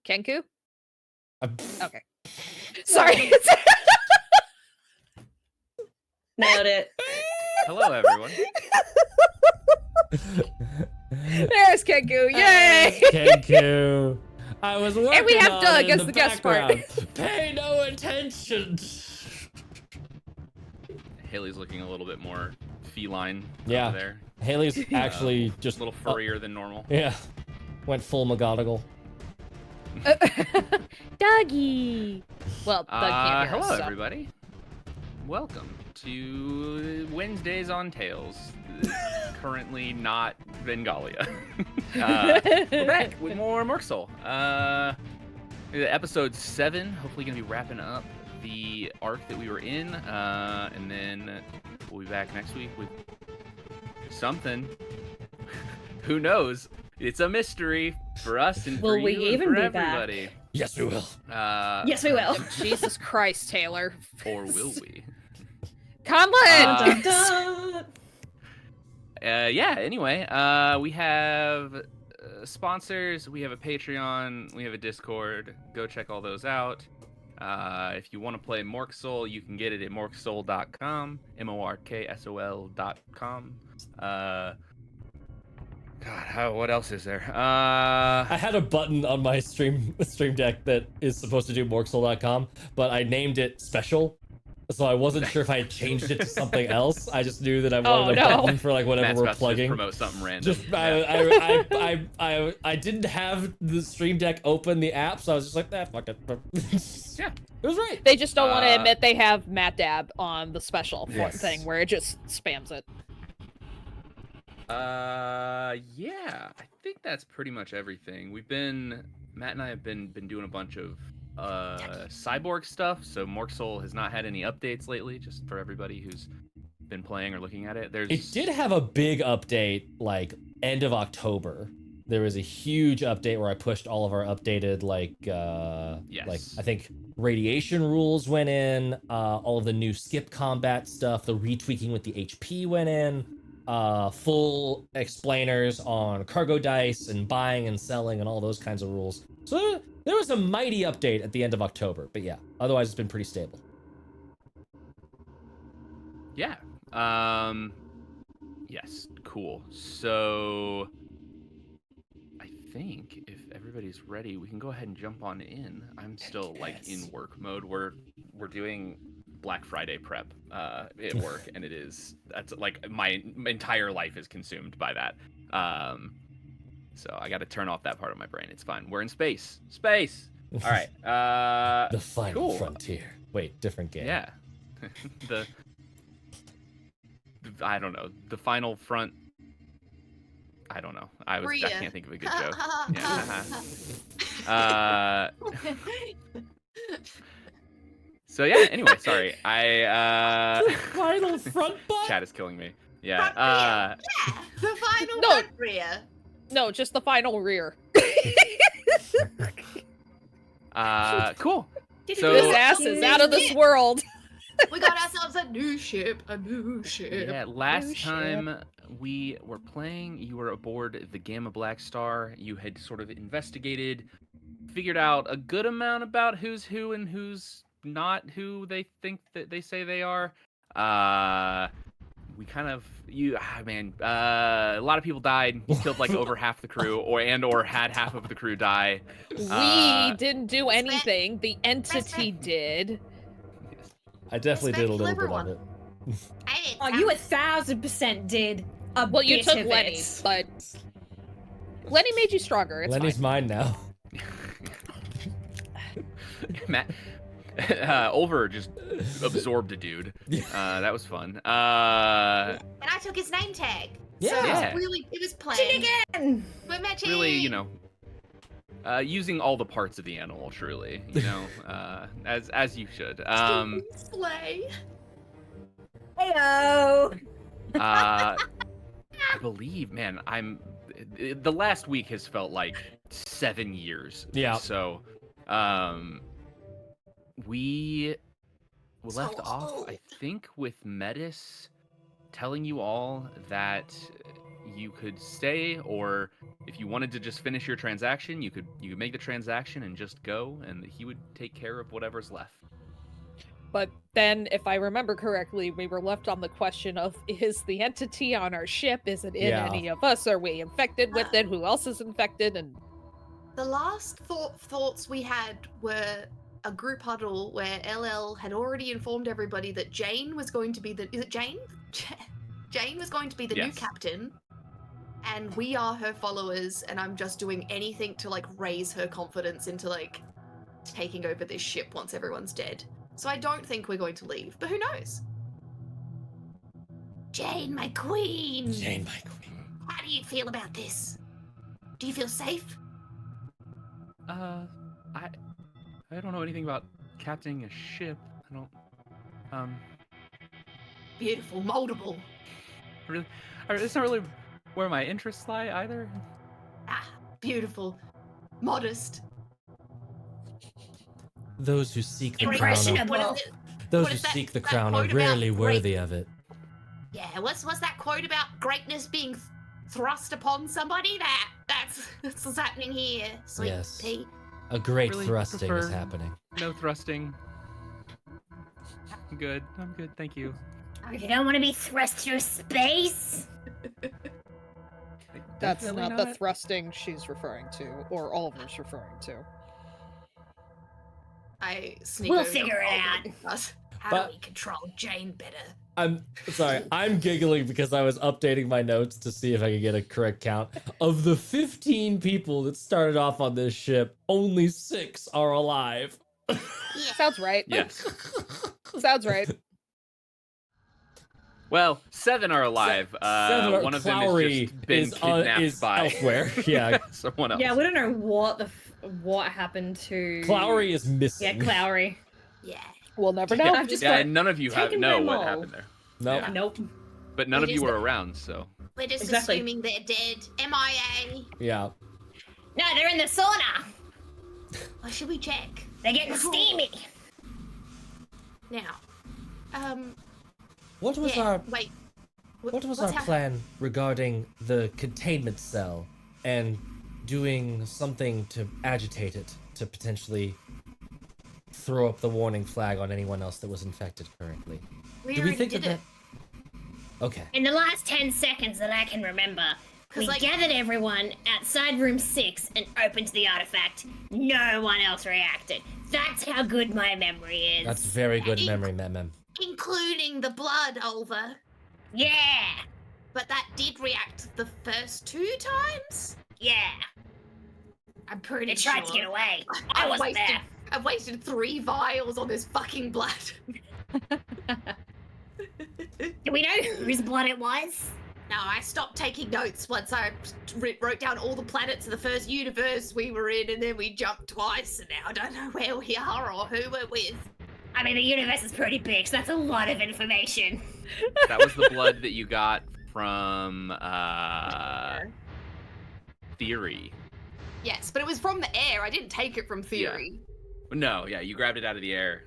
Kenku? Uh, Okay. Sorry. Nailed it. Hello, everyone. There's Kenku. Yay! Kenku. I was working And we have on Doug it in as the guest part. background. Pay no attention. Haley's looking a little bit more feline Yeah. over there. Haley's actually A just little furrier than normal. Yeah. Went full McGonagall. Dougie. Well, Doug can't hear hello, us, so. everybody. Welcome to Wednesdays on Tales. Currently not Bengalia. We're back with more Mörk Soul. Episode 7. Hopefully going to be wrapping up the arc that we were in. And then we'll be back next week with something. Who knows? It's a mystery for us and for Will we you and even for be everybody. back? Yes, we will. Yes, we will. Jesus Christ, Taylor. Or will we? Conlon! Dun, dun. Yeah, anyway, we have sponsors, we have a Patreon, we have a Discord. Go check all those out. If you want to play Mörk Soul, you can get it at morksol.com, morksol.com. God, what else is there? I had a button on my stream deck that is supposed to do morksol.com, but I named it special. So I wasn't sure if I had changed it to something else. I just knew that I wanted a button for like whatever Matt's we're about to plugging. promote something random. Just Yeah. I didn't have the stream deck open the app, so I was just like, fuck it. Yeah. It was right. They just don't want to admit they have Matt Dab on the special Yes. thing where it just spams it. Yeah, I think that's pretty much everything. Matt and I have been doing a bunch of cyborg stuff, so Mörk Soul has not had any updates lately, just for everybody who's been playing or looking at it. It did have a big update like end of October. There was a huge update where I pushed all of our updated like I think radiation rules went in, all of the new skip combat stuff, the retweaking with the HP went in, full explainers on cargo dice and buying and selling and all those kinds of rules. So there was a mighty update at the end of October, but yeah, otherwise it's been pretty stable. Yeah. Yes, cool. So I think if everybody's ready, we can go ahead and jump on in. I'm still like in work mode. We're doing Black Friday prep at work, and that's like my entire life is consumed by that. So I got to turn off that part of my brain. It's fine. We're in space. All right. The final cool. frontier. Wait, different game. Yeah. I don't know. The final front. I don't know. I can't think of a good joke. Yeah. So yeah. Anyway, sorry. The final front butt. Chat is killing me. Yeah. The final No. Frontier. No, just the final rear. Cool. So this ass is out of this world. We got ourselves a new ship. Yeah, last time we were playing, you were aboard the Gamma Black Star. You had sort of investigated, figured out a good amount about who's who and who's not who they think that they say they are. We kind of a lot of people died. You killed like over half the crew, or had half of the crew die. We didn't do anything. The entity did. I definitely did a little bit everyone. of it. I did. Oh, you 1,000% did. Well, you bit took of Lenny, it. but Lenny made you stronger. It's Lenny's fine. mine now. Matt, Ulver just absorbed a dude. That was fun. And I took his name tag. So Yeah. it was planned. Again. We're matching. Really, using all the parts of the animal, truly, as you should. Slay. Heyo. I believe, man, the last week has felt like 7 years. Yeah. So, we left off, I think, with Metis telling you all that, you could stay, or if you wanted to just finish your transaction, you could make the transaction and just go, and he would take care of whatever's left. But then, if I remember correctly, we were left on the question of, is the entity on our ship, is it in any of us? Are we infected with it? Who else is infected? And the last thoughts we had were a group huddle where LL had already informed everybody that Jane was going to be is it Jane? Jane was going to be the new captain, and we are her followers, and I'm just doing anything to, like, raise her confidence into, like, taking over this ship once everyone's dead. So I don't think we're going to leave, but who knows? Jane, my queen! Jane, my queen. How do you feel about this? Do you feel safe? I don't know anything about captaining a ship. I don't, Beautiful, moldable. Really, it's not really where my interests lie either. Ah, beautiful. Modest. Those who seek the crown Impressionable. are rarely worthy of it. Yeah, what's that quote about greatness being thrust upon somebody? That's what's happening here. Sweet Yes. pea. A great Really thrusting is prefer- happening. No thrusting. I'm good, thank you. Oh, you don't want to be thrust through space? that's Definitely not the thrusting she's referring to, or Oliver's referring to. I sneak We'll over to figure it Oliver. out. How do we control Jane better? I'm sorry, I'm giggling because I was updating my notes to see if I could get a correct count. Of the 15 people that started off on this ship, only 6 are alive. Yeah. Sounds right. Yes. Sounds right. Well, 7 are alive. 7 are, one of Clowry them has just been is kidnapped by elsewhere. Yeah, someone else. Yeah, we don't know what happened to... Clowry is missing. Yeah, Clowry. Yeah. We'll never know. I've just Yeah, got and none of you taken know by what mole. happened there. Nope. Yeah. Nope. But none of It you is were the- around, so. We're just Exactly. assuming they're dead. MIA. Yeah. No, they're in the sauna. Or should we check? They're getting steamy. Now, What was yeah, our wait. What was what's our hap- plan regarding the containment cell and doing something to agitate it to potentially throw up the warning flag on anyone else that was infected currently? We Do we already think did that it. Okay. In the last 10 seconds that I can remember, we gathered everyone outside room 6 and opened the artifact. No one else reacted. That's how good my memory is. That's very good memory, Mem. Including the blood, Oliver. Yeah. But that did react the first 2 times? Yeah. I'm pretty They tried to sure. get away. I wasn't there. I've wasted 3 vials on this fucking blood. Do we know whose blood it was? No, I stopped taking notes once I wrote down all the planets of the first universe we were in, and then we jumped twice, and now I don't know where we are or who we're with. I mean, the universe is pretty big, so that's a lot of information. That was the blood that you got from Theory. Yes, but it was from the air. I didn't take it from Theory. No, yeah, you grabbed it out of the air.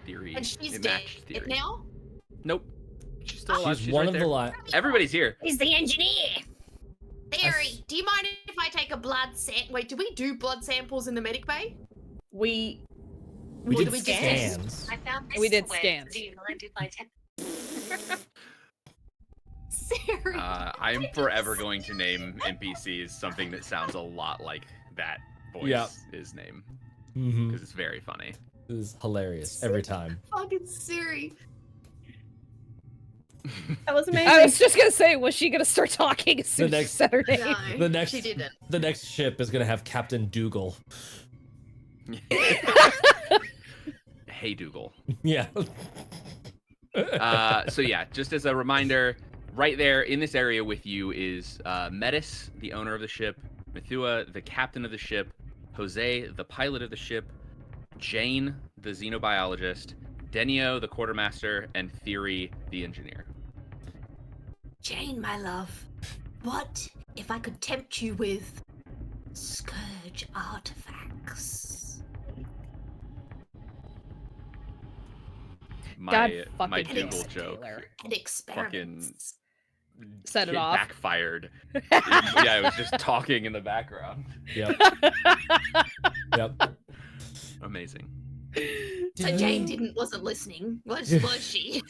Theory. And she's it dead matched Theory. now? Nope. She's still alive. She's She's one right of there. the Everybody's here. He's the engineer. Theory, do you mind if I take a blood sample? Wait, do we do blood samples in the medic bay? We Or did do we just- scans. I found this We did way scans. to blended by Siri. I'm forever going to name NPCs something that sounds a lot like that voice Yeah. is name. Mm-hmm. Because it's very funny. This is hilarious every time. Fucking Siri. That was amazing. I was just gonna say, was she gonna start talking as soon as she next- said her name? No, The next she didn't. The next ship is gonna have Captain Dougal. Hey, Dougal. Yeah. So yeah, just as a reminder, right there in this area with you is Metis, the owner of the ship, Methua, the captain of the ship, Jose, the pilot of the ship, Jane, the xenobiologist, Denio, the quartermaster, and Theory, the engineer. Jane, my love, what if I could tempt you with Scourge artifacts? God My fucking Dougal damn it, joke. Taylor. And experiments? set it off. Backfired. Yeah, it was just talking in the background. Yep. Yep. Amazing. So Jane wasn't listening, was she?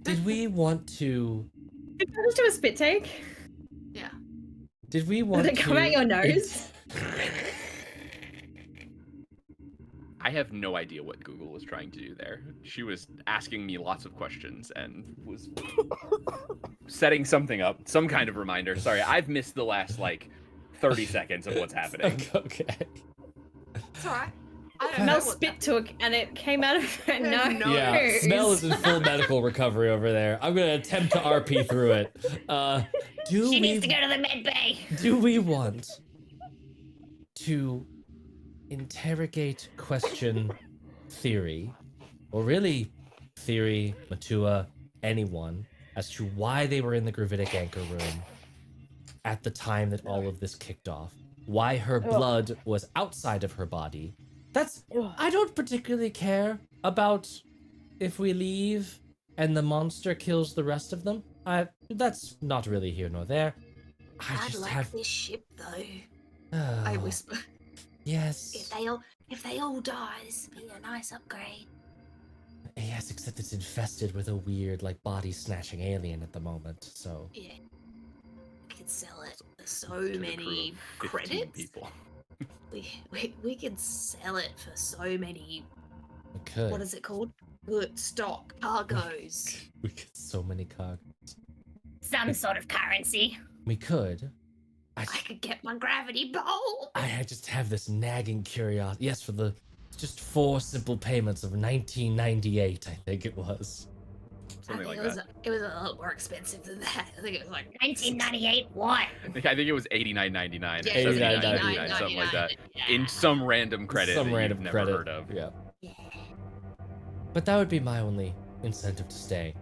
Did we want to? Did you just do a spit take? Yeah. Did we want Did it come to? out your nose? I have no idea what Google was trying to do there. She was asking me lots of questions and was setting something up, some kind of reminder. Sorry, I've missed the last, 30 seconds of what's happening. Okay. It's alright. I don't know Mel what spit took and it came out of her nose. Yeah, Smell is in full medical recovery over there. I'm gonna attempt to RP through it. She needs to go to the med bay. Do we want to interrogate, question, theory, or really theory, Matua, anyone, as to why they were in the gravitic anchor room at the time that all of this kicked off? Why her blood was outside of her body? I don't particularly care about if we leave and the monster kills the rest of them. That's not really here nor there. I'd like this ship though. Oh, I whisper. yes. If they all die, this would be a nice upgrade. Yes, except it's infested with a weird, body snatching alien at the moment. So Yeah. We could sell it for so To the many crew of 15 credits. people. We could sell it for so many. we could. What is it called? Good stock cargoes. We get so many cards. Some sort of currency. We could. I could get my gravity bowl. I just have this nagging curiosity. Yes, for the just 4 simple payments of 1998, I think it was. Something like it that. was a lot more expensive than that. I think it was like 1998. What? I think it was $89.99. Yeah, $89.99, something like that. Yeah. In some random credit Some that random you've never credit. heard of. Yeah. Yeah. But that would be my only incentive to stay,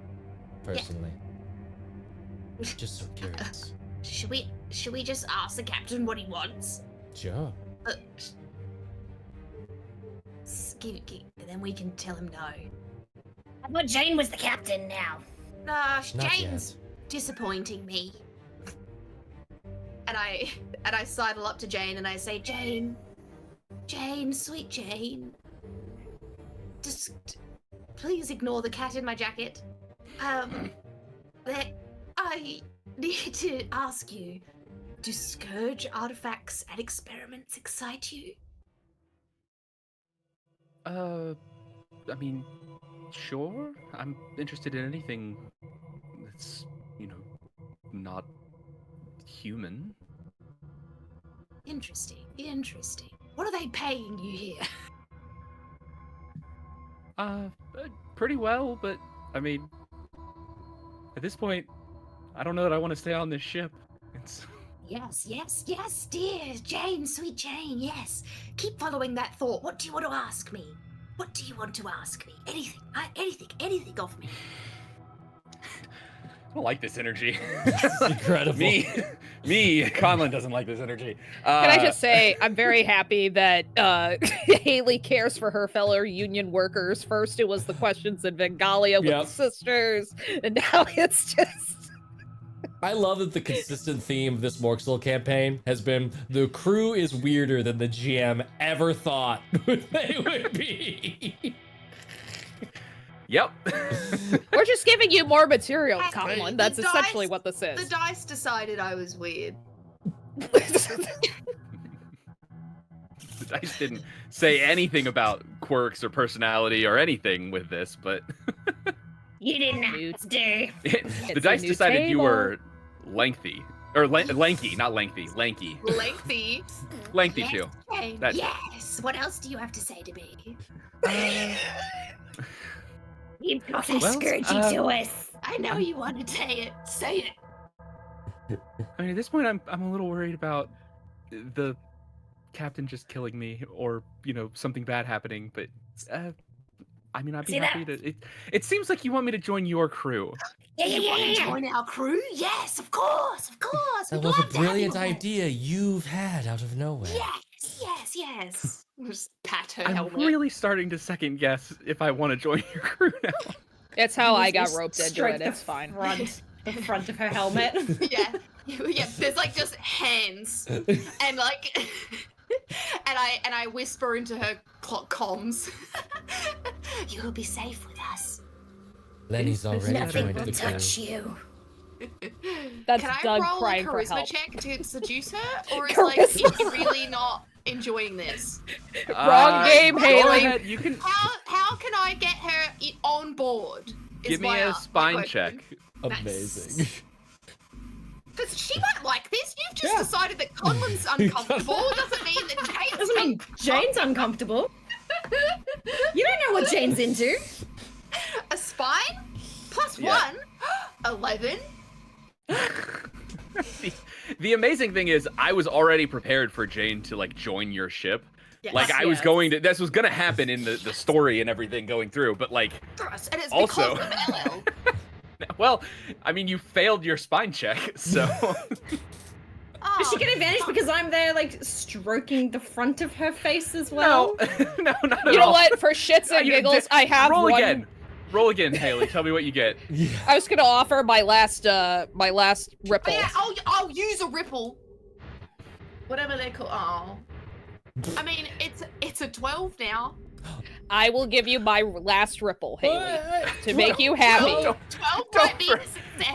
personally. Just so curious. Should we just ask the captain what he wants? Sure. Then we can tell him no. I thought Jane was the captain now. Nah, Not Jane's disappointing me. And I sidle up to Jane and I say, Jane, sweet Jane, just please ignore the cat in my jacket. I need to ask you, do scourge artifacts and experiments excite you? I mean, sure. I'm interested in anything that's, not human. Interesting. What are they paying you here? Pretty well, but I mean, at this point, I don't know that I want to stay on this ship. It's Yes, dear Jane, sweet Jane, yes. Keep following that thought. What do you want to ask me? Anything of me. I don't like this energy. Incredible. me, Conlon doesn't like this energy. Can I just say, I'm very happy that Haley cares for her fellow union workers. First, it was the questions in Bengalia with the sisters, and now it's just. I love that the consistent theme of this Morksville campaign has been the crew is weirder than the GM ever thought they would be. Yep. We're just giving you more material, Colin. That's The essentially dice- what this is. The dice decided I was weird. The dice didn't say anything about quirks or personality or anything with this, but You didn't have to. the dice decided you were lengthy. Or lanky, not lengthy. Lanky. Lengthy. Lengthy Yes, too. Jane, That- yes. What else do you have to say to me? You brought that Well, scourgy to us. I know you want to say it. Say it. I mean, at this point, I'm a little worried about the captain just killing me, or something bad happening. But I mean, I'd be See happy to. It seems like you want me to join your crew. You want to join our crew? Yes, of course. That was a brilliant idea you've had out of nowhere. Yes. Just pat her I'm helmet. really starting to second guess if I want to join your crew now. It's how I got You end into stroke it. It's fine. The front of her helmet. Yeah. Yeah, there's like just hands and like and I whisper into her comms. You'll be safe with us. Lenny's already Nothing joined will the crew. touch you. That's Can I Doug roll a crying for charisma help. check to seduce her, or is like is she really not enjoying this? Wrong game, Go Haley. ahead, you can How can I get her on board? give me a spine check. Amazing. Because she might like this. You've just decided that Conlon's uncomfortable. Doesn't mean that Jane's Doesn't mean Jane's uncomfortable. You don't know what Jane's into. a spine plus Yeah. 1, 11. The amazing thing is, I was already prepared for Jane to like join your ship. Yes. Like I was Yes. going to, this was gonna happen in the story and everything going through, but like, And it's Also- because of LL. well, I mean, you failed your spine check, so. Oh, Does she get advantage because I'm there, like, stroking the front of her face as well? No, not at all. You know what? For shits and You- giggles, I have Roll one. again. Roll again, Haley. Tell me what you get. Yeah. I was gonna offer my last ripple. yeah, I'll use a ripple. Whatever they call. Oh. I mean, it's a 12 now. I will give you my last ripple, Haley, to make you happy. Don't- 12 don't might be a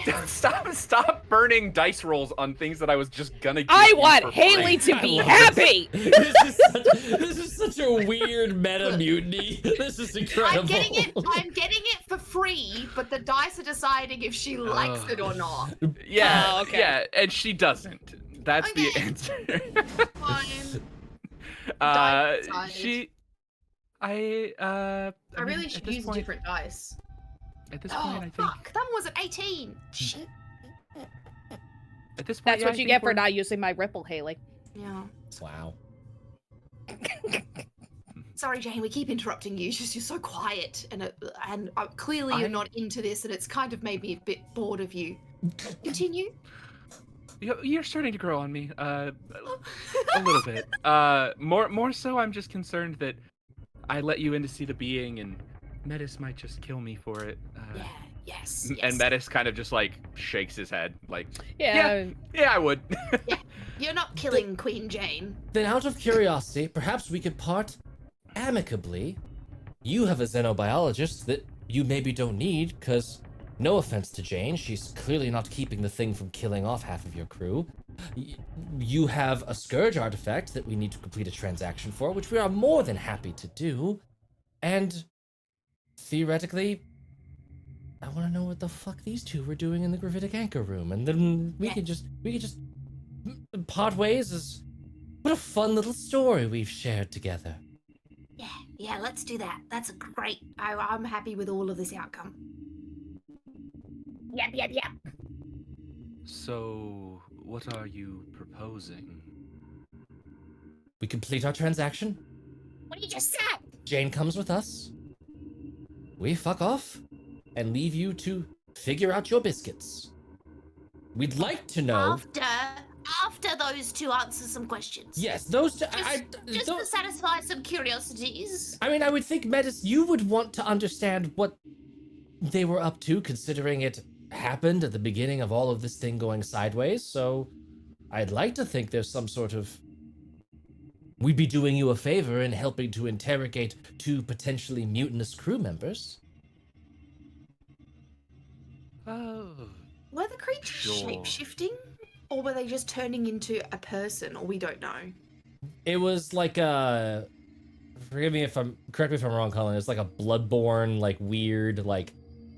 Don't success. stop burning dice rolls on things that I was just gonna give I you want for Haley free. to be I love happy. This is such a weird meta mutiny. This is incredible. I'm getting it for free, but the dice are deciding if she likes it or not. Yeah, Oh, okay. yeah, and she doesn't. That's the Okay. answer. Fine. She, I I mean, really at should this use point- a different dice. At this Oh, point, I think. fuck. That one was an 18. Shit. At this point, That's yeah, what I you think get for we're- not using my ripple, Haley. Yeah. Wow. Sorry, Jane, we keep interrupting you. It's just you're so quiet, and clearly you're I- not into this, and it's kind of made me a bit bored of you. Continue. You're starting to grow on me, a little bit. More so, I'm just concerned that I let you in to see the being, and Metis might just kill me for it. Yeah. Yes. And Yes. Metis kind of just like shakes his head, like, Yeah. yeah, I would. You're not killing Queen Jane. Then out of curiosity, perhaps we could part amicably. You have a xenobiologist that you maybe don't need, because no offense to Jane, she's clearly not keeping the thing from killing off half of your crew. You have a Scourge artifact that we need to complete a transaction for, which we are more than happy to do. And theoretically, I want to know what the fuck these two were doing in the gravitic anchor room, and then we could just part ways. As what a fun little story we've shared together. Yeah, let's do that. That's a great. I'm happy with all of this outcome. Yep. So, what are you proposing? We complete our transaction. What you just said? Jane comes with us. We fuck off and leave you to figure out your biscuits. We'd like to know. After those two answer some questions. Yes, those two. Just to satisfy some curiosities. I mean, I would think, Metis, you would want to understand what they were up to, considering it happened at the beginning of all of this thing going sideways. So I'd like to think there's some sort of. We'd be doing you a favor in helping to interrogate two potentially mutinous crew members. Oh. Were the creatures Sure. shape-shifting? Or were they just turning into a person? Or we don't know. It was like a. Correct me if I'm wrong, Colin. It's like a bloodborne, like weird, like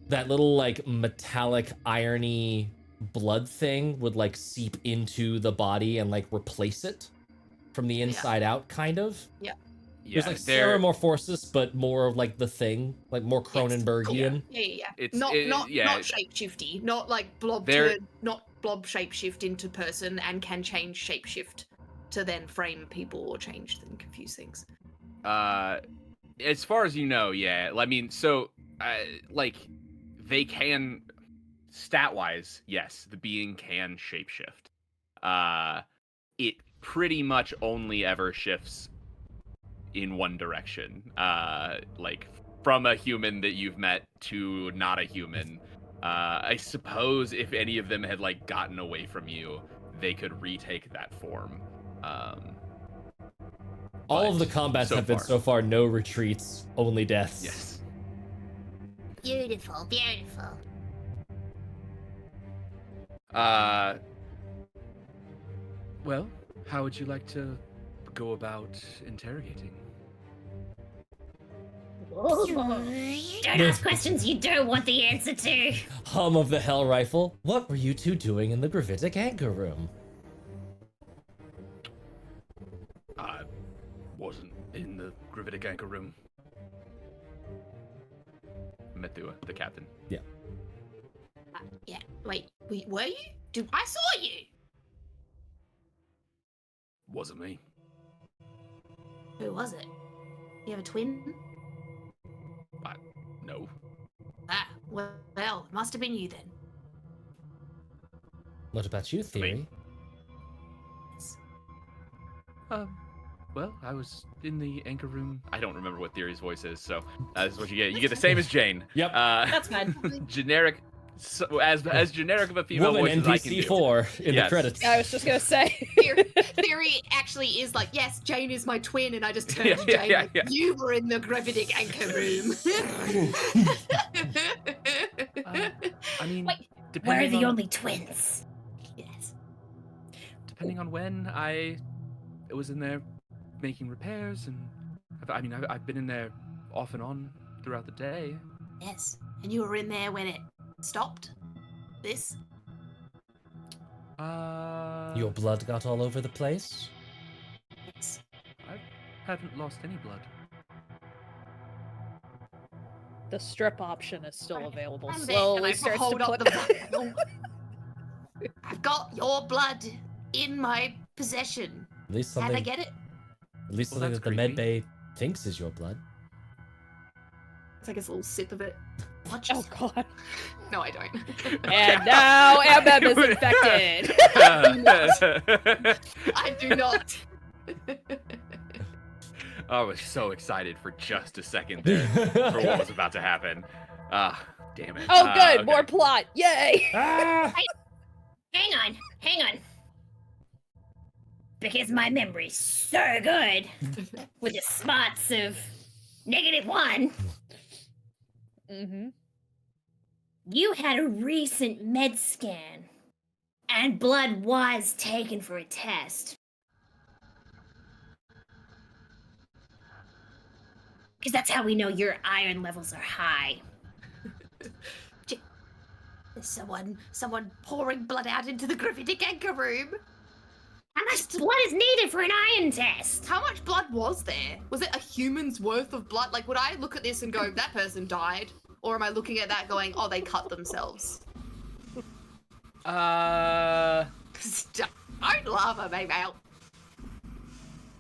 that little like metallic irony blood thing would like seep into the body and like replace it from the inside out, kind of. Yeah. It was like they're- Ceramorphosis, but more of like the thing, like more Cronenbergian. Yeah. It's- Not it- not yeah. not shapeshifty. Not like blob They're- not blob shapeshift into person and can change shapeshift to then frame people or change and confuse things. As far as you know, yeah. I mean, so, like, they can, stat-wise, yes, the being can shapeshift. It pretty much only ever shifts in one direction. Like, from a human that you've met to not a human. I suppose if any of them had like gotten away from you, they could retake that form. All of the combats have been so far no retreats, only deaths. Yes. Beautiful, beautiful. Well, how would you like to go about interrogating? Don't ask questions you don't want the answer to. Hum of the Hell Rifle. What were you two doing in the gravitic anchor room? I wasn't in the gravitic anchor room. Methua, the captain. Yeah. Yeah. Wait, were you? I saw you. Wasn't me. Who was it? You have a twin? No. Ah, well, it must have been you then. What about you, Theory? Well, I was in the anchor room. I don't remember what Theory's voice is, so this is what you get. You get the same as Jane. Yep. That's fine. Generic, as generic of a female Woman voice as I can do. NPC 4 in the credits. I was just gonna say. Theory actually is like, yes, Jane is my twin, and I just turned to Jane you were in the gravitic anchor room. I mean, Wait, depending we're the on, only twins. Yes. depending on when I was in there making repairs, and I've been in there off and on throughout the day. Yes. And you were in there when it stopped? This? Your blood got all over the place? Yes. I haven't lost any blood. The strip option is still available. And Slowly I starts hold to up put. the vial. I've got your blood in my possession. At least How'd I something. get it? At least Well, something that's that the med creepy. bay thinks is your blood. It's like a little sip of it. Watch Oh yourself. god. No, I don't. And now MM is infected. I do not. I was so excited for just a second there for what was about to happen. Damn it. Oh good, Okay. more plot. Yay. Ah! Hang on. Because my memory's so good with the spots of -1. Mm-hmm. You had a recent med scan, and blood was taken for a test. Because that's how we know your iron levels are high. There's someone pouring blood out into the gravitic anchor room. How much blood is needed for an iron test? How much blood was there? Was it a human's worth of blood? Like, would I look at this and go, that person died? Or am I looking at that going, oh, they cut themselves? Don't laugh at me, mate.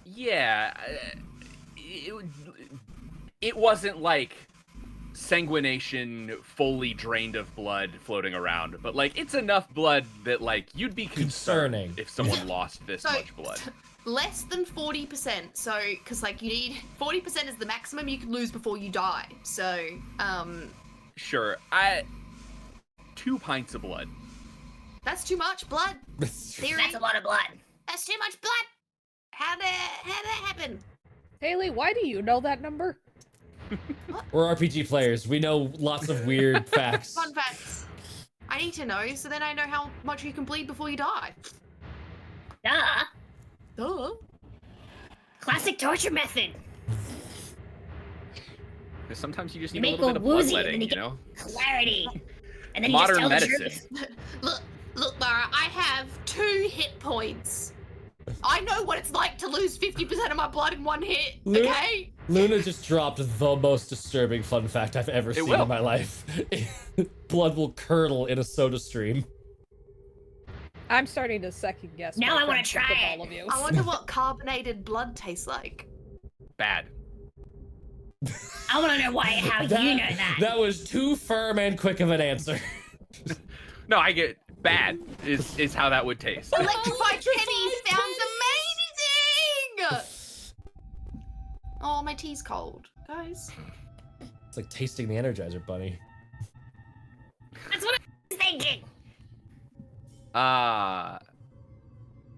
Yeah. It wasn't like sanguination fully drained of blood floating around, but like it's enough blood that like you'd be concerned Concerning. if someone lost this much blood. Less than 40%. So, because like you need 40% is the maximum you can lose before you die. So, Sure. 2 pints of blood. that's too much blood. Theory. That's a lot of blood. That's too much blood. How'd that happen? Haley, why do you know that number? We're RPG players. We know lots of weird facts. Fun facts. I need to know, so then I know how much you can bleed before you die. Duh. Duh. Classic torture method. Because sometimes you just You need a make little all bit of woozy, bloodletting, and then you you get know? clarity. And then Modern you just tell medicine. the truth. Look, Mara, I have 2 hit points. I know what it's like to lose 50% of my blood in 1 hit, okay? Luna just dropped the most disturbing fun fact I've ever seen will. in my life. Blood will curdle in a soda stream. I'm starting to second guess. Now my I wanna friendship try with it. all of you. I wonder what carbonated blood tastes like. Bad. I want to know how you know that. That was too firm and quick of an answer. No, I get bad is how that would taste. Electrified pennies sounds amazing! Oh, my tea's cold, guys. It's like tasting the Energizer Bunny. That's what I was thinking.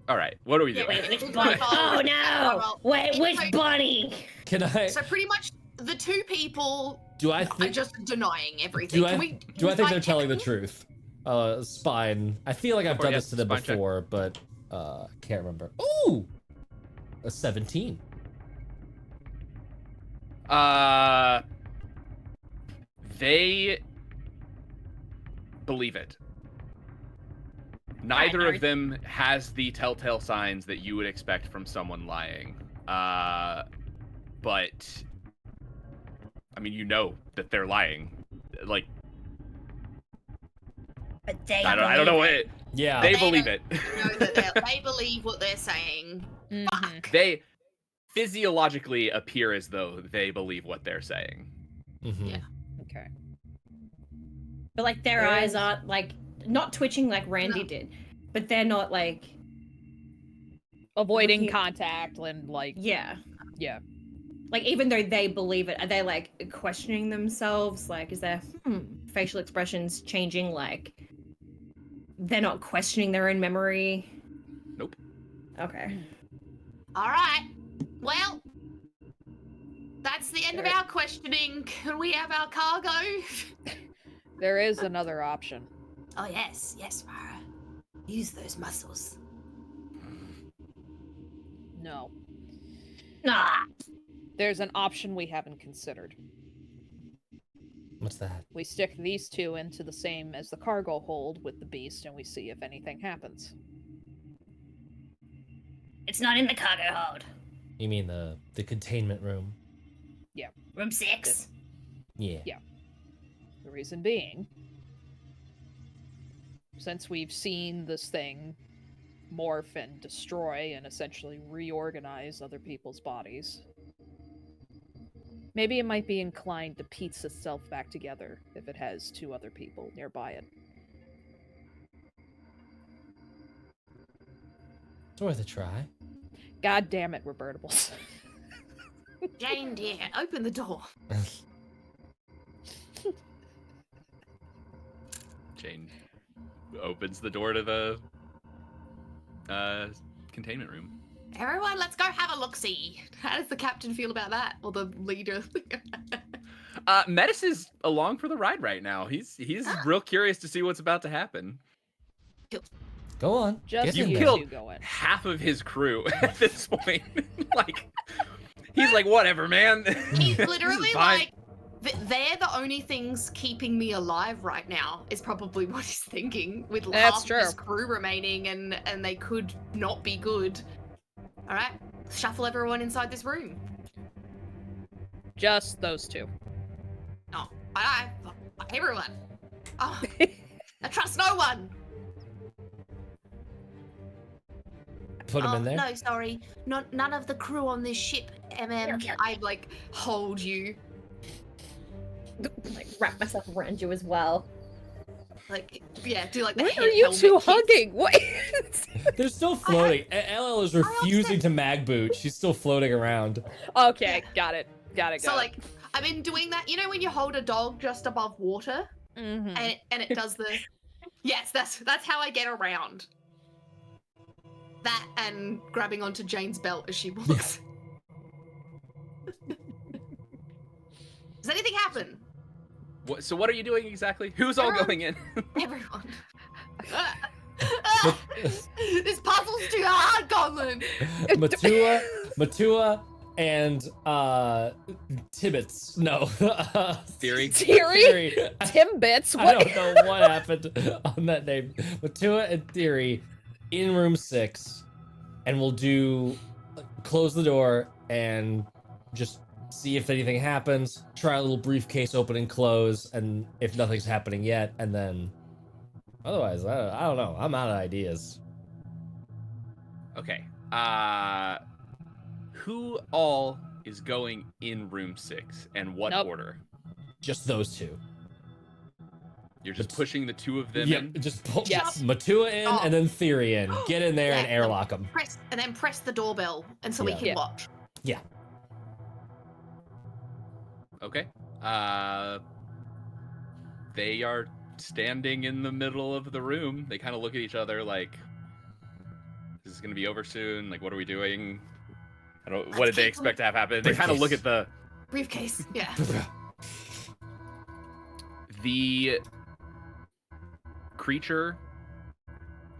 All right. What are we doing? Wait, which bunny? Oh no! Wait, which bunny? Can I? So pretty much the two people Do I are think? just denying everything. Do I think they're find telling the Kevin? truth? Spine. I feel like I've done this to them spine check. before, but can't remember. Ooh, a 17. They believe it. Neither of them has the telltale signs that you would expect from someone lying. But I mean, you know that they're lying. Like, But they I don't know what it. Yeah, They believe it. know that they believe what they're saying. Fuck. They physiologically appear as though they believe what they're saying. Mm-hmm. Yeah. Okay. But like their eyes aren't like not twitching like Randy No. did, but they're not like Avoiding Looking- contact and like yeah. yeah. Like even though they believe it, are they like questioning themselves? Like is their facial expressions changing? Like they're not questioning their own memory? Nope. Okay. All right. Well, that's the end of our questioning. Can we have our cargo? There is another option. Oh yes, Mara. Use those muscles. No. Nah. There's an option we haven't considered. What's that? We stick these two into the same as the cargo hold with the beast and we see if anything happens. It's not in the cargo hold. You mean the containment room? Room 6. Yeah. Yeah. The reason being, since we've seen this thing morph and destroy and essentially reorganize other people's bodies, maybe it might be inclined to piece itself back together if it has two other people nearby it. It's worth a try. God damn it, Robertables. Jane, dear, open the door. Jane opens the door to the containment room. Everyone, let's go have a look-see. How does the captain feel about that? Or the leader? Metis is along for the ride right now. He's real curious to see what's about to happen. Go on. Just Get so in you there. killed- two go in. Half of his crew at this point. Like, he's like, whatever, man. He's This is literally fine. like, they're the only things keeping me alive right now, is probably what he's thinking, with That's half of his true. crew remaining, and they could not be good. Alright, shuffle everyone inside this room. Just those two. Oh, everyone. Oh, I trust no one. Put him in there. No, sorry. None of the crew on this ship, Okay. I, like, hold you. Like wrap myself around you as well. Like, yeah, do like the Why head are you helmet two kiss. hugging? What? They're still floating. LL is refusing to mag boot. She's still floating around. Okay, got it. Got it. So, like, I've been doing that. You know when you hold a dog just above water? mm-hmm. And it does the... Yes, that's how I get around. That and grabbing onto Jane's belt as she walks. Does anything happen? So what are you doing exactly? Who's all going in? Everyone. This puzzle's too hard, Conlon. Matua, and Tibbets. No. Theory. Theory? Timbits? I What? don't know what happened on that name. Matua and Theory in room 6, and we'll close the door and just see if anything happens. Try a little briefcase open and close, and if nothing's happening yet, and then otherwise, I don't know. I'm out of ideas. Okay. Who all is going in room 6 and what Nope. order? Just those two. You're just But- pushing the two of them Yep, in? just pull Yes. Matua in Oh. and then Theory in. Get in there and Yeah. airlock them. Press the doorbell, and so we Yeah. can Yeah. watch. Okay. They are standing in the middle of the room. They kind of look at each other like, "Is this gonna be over soon? Like, what are we doing? What did they expect to have happen?" They kind of look at the briefcase. Yeah. The creature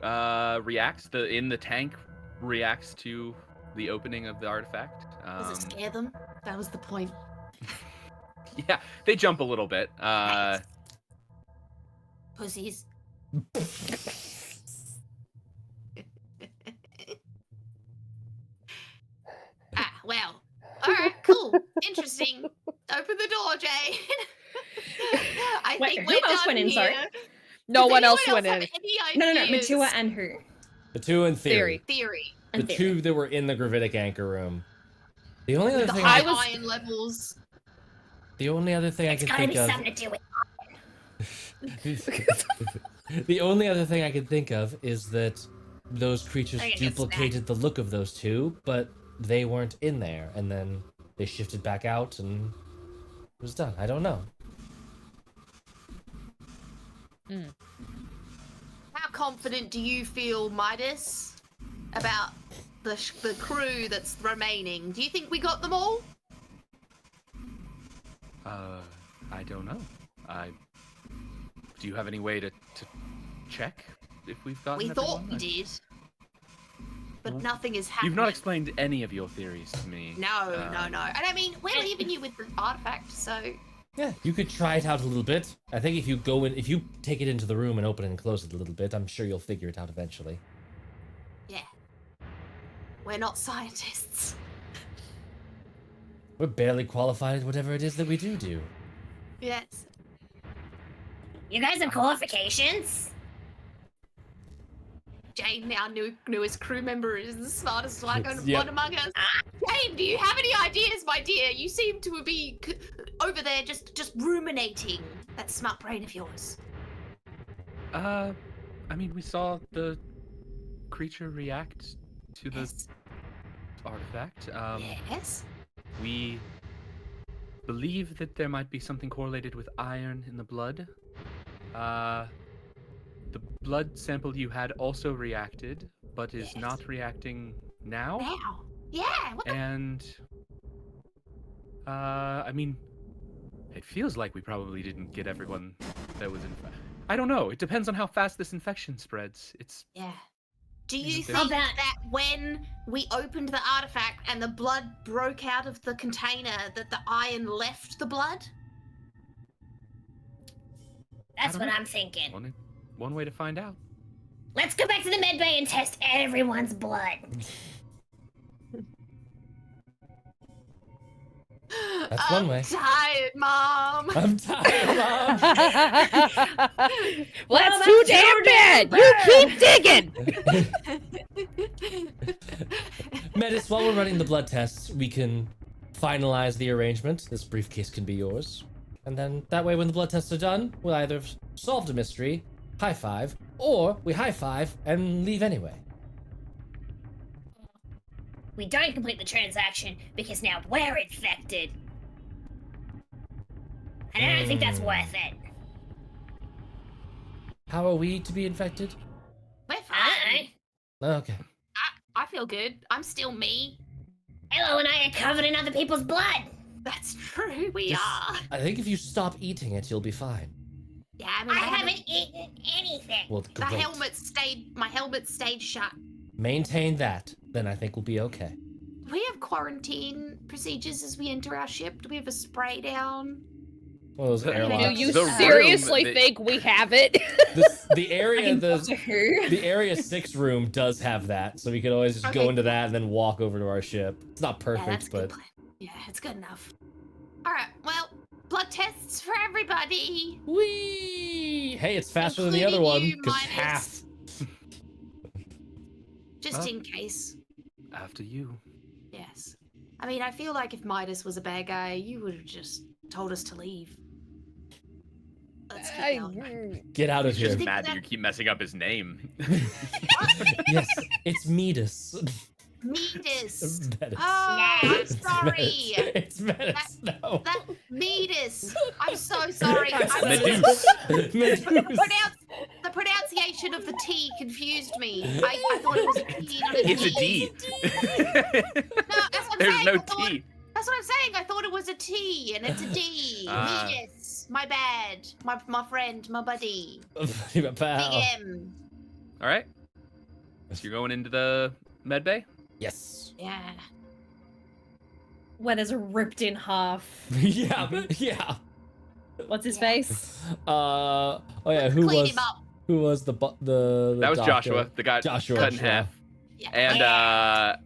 reacts. In the tank reacts to the opening of the artifact. Does it scare them? That was the point. Yeah, they jump a little bit. Pussies. Well. Alright, cool. Interesting. Open the door, Jane. I Wait, think who we're else done went in, sorry? here. No Does one else anyone went in. have any No, ideas? Matua and who? The two in theory. Theory. The two that were in the gravitic anchor room. The only other The thing high iron levels. The only other thing I can think of. Something to do with The only other thing I can think of is that those creatures I can duplicated the look of those two, but they weren't in there, and then they shifted back out and it was done. I don't know. How confident do you feel, Midas, about the crew that's remaining? Do you think we got them all? I don't know. Do you have any way to check if we've gotten We thought everyone? we did, but nothing is happening. You've not explained any of your theories to me. No. And I mean, we're leaving you with the artifact, so... Yeah, you could try it out a little bit. I think if you take it into the room and open it and close it a little bit, I'm sure you'll figure it out eventually. Yeah. We're not scientists. We're barely qualified at whatever it is that we do. Yes. You guys have qualifications? Jane, our newest crew member, is the smartest one Yep. among us. Jane, do you have any ideas, my dear? You seem to be over there just ruminating that smart brain of yours. I mean, we saw the creature react to the artifact. Yes. We believe that there might be something correlated with iron in the blood. The blood sample you had also reacted, but is not reacting now. Now? Yeah. What the? And I mean, it feels like we probably didn't get everyone that was infected. I don't know. It depends on how fast this infection spreads. Yeah. Do you How think that when we opened the artifact and the blood broke out of the container, that the iron left the blood? That's what I'm thinking. One way to find out. Let's go back to the med bay and test everyone's blood. That's one way. I'm tired, Mom. I'm tired, Mom. Well, that's too damn bad. You keep digging. Metis, while we're running the blood tests, we can finalize the arrangement. This briefcase can be yours. And then that way, when the blood tests are done, we'll either have solved a mystery, high five, or we high five and leave anyway. We don't complete the transaction because now we're infected. And I don't think that's worth it. How are we to be infected? We're fine. Okay. I feel good. I'm still me. Hello and I are covered in other people's blood. That's true. We are. I think if you stop eating it, you'll be fine. Yeah, I mean, I haven't eaten anything. Well, my great. helmet stayed shut. Maintain that, then I think we'll be okay. Do we have quarantine procedures as we enter our ship? Do we have a spray down? Well, those airlocks. Do you The room seriously that- think we have it? The area, who? the Area 6 room does have that, so we could always just go Okay. into that and then walk over to our ship. It's not Yeah, perfect, that's a good but plan. Yeah, it's good enough. All right. Well, blood tests for everybody. whee! Hey, it's faster than the other Including one you, because Midas. half. Just in case. After you. Yes. I mean, I feel like if Midas was a bad guy, you would have just told us to leave. Let's keep going. Get out of He's just here. mad that you keep messing up his name. Yes, it's Midas. Metis. Metis. Oh, I'm It's sorry. It's Metis. No. That Metis. I'm so sorry. Meduse. Meduse. The pronunciation of the T confused me. I thought it was a T, not a D. It's a D. No, that's what I'm There's saying. no I thought- T. That's what I'm saying. I thought it was a T, and it's a D. Metis. My bad. My friend, my buddy. Big Pal. M. All right. So you're going into the med bay? Yes. Yeah. Where there's a ripped in half. Yeah. What's his face? Oh yeah, Clean him up. who was the That was doctor? Joshua. The guy Joshua. cut in half. Yeah. And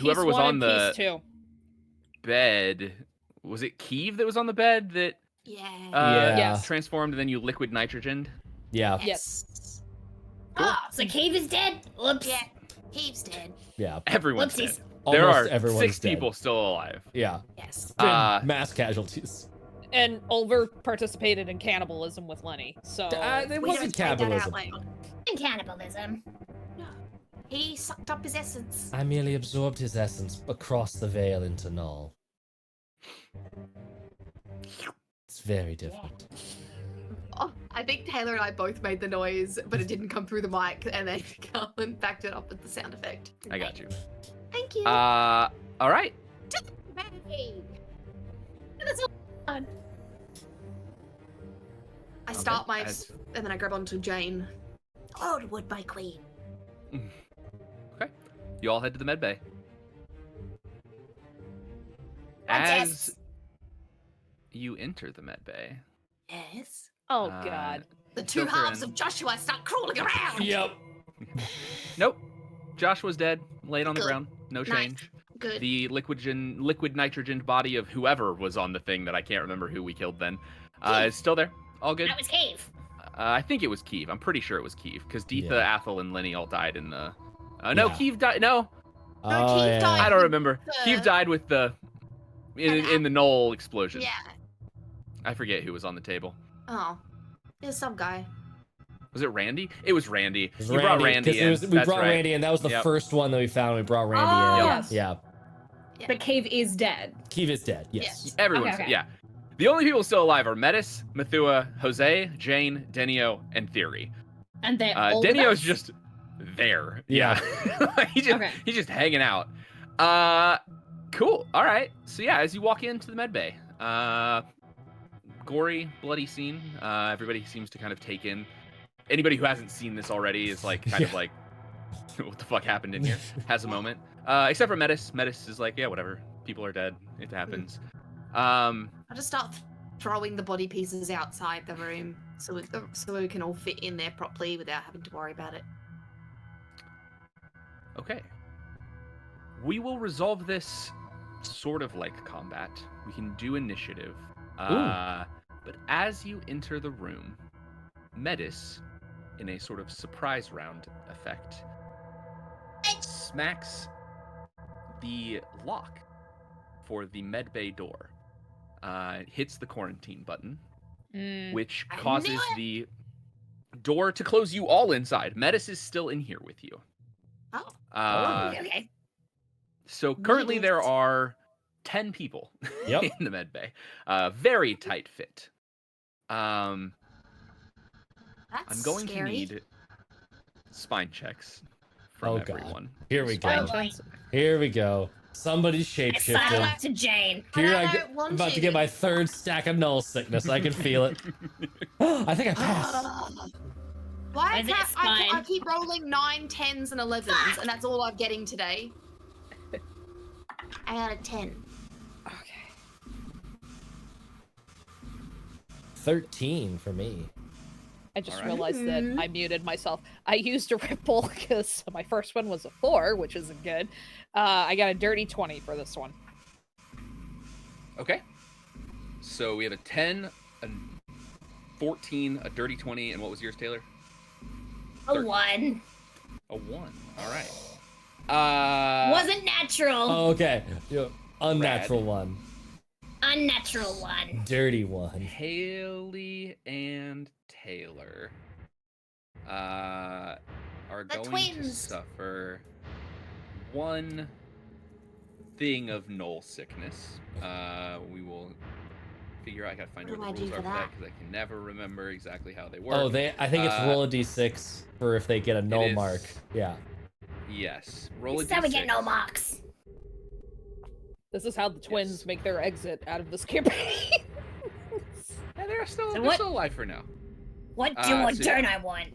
whoever Piece was one on and the piece two. bed, was it Keeve that was on the bed that Yeah. Yes. transformed and then you liquid nitrogened? Yeah. Yes. Cool. Oh, so Cave is dead? Whoops. Yeah. He's dead. Yeah. Everyone's Whoopsies. dead. There Almost are everyone's 6 dead. people still alive. Yeah. Yes. Mass casualties. And Ulver participated in cannibalism with Lenny. So It We wasn't don't say that out capitalism. loud. And cannibalism. He sucked up his essence. I merely absorbed his essence across the veil into Null. It's very different. Oh, I think Taylor and I both made the noise, but it didn't come through the mic, and then Carlin backed it up with the sound effect. I got you. Thank you. All right. Hey. That's all fun. I start Okay, my, and then I grab onto Jane. Lord Wood, my queen. Okay. You all head to the med bay. Yes. As you enter the med bay, Yes. Oh god. The two filter halves in. of Joshua start crawling around. Yep. Nope. Joshua's dead, laid on the Good. ground. No Nice. change. Good. The liquid nitrogen body of whoever was on the thing that I can't remember who we killed then is still there. All good. That was Cave. I think it was Keeve. I'm pretty sure it was Keeve because Deetha, Yeah. Athel, and Lenny all died in the. No, Yeah. Keeve died. No, Oh, Keith yeah. died. I don't remember. the- Keeve died with the in the knoll explosion. Yeah. I forget who was on the table. Oh. There's some guy. Was it Randy? It was Randy. It was You brought Randy 'cause in. we That's brought right. Randy in. That was the Yep. first one that we found. We brought Randy Oh, in. yes. Yeah. But Cave is dead. Keeve is dead. Yes. Yes. Everyone's Okay. yeah. The only people still alive are Metis, Methua, Jose, Jane, Denio, and Theory. And they're all with Denio's us? just there. Yeah. Okay. He's just hanging out. Cool. All right. So yeah, as you walk into the med bay, gory, bloody scene. Everybody seems to kind of take in. Anybody who hasn't seen this already is like kind of like, what the fuck happened in here? Has a moment. Except for Metis. Metis is like, yeah, whatever. People are dead. It happens. I'll just start throwing the body pieces outside the room so we can all fit in there properly without having to worry about it. Okay. We will resolve this sort of like combat. We can do initiative. But as you enter the room, Metis, in a sort of surprise round effect, smacks the lock for the medbay door. Hits the quarantine button, which I causes knew it. the door to close you all inside. Metis is still in here with you. Oh. Okay. So currently there Metis. are 10 people Yep. in the med bay. Very tight fit. I'm That's going scary. to need spine checks from Oh, God. everyone. Here we Oh go. boy. Here we go. Somebody's I sign shapeshifting. up to Jane. Here I I don't go. want I'm about to to. get my third stack of null sickness. I can feel it. I think I passed. Why Is it can't I spine? keep rolling 9, 10s, and 11s, and that's all I'm getting today? I got a 10. Okay. 13 for me. I just Alright. realized that I muted myself. I used a ripple because my first one was a 4, which isn't good. I got a dirty 20 for this one. Okay. So we have a 10, a 14, a dirty 20, and what was yours, Taylor? A 1. A 1. All right. Wasn't natural. Oh, okay. Yeah, unnatural one. Unnatural 1. Dirty one. Haley and Taylor are The going to twins. suffer one thing of Knoll sickness. We will figure out. I gotta find What where do the I do rules are for for that that? because I can never remember exactly how they work. Oh, I think it's roll a d6 for if they get a null is- mark. Yeah. Yes. Roll a This is how we get no d6. marks. This is how the twins Yes. make their exit out of this campaign. Yeah, they're still So they're what- still alive for now. What do or so don't yeah. I want?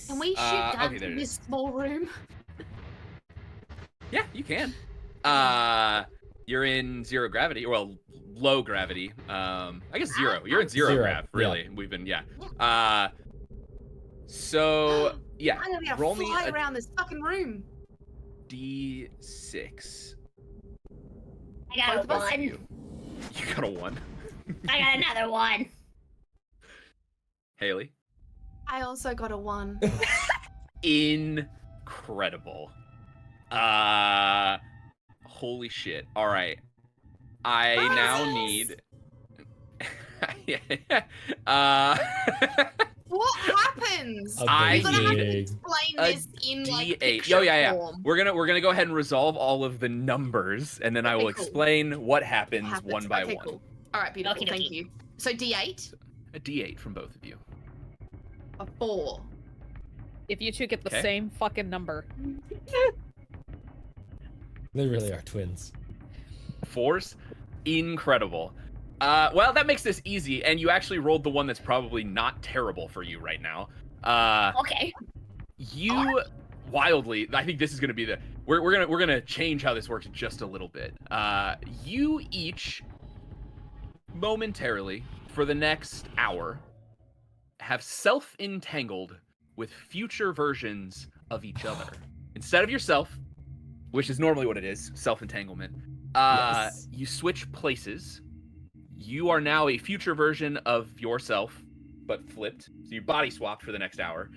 Can we shoot okay, guns there in it this is. small room? Yeah, you can. You're in zero gravity, well, low gravity. I guess zero. You're in zero Zero, grav, really. yeah. We've been, so yeah, I'm gonna be able roll to me fly a around this fucking room. d6. I got a Both of us? one. You got a 1. I got another one. Haley. I also got a 1. Incredible. Holy shit. All right. I now need. What happens? I You're gonna have to need explain a this in like D8. picture Oh yeah. form. We're gonna go ahead and resolve all of the numbers, and then I Okay, will cool. explain what happens one by Okay, one. cool. All right, beautiful. Okie Thank dokie. you. So D8, A D8 from both of you. a 4. If you two get the Okay. same fucking number. They really are twins. 4s. Incredible. Well, that makes this easy, and you actually rolled the one that's probably not terrible for you right now. Okay. You wildly, I think this is gonna be the we're gonna change how this works just a little bit. You each momentarily for the next hour have self-entangled with future versions of each other instead of yourself, which is normally what it is, self-entanglement. Yes. You switch places. You are now a future version of yourself, but flipped. So you body swapped for the next hour.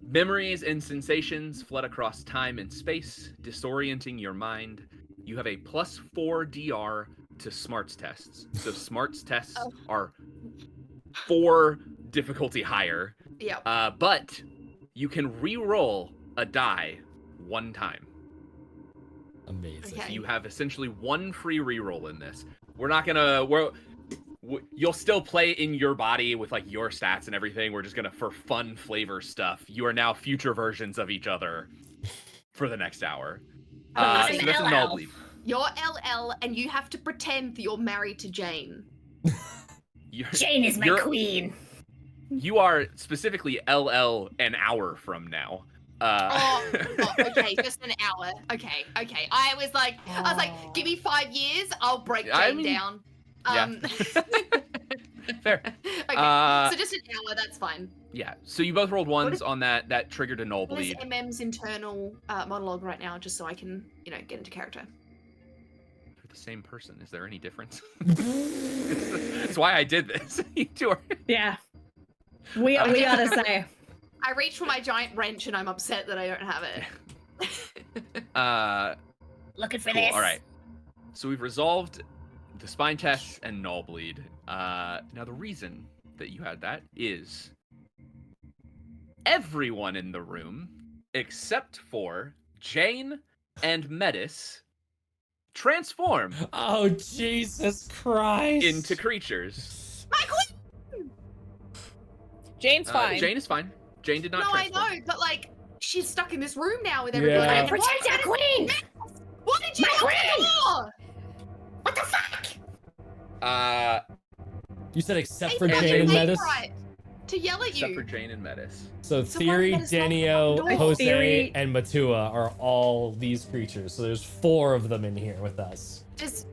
Memories and sensations flood across time and space, disorienting your mind. You have a +4 DR to smarts tests. So smarts tests are 4 difficulty higher. Yeah. But you can re-roll a die 1 time. Amazing. Okay. You have essentially 1 free reroll in this. We're not gonna. You'll still play in your body with like your stats and everything. We're just gonna, for fun flavor stuff, you are now future versions of each other for the next hour. I'm So that's a LL. null bleed. You're LL, and you have to pretend that you're married to Jane. Jane is my you're- queen. You are specifically LL an hour from now. Okay, just an hour. Okay. I was like, give me 5 years, I'll break Jane I mean, down. yeah. Fair. Okay, so just an hour, that's fine. Yeah. So you both rolled 1s is- on that triggered a null What is bleed. MM's internal monologue right now, just so I can, get into character? You're the same person. Is there any difference? That's why I did this. You two are. Yeah. We gotta say. I reach for my giant wrench and I'm upset that I don't have it. Looking for Cool. this. All right. So we've resolved the spine test and null bleed. Now the reason that you had that is everyone in the room except for Jane and Metis transform Oh, Jesus Christ. into creatures. My queen! Jane's fine. Jane is fine. Jane did not No, I transform. know, but like, she's stuck in this room now with everybody. Yeah. And Protect our queen! What did you My do? queen! for? What the fuck? You said except They for said Jane your and name Metis? right to yell at Except you. for Jane and Metis. So So Theory, why Metis not Denio, open the door? Jose, Theory- and Matua are all these creatures. So there's 4 of them in here with us. Does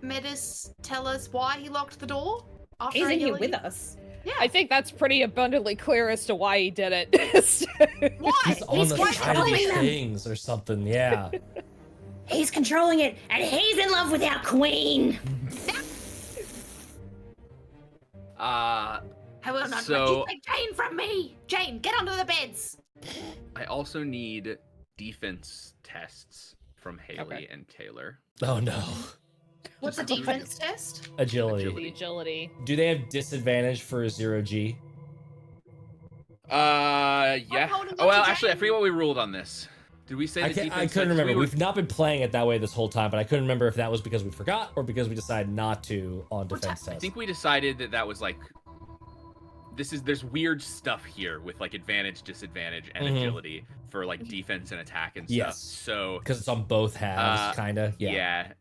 Metis tell us why he locked the door? After He's I in yell here at with you? us. Yeah. I think that's pretty abundantly clear as to why he did it. Why? He's on the quite side of these controlling them. things or something, yeah. He's controlling it, and he's in love with our queen. I will not So- let you take Jane from me. Jane, get under the beds. I also need defense tests from Haley Okay. and Taylor. Oh no. What's a Just defense test? Agility. Agility. The agility. Do they have disadvantage for 0G? Yeah. Oh well, actually, I forget what we ruled on this. Did we say the defense? I couldn't remember. We've not been playing it that way this whole time, but I couldn't remember if that was because we forgot or because we decided not to on defense test. I think we decided that was like. There's weird stuff here with like advantage, disadvantage, and agility for like defense and attack and stuff. Yes. So because it's on both halves, kind of. Yeah.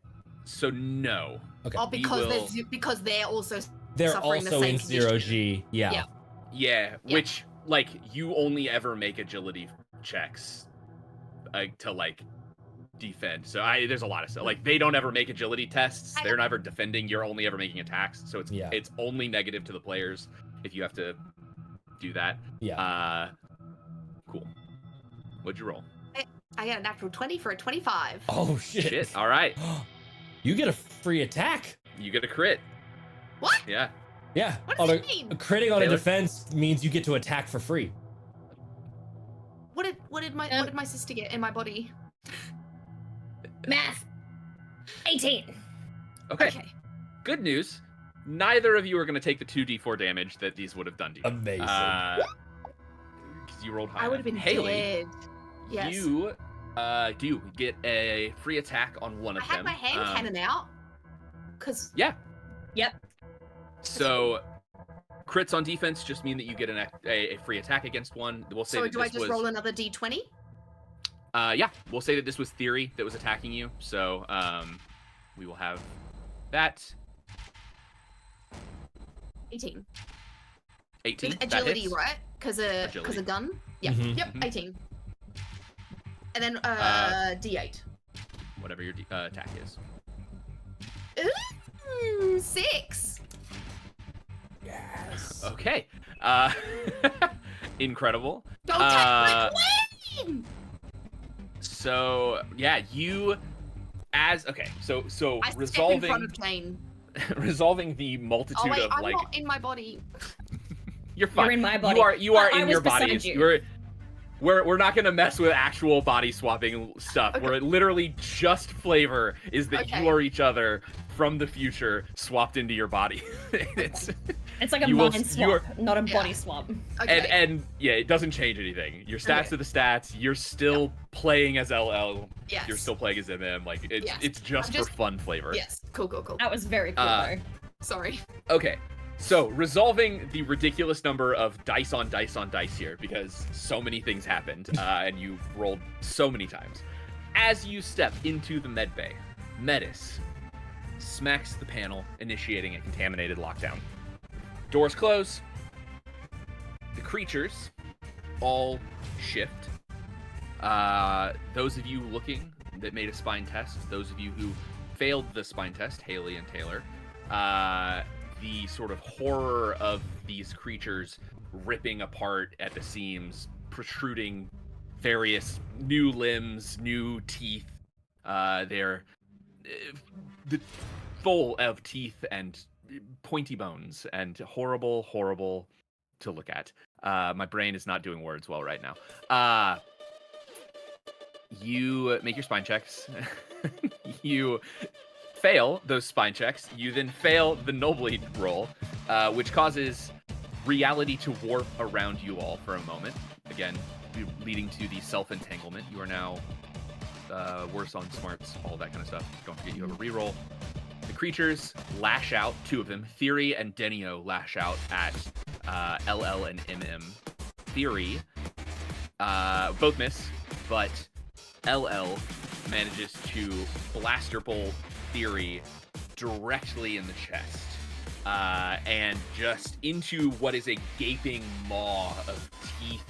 So no. Okay. Oh, because they're also also the same in 0G. Yeah. Yeah. Which like you only ever make agility checks to like defend. So there's a lot of stuff. Like they don't ever make agility tests. They're never defending. You're only ever making attacks. So it's only negative to the players if you have to do that. Yeah. Cool. What'd you roll? I got a natural 20 for a 25. Oh shit. All right. You get a free attack. You get a crit. What? Yeah. Yeah. What does it mean? A critting on a defense means you get to attack for free. What did my sister get in my body? Math. 18. Okay. Good news. Neither of you are going to take the 2d4 damage that these would have done to you. Amazing. Because you rolled high. I would have been Haley, dead. Yes. You do get a free attack on one of them. I had my hand cannon out. Cause yeah. Yep. So crits on defense just mean that you get a free attack against one. We'll say. So do I just roll another d20? Yeah. We'll say that this was Theory that was attacking you. So we will have that. 18. 18. Agility, right? Because a gun. Yeah. Mm-hmm. Yep. 18. And then D8. Whatever your attack is. Ooh, 6. Yes. Okay. Incredible. Don't touch my queen! So yeah, you so I resolving step in front of Jane. Resolving the multitude of I'm like not in my body. You're fine. You're in my body. You are in your body. You. We're not gonna mess with actual body swapping stuff. Okay. We're literally just flavor is that you are each other from the future swapped into your body. It's like a mind swap, not a body swap. Okay. And yeah, it doesn't change anything. Your stats are the stats. You're still playing as LL. Yes. You're still playing as MM. Like it's just for fun flavor. Yes. Cool. That was very cool though. Sorry. Okay. So, resolving the ridiculous number of dice on dice on dice here, because so many things happened, and you rolled so many times. As you step into the medbay, Metis smacks the panel, initiating a contaminated lockdown. Doors close. The creatures all shift. Those of you looking that made a spine test, those of you who failed the spine test, Haley and Taylor, the sort of horror of these creatures ripping apart at the seams, protruding various new limbs, new teeth. They're full of teeth and pointy bones and horrible, horrible to look at. My brain is not doing words well right now. You make your spine checks. You fail those spine checks. You then fail the null bleed roll, which causes reality to warp around you all for a moment. Again, leading to the self-entanglement. You are now worse on smarts, all that kind of stuff. Don't forget you have a reroll. The creatures lash out, two of them. Theory and Denio lash out at LL and MM. Theory both miss, but LL manages to blaster bolt Theory directly in the chest, and just into what is a gaping maw of teeth,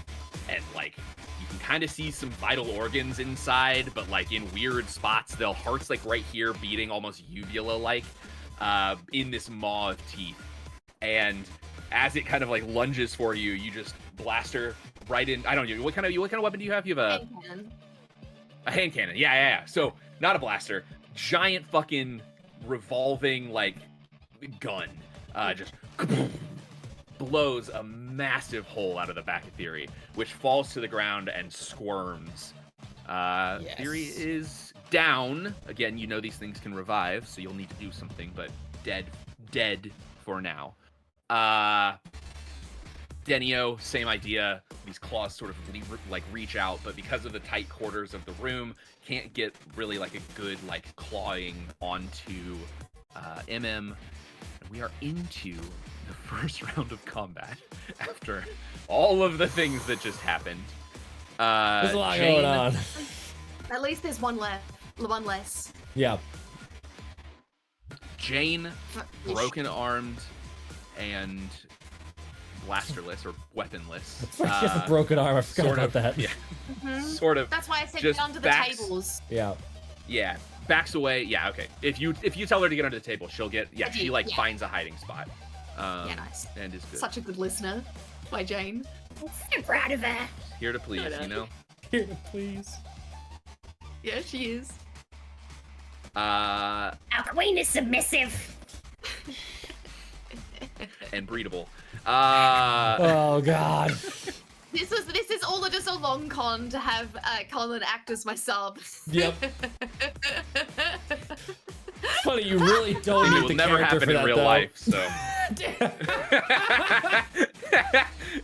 and like you can kind of see some vital organs inside, but like in weird spots. The heart's like right here, beating almost uvula-like, in this maw of teeth. And as it kind of like lunges for you, you just blast her right in. I don't know what kind of weapon do you have? You have a hand cannon. Yeah. So not a blaster. Giant fucking revolving like gun, just blows a massive hole out of the back of Theory, which falls to the ground and squirms. Yes. Theory is down. Again, you know these things can revive, so you'll need to do something, but dead for now. Denio, same idea. These claws sort of reach out, but because of the tight quarters of the room, can't get really like a good like clawing onto MM. We are into the first round of combat after all of the things that just happened. There's a lot going on. At least there's one left. One less. Yeah. Jane, broken armed and blasterless or weaponless. That's right, she has a broken arm. I forgot about that. Yeah. Mm-hmm. Sort of. That's why I said just get under the tables. Yeah. Yeah. Backs away. Yeah. Okay. If you tell her to get under the table, she'll get. Yeah. She finds a hiding spot. Yeah, nice. And is good. Such a good listener, by Jane. I'm proud of her. Here to please, you know. Here to please. Yeah, she is. Our queen is submissive. And breedable. Oh God. This is all just a long con to have Colin act as my sub. Yep. Funny, you really don't need the never character happen for in that, real though. life, so.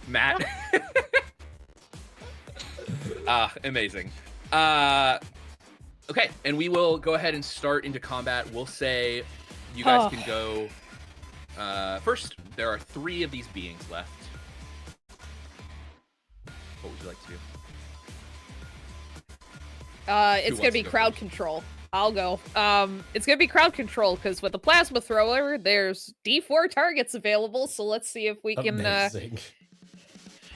Matt. Amazing. Okay, and we will go ahead and start into combat. We'll say you guys can go first. There are 3 of these beings left. What would you like to do? It's gonna be crowd control. I'll go. It's gonna be crowd control because with the plasma thrower, there's D4 targets available. So let's see if we can. Amazing.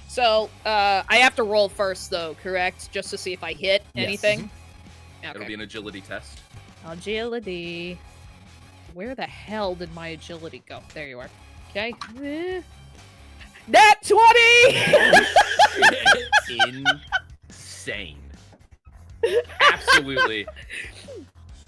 So I have to roll first, though, correct? Just to see if I hit anything. Okay. It'll be an agility test. Agility. Where the hell did my agility go? There you are. Okay. Nat 20! Insane. Absolutely.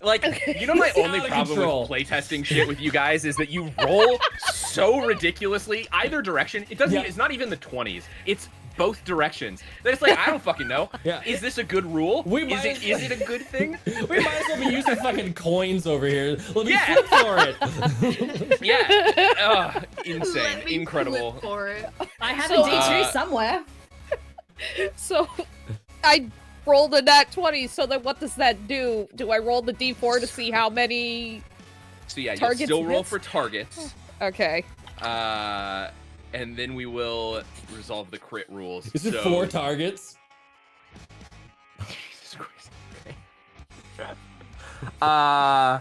Like, you know, my only problem with playtesting shit with you guys is that you roll so ridiculously either direction. It doesn't. It's not even the 20s. It's both directions. It's like, I don't fucking know. Yeah. Is this a good rule? Is it a good thing? We might as well be using fucking coins over here. Let me flip for it. Yeah. Insane. Let me Incredible. flip for it. I have a D2 somewhere. So I rolled a nat 20, so then what does that do? Do I roll the D4 to see how many So yeah, targets you'll still roll hits? for targets. Okay. And then we will resolve the crit rules. Is it 4 targets? Jesus Christ. Okay.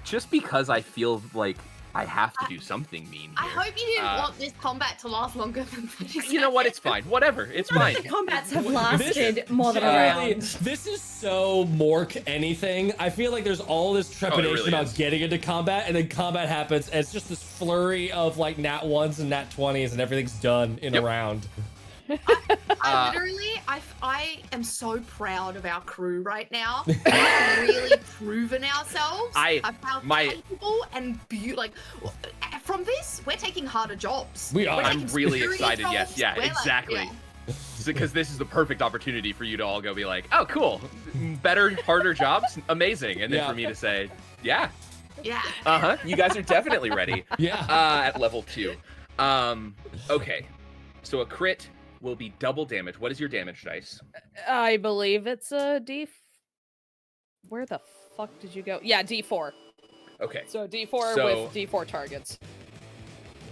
Just because I feel like I have to do something mean here. I hope you didn't want this combat to last longer than 30 seconds. You know what? It's fine. Whatever. It's fine. The combats have lasted more than a round. This is so Mörk anything. I feel like there's all this trepidation really about is. getting into combat, and then combat happens, and it's just this flurry of like nat 1s and nat 20s, and everything's done in a round. I literally, I am so proud of our crew right now. We've really proven ourselves. I've found capable and like from this, we're taking harder jobs. We are. I'm really excited. Jobs. Yes. Yeah. We're Exactly. Like, Because this is the perfect opportunity for you to all go be like, oh, cool, better, harder jobs, amazing, and then for me to say, yeah. You guys are definitely ready. At level 2. Okay. So a crit will be double damage. What is your damage dice? I believe it's a D. Where the fuck did you go? Yeah, D4. Okay. So D4 with D4 targets.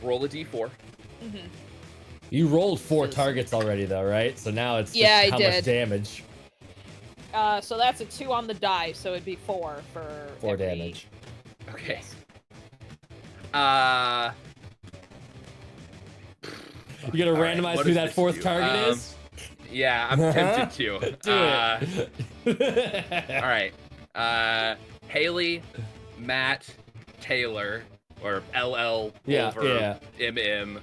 Roll a D4. Mm-hmm. You rolled 4 targets already, though, right? So now it's just how much damage. So that's a 2 on the die, so it'd be 4 for 4 damage. Okay. You gonna randomize who that 4th target is? Yeah, I'm tempted to. Do it. All right. Haley, Matt, Taylor, or LL over MM,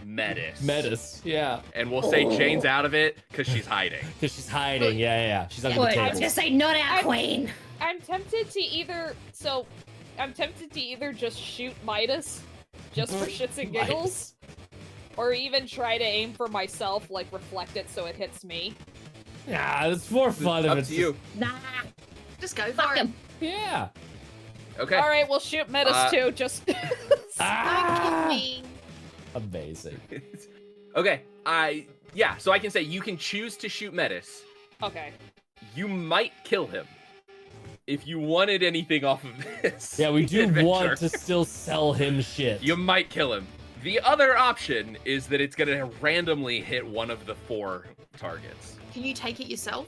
Metis. Yeah. And we'll say Jane's out of it because she's hiding. Because she's hiding, yeah. She's under the table. I was gonna say, not our queen. I'm tempted to either just shoot Midas, just for shits and giggles, or even try to aim for myself, like reflect it so it hits me. Yeah, it's more fun if it's to you. Nah. just go for it. Yeah. Okay. All right, we'll shoot Metis too. Just Don't kill me. Amazing. Okay, so I can say you can choose to shoot Metis. Okay. You might kill him if you wanted anything off of this. Yeah, we do adventure. want to still sell him shit. You might kill him. The other option is that it's gonna randomly hit one of the 4 targets. Can you take it yourself?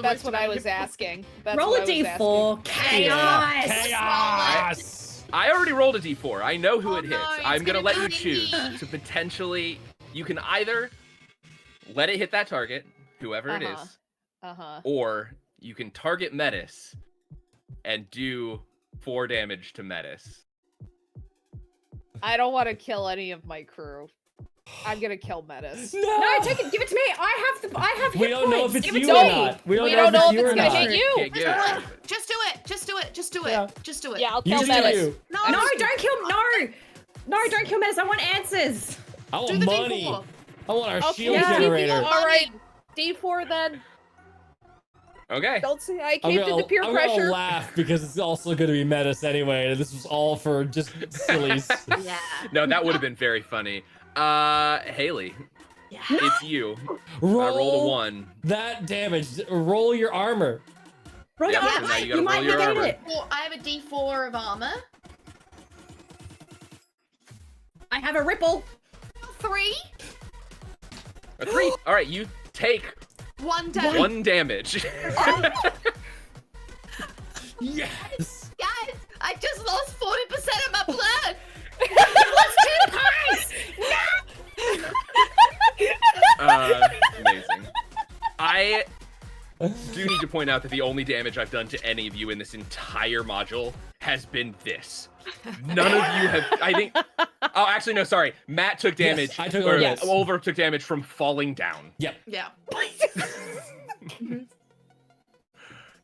That's what I was asking. Roll a d4. Chaos. Chaos. I already rolled a d4. I know who Oh it hits. no, it's I'm gonna let you be choose me. to potentially. You can either let it hit that target, whoever it is, or you can target Metis and do 4 damage to Metis. I don't want to kill any of my crew. I'm gonna kill Metis. No, take it. Give it to me. I have hit We don't know if points. it's Give it you to or me. not. We We don't know if it's gonna you or hit not. you. Can't get it. Just do it. Just do it. Just do it. Yeah. Just do it. Yeah, I'll You kill do Metis. you. No, No, don't kill. No, don't kill Metis. I want answers. I do want the money. D4. I want our Okay, shield yeah. generator. All right, D4 then. Okay. Don't say I I'm caved into peer gonna pressure. laugh because it's also going to be Metis anyway. This was all for just sillies. Yeah. No, that would have been very funny. Haley, Yeah. it's you. Roll a 1. that damage. Roll your armor. Roll Yep, your so armor. now you gotta You might roll your negate armor. it. Well, I have a D4 of armor. I have a ripple. 3. A 3. All right, you take 1 damage. 1 damage. Yes. Guys, I just lost 40% of my blood. Amazing. I do need to point out that the only damage I've done to any of you in this entire module has been this. None of you have. I think. Oh, actually, no. Sorry. Matt took damage. Yes, I took or yes. Oliver took damage from falling down. Yep. Yeah.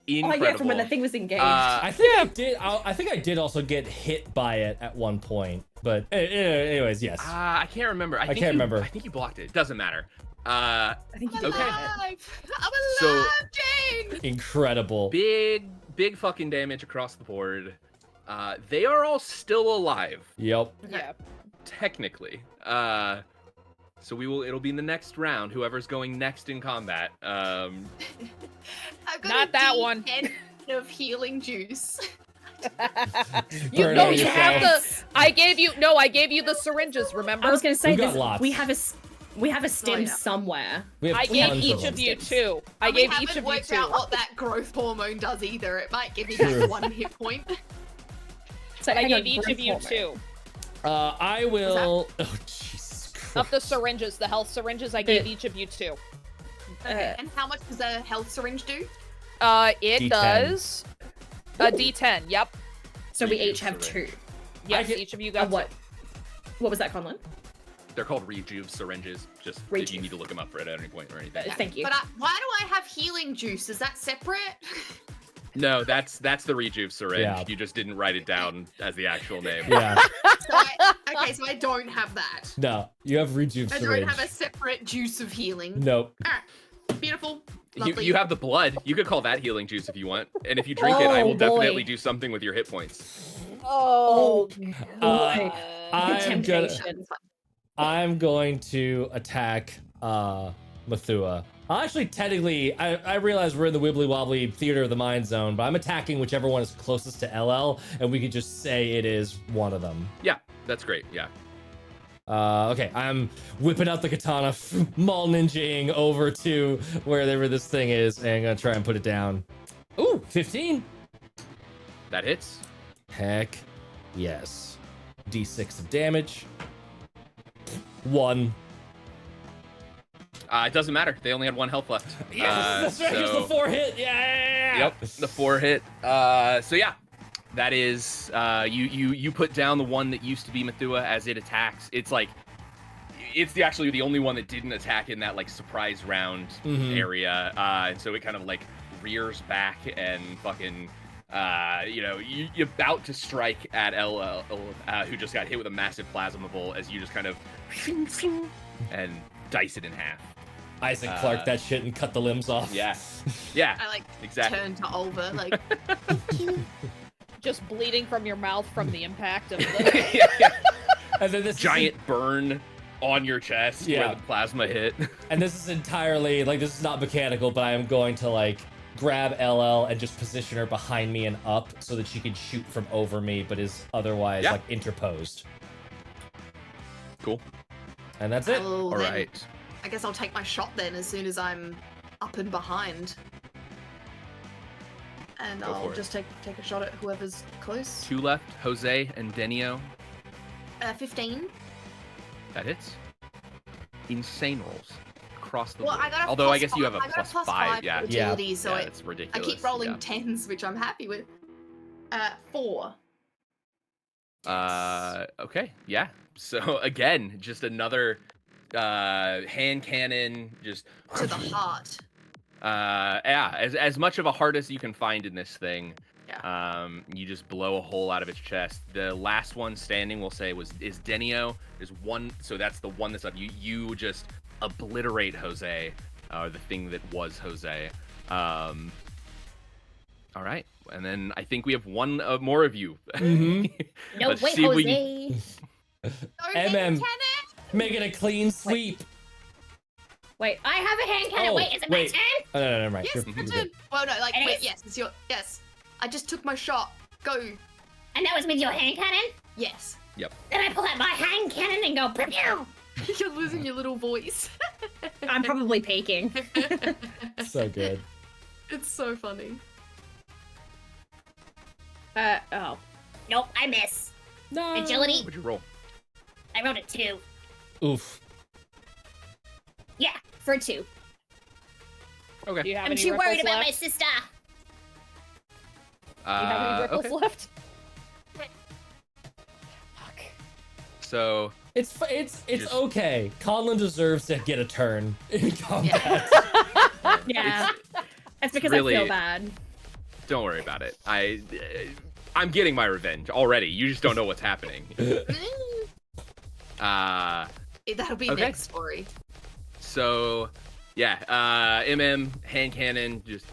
Incredible. Oh yeah, from when the thing was engaged. I think I did. I think I did also get hit by it at one point. But anyways, yes. I can't remember. I can't remember. I think you blocked it. Doesn't matter. I think you I'm did. Okay. alive. I'm So- alive, Jane. Incredible. Big fucking damage across the board. They are all still alive, Yep. Yeah. technically. So it'll be in the next round, whoever's going next in combat. I've got Not a that one. D10 of healing juice. You Burn know it you have yourself. the. I gave you the syringes. Remember? I was gonna say We've got this. lots. We have a stem yeah. somewhere. We have I gave tons each of of them. you 2. I And we gave each haven't of you worked 2. out what that growth hormone does either. It might give me True. back 1 hit point. So I hang gave on, each growth of you hormone. 2 I will. Oh Jesus Christ. of the syringes. The health syringes. I gave each of you 2. Okay, and how much does a health syringe do? It D10. does a D10. Yep. So we Rejuve each have syringe. 2. Yes. get- Each of you got What? What was that, Conlon? They're called Rejuve syringes. Just if Rejuve. you need to look them up for it at any point or anything. Thank you. But why do I have healing juice? Is that separate? No, that's the Rejuve syringe. Yeah. You just didn't write it down as the actual name. Yeah. So I don't have that. No, you have rejuve I syringe. don't have a separate juice of healing. Nope. Alright. Beautiful. You, Lovely. you have the blood. You could call that healing juice if you want. And if you drink it, I Oh, will definitely boy. do something with your hit points. Oh. Uh, I'm gonna. Temptation. I'm going to attack Methua. Actually, technically, I realize we're in the wibbly wobbly theater of the mind zone, but I'm attacking whichever one is closest to LL, and we could just say it is one of them. Yeah, that's great. Yeah. Okay, I'm whipping out the katana, mall ninjaing over to wherever this thing is, and I'm gonna try and put it down. Ooh, 15. That hits. Heck yes. D6 of damage. 1. It doesn't matter. They only had 1 health left. Yes, that's right. Here's the 4 hit. Yeah. Yep, the 4 hit. So yeah, that is you put down the one that used to be Methua as it attacks. It's like it's actually the only one that didn't attack in that like surprise round area. And so it kind of like rears back and fucking you're about to strike at LL, who just got hit with a massive plasma bolt as you just kind of and dice it in half. Isaac Clarke that shit and cut the limbs off. Yeah, yeah, I like exactly. turn to Olva, like Just bleeding from your mouth from the impact of the. Yeah. And then this giant burn on your chest where the plasma hit. And this is entirely, like, this is not mechanical, but I am going to, like, grab LL and just position her behind me and up so that she can shoot from over me, but is otherwise, like, interposed. Cool. And that's it. All right. I guess I'll take my shot then as soon as I'm up and behind. And I'll just take a shot at whoever's close. 2 left, Jose and Denio. 15. That hits. Insane rolls across the Well, board. I got a Although I plus guess you have a I got plus 5. Yeah. Agility, so it's ridiculous. I keep rolling 10s, which I'm happy with. 4. Okay. Yeah. So again, just another hand cannon, just to the heart. Yeah, as much of a heart as you can find in this thing. Yeah. You just blow a hole out of its chest. The last one standing, we'll say, is Denio. There's one, so that's the one that's up. You just obliterate Jose, the thing that was Jose. All right, and then I think we have one more of you. Mm-hmm. No, wait, Jose. MM, making a clean sweep. Wait, I have a hand cannon. Wait, is it my turn? Oh, no, never mind. Yes, your turn. Well, no, like, wait, yes, it's your, yes. I just took my shot. Go. And that was with your hand cannon? Yes. Yep. Then I pull out my hand cannon and go, pew! You're losing your little voice. I'm probably peeking. So good. It's so funny. Oh. Nope, I miss. No. Agility? What'd you roll? I rolled a 2. Oof. Yeah, for a 2. Okay. Do you have I'm any too worried ripples about my left? sister. Do you have any ripples Okay. left? Fuck. So It's Just- okay. Conlon deserves to get a turn in combat. Yeah. That's because really- I feel bad. don't worry about it. I'm getting my revenge already. You just don't know what's happening. That'll be Okay. next story. So, yeah, MM, hand cannon, just,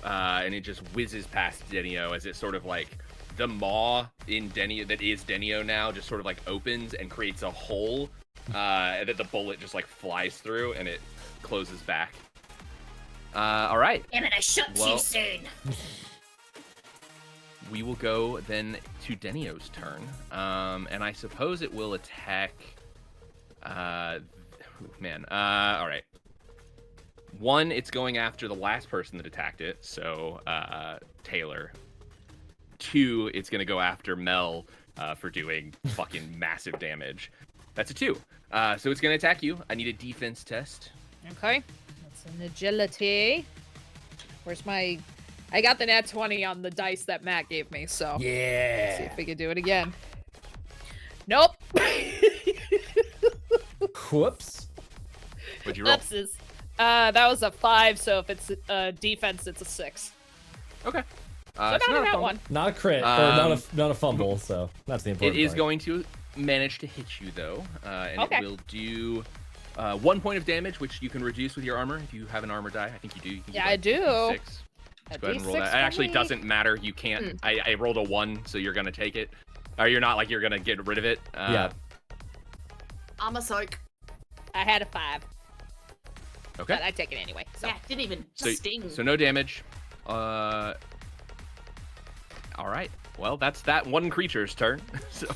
and it just whizzes past Denio as it sort of like, the maw in Denio, that is Denio now, just sort of like opens and creates a hole, and then the bullet just like flies through and it closes back. All right. Damn it, I shot Well- too soon. We will go then to Denio's turn, and I suppose it will attack. All right. 1, it's going after the last person that attacked it, so Taylor. 2, it's gonna go after Mel for doing fucking massive damage. That's a 2. So it's gonna attack you. I need a defense test. Okay. That's an agility. Where's my... I got the nat 20 on the dice that Matt gave me, so... Let's see Yeah. if we can do it again. Nope. Whoops. What'd you roll? That was a 5, so if it's defense, it's a 6. Okay. So it's not not a nat fumble. 1. Not a crit, or not a fumble, so that's the It important is part. going to manage to hit you, though, and Okay. it will do 1 point of damage, which you can reduce with your armor if you have an armor die. I think you do. You can Yeah, do I like do. 6. A Go ahead and roll D6 that. It for actually me. doesn't matter. You can't. I rolled a 1, so you're gonna take it. Or you're not, like, you're gonna get rid of it. Yeah. Armor soak. I had a 5, Okay. but I take it anyway. So. Yeah, didn't even sting. So no damage. All right. Well, that's that one creature's turn. So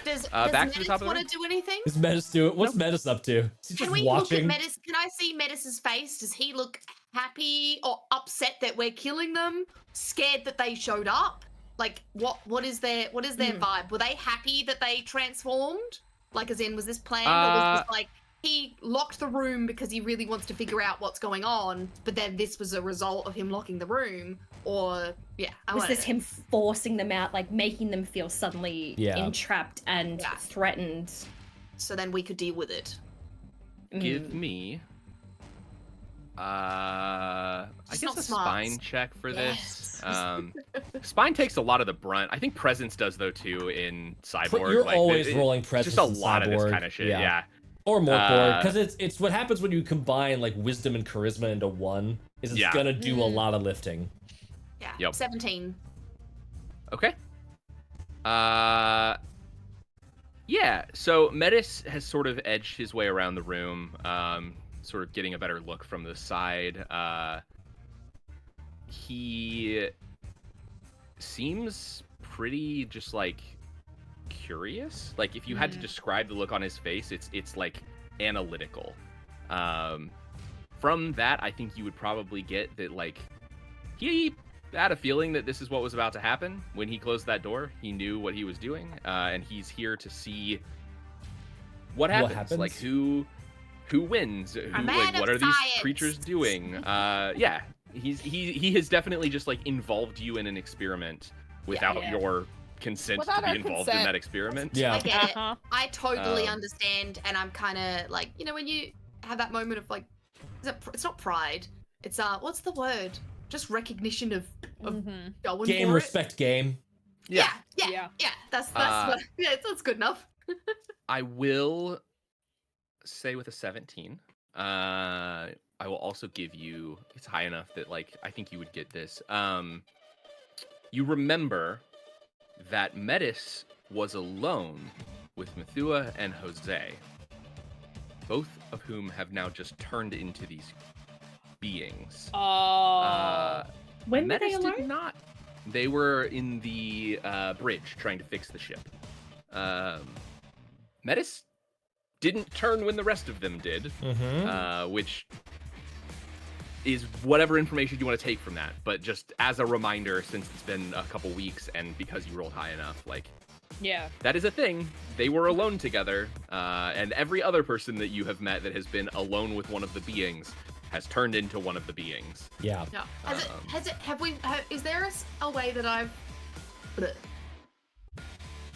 Does back to the Metis top of the want room. to do anything? Is Metis do it? What's Metis up to? Is he Can just we watching? look at Metis? Can I see Metis's face? Does he look happy or upset that we're killing them? Scared that they showed up? Like, what is their vibe? Were they happy that they transformed? Like, as in, was this planned, or was this like he locked the room because he really wants to figure out what's going on, but then this was a result of him locking the room? Or Was this him forcing them out, like making them feel suddenly entrapped and threatened? So then we could deal with it. give me. I Just guess not a smarts. spine check for Yes. this. Spine takes a lot of the brunt. I think presence does though too in Cyborg. You're like, always rolling presence. Just a in lot of this Cyborg. kind of shit. Yeah. Or Morkborg, because it's what happens when you combine like wisdom and charisma into one. Is it's gonna do a lot of lifting. Yeah. Yep. 17. Okay. Yeah, so Metis has sort of edged his way around the room, sort of getting a better look from the side. He seems pretty just like curious. Like if you had to describe the look on his face, it's like analytical. From that, I think you would probably get that like he had a feeling that this is what was about to happen when he closed that door. He knew what he was doing, and he's here to see what happens. Like who wins? Like, what are these creatures doing? Yeah, he has definitely just like involved you in an experiment without your consent to be involved in that experiment. Yeah, I get it. I totally understand, and I'm kind of like, you know, when you have that moment of like, it's not pride. It's what's the word? Just recognition of going game for respect it. game. Yeah. That's what, that's good enough. I will say with a 17. I will also give you. It's high enough that like I think you would get this. You remember that Metis was alone with Methua and Jose, both of whom have now just turned into these beings. When were Metis they alone? did not. They were in the bridge trying to fix the ship. Metis didn't turn when the rest of them did, which is whatever information you want to take from that. But just as a reminder, since it's been a couple weeks and because you rolled high enough, like, that is a thing. They were alone together, and every other person that you have met that has been alone with one of the beings has turned into one of the beings. Yeah. Is there a way that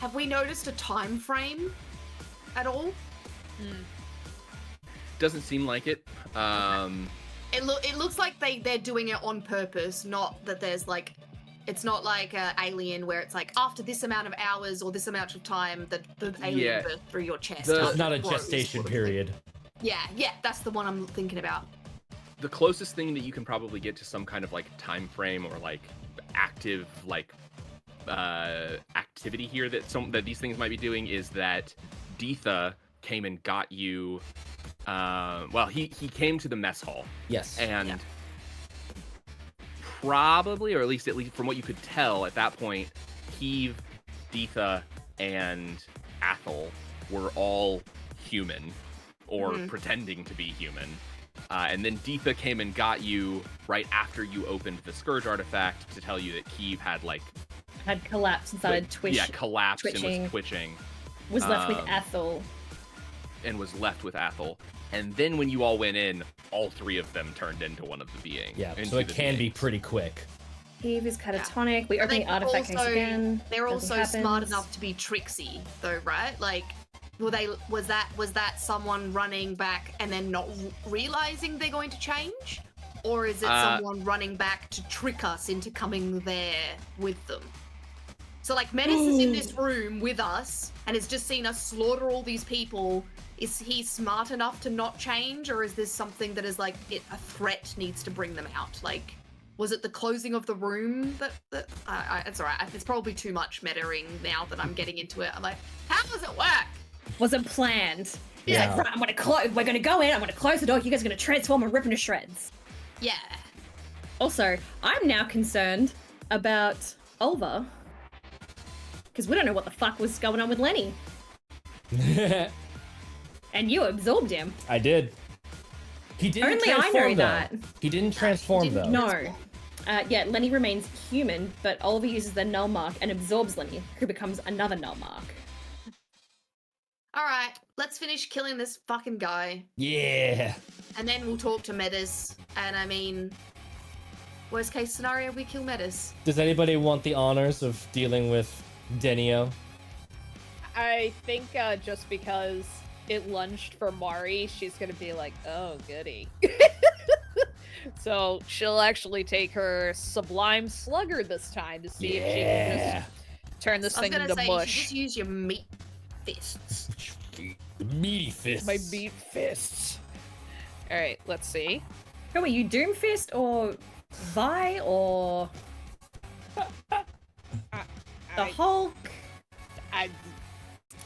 have we noticed a time frame at all? Doesn't seem like it. It looks like they're doing it on purpose, not that there's like, it's not like Alien where it's like after this amount of hours or this amount of time that the alien burst through your chest. It's not a gestation period. Yeah, that's the one I'm thinking about. The closest thing that you can probably get to some kind of like time frame or like active like activity here that these things might be doing is that Deetha came and got you. Well, he came to the mess hall. Yes. And probably, or at least from what you could tell at that point, Heave, Deetha, and Athel were all human or pretending to be human. And then Deetha came and got you right after you opened the Scourge artifact to tell you that Heave had collapsed and started twitching. And was twitching. Was left with Athel. And was left with Athel. And then when you all went in, all three of them turned into one of the beings. Yeah, so it can be pretty quick. Heave is catatonic. We open the artifact case again. They're also smart enough to be tricksy, though, right? Like, was that someone running back and then not realizing they're going to change, or is it someone running back to trick us into coming there with them? So like Metis is in this room with us and has just seen us slaughter all these people. Is he smart enough to not change, or is this something that is like a threat needs to bring them out? Like, was it the closing of the room that it's alright. It's probably too much metaing now that I'm getting into it. I'm like, how does it work? Wasn't planned. Yeah. Like, right, I'm gonna close. We're gonna go in. I'm gonna close the door. You guys are gonna transform and rip into shreds. Yeah. Also, I'm now concerned about Ulva, because we don't know what the fuck was going on with Lenny. And you absorbed him. I did. He didn't Only transform, I know though. that. He didn't transform, though. No. Yeah, Lenny remains human, but Oliver uses the null mark and absorbs Lenny, who becomes another null mark. Alright, let's finish killing this fucking guy. Yeah. And then we'll talk to Metis. And I mean, worst case scenario, we kill Metis. Does anybody want the honors of dealing with Denio? I think just because it lunged for Mari, she's gonna be like, oh, goody. So she'll actually take her Sublime Slugger this time to see if she can just turn this thing into mush. You should just use your meat fists. Meaty fists. My meat fists. Alright, let's see. Who are you, Doomfist or Vi or the Hulk?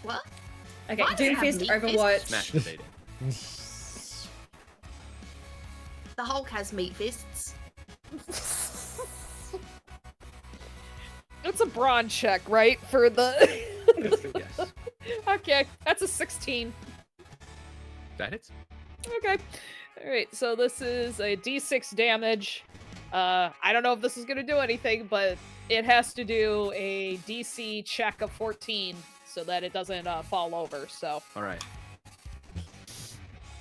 What? Okay, Why does it have Doomfist, meat Overwatch. Masturbating. The Hulk has meat fists. It's a brawn check, right? For the. Yes. Okay, that's a 16. That hits. Okay. Alright, so this is a d6 damage. I don't know if this is gonna do anything, but it has to do a DC check of 14 so that it doesn't fall over, so. Alright.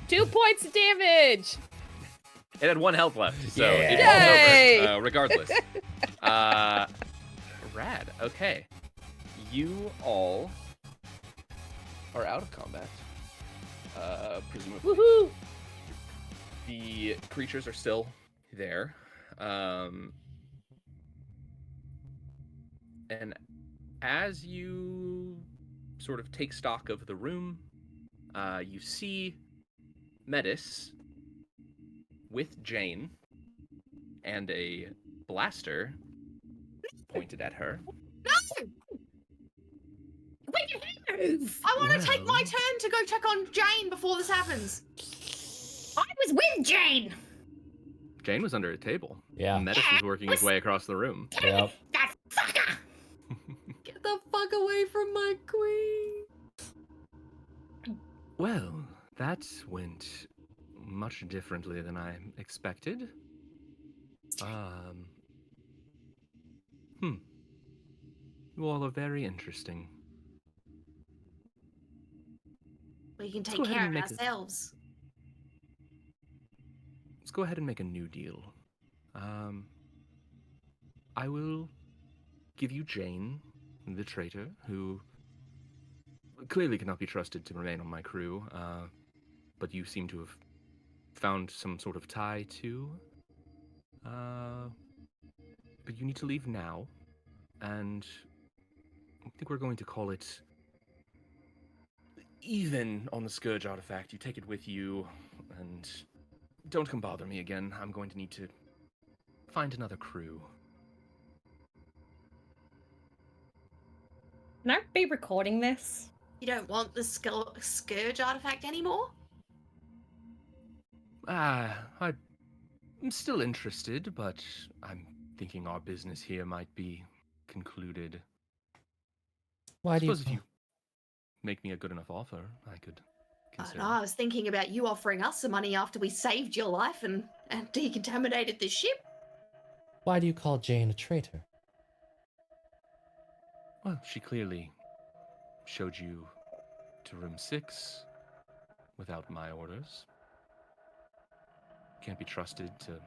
2 points of damage! It had 1 health left, so Yeah. it Yay! falls over, regardless. Rad. Okay. You all are out of combat. Presumably. Woohoo! The creatures are still there. And as you sort of take stock of the room, you see Metis with Jane and a blaster pointed at her. No! I want to take my turn to go check on Jane before this happens. I was with Jane. Jane was under a table. Yeah. Metis was working his way across the room. Yep. That fucker. Get the fuck away from my queen. Well, that went much differently than I expected. You all are very interesting. We can Let's take go ahead care and of make ourselves. Let's go ahead and make a new deal. I will give you Jane, the traitor, who clearly cannot be trusted to remain on my crew, but you seem to have found some sort of tie to. But you need to leave now, and I think we're going to call it even on the Scourge artifact. You take it with you, and don't come bother me again. I'm going to need to find another crew. Can I be recording this? You don't want the Scourge artifact anymore? I'm still interested, but I'm thinking our business here might be concluded. Why do you? Suppose if you make me a good enough offer, I could I don't consider. know, I was thinking about you offering us some money after we saved your life and decontaminated this ship. Why do you call Jane a traitor? Well, she clearly showed you to room 6 without my orders. Can't be trusted to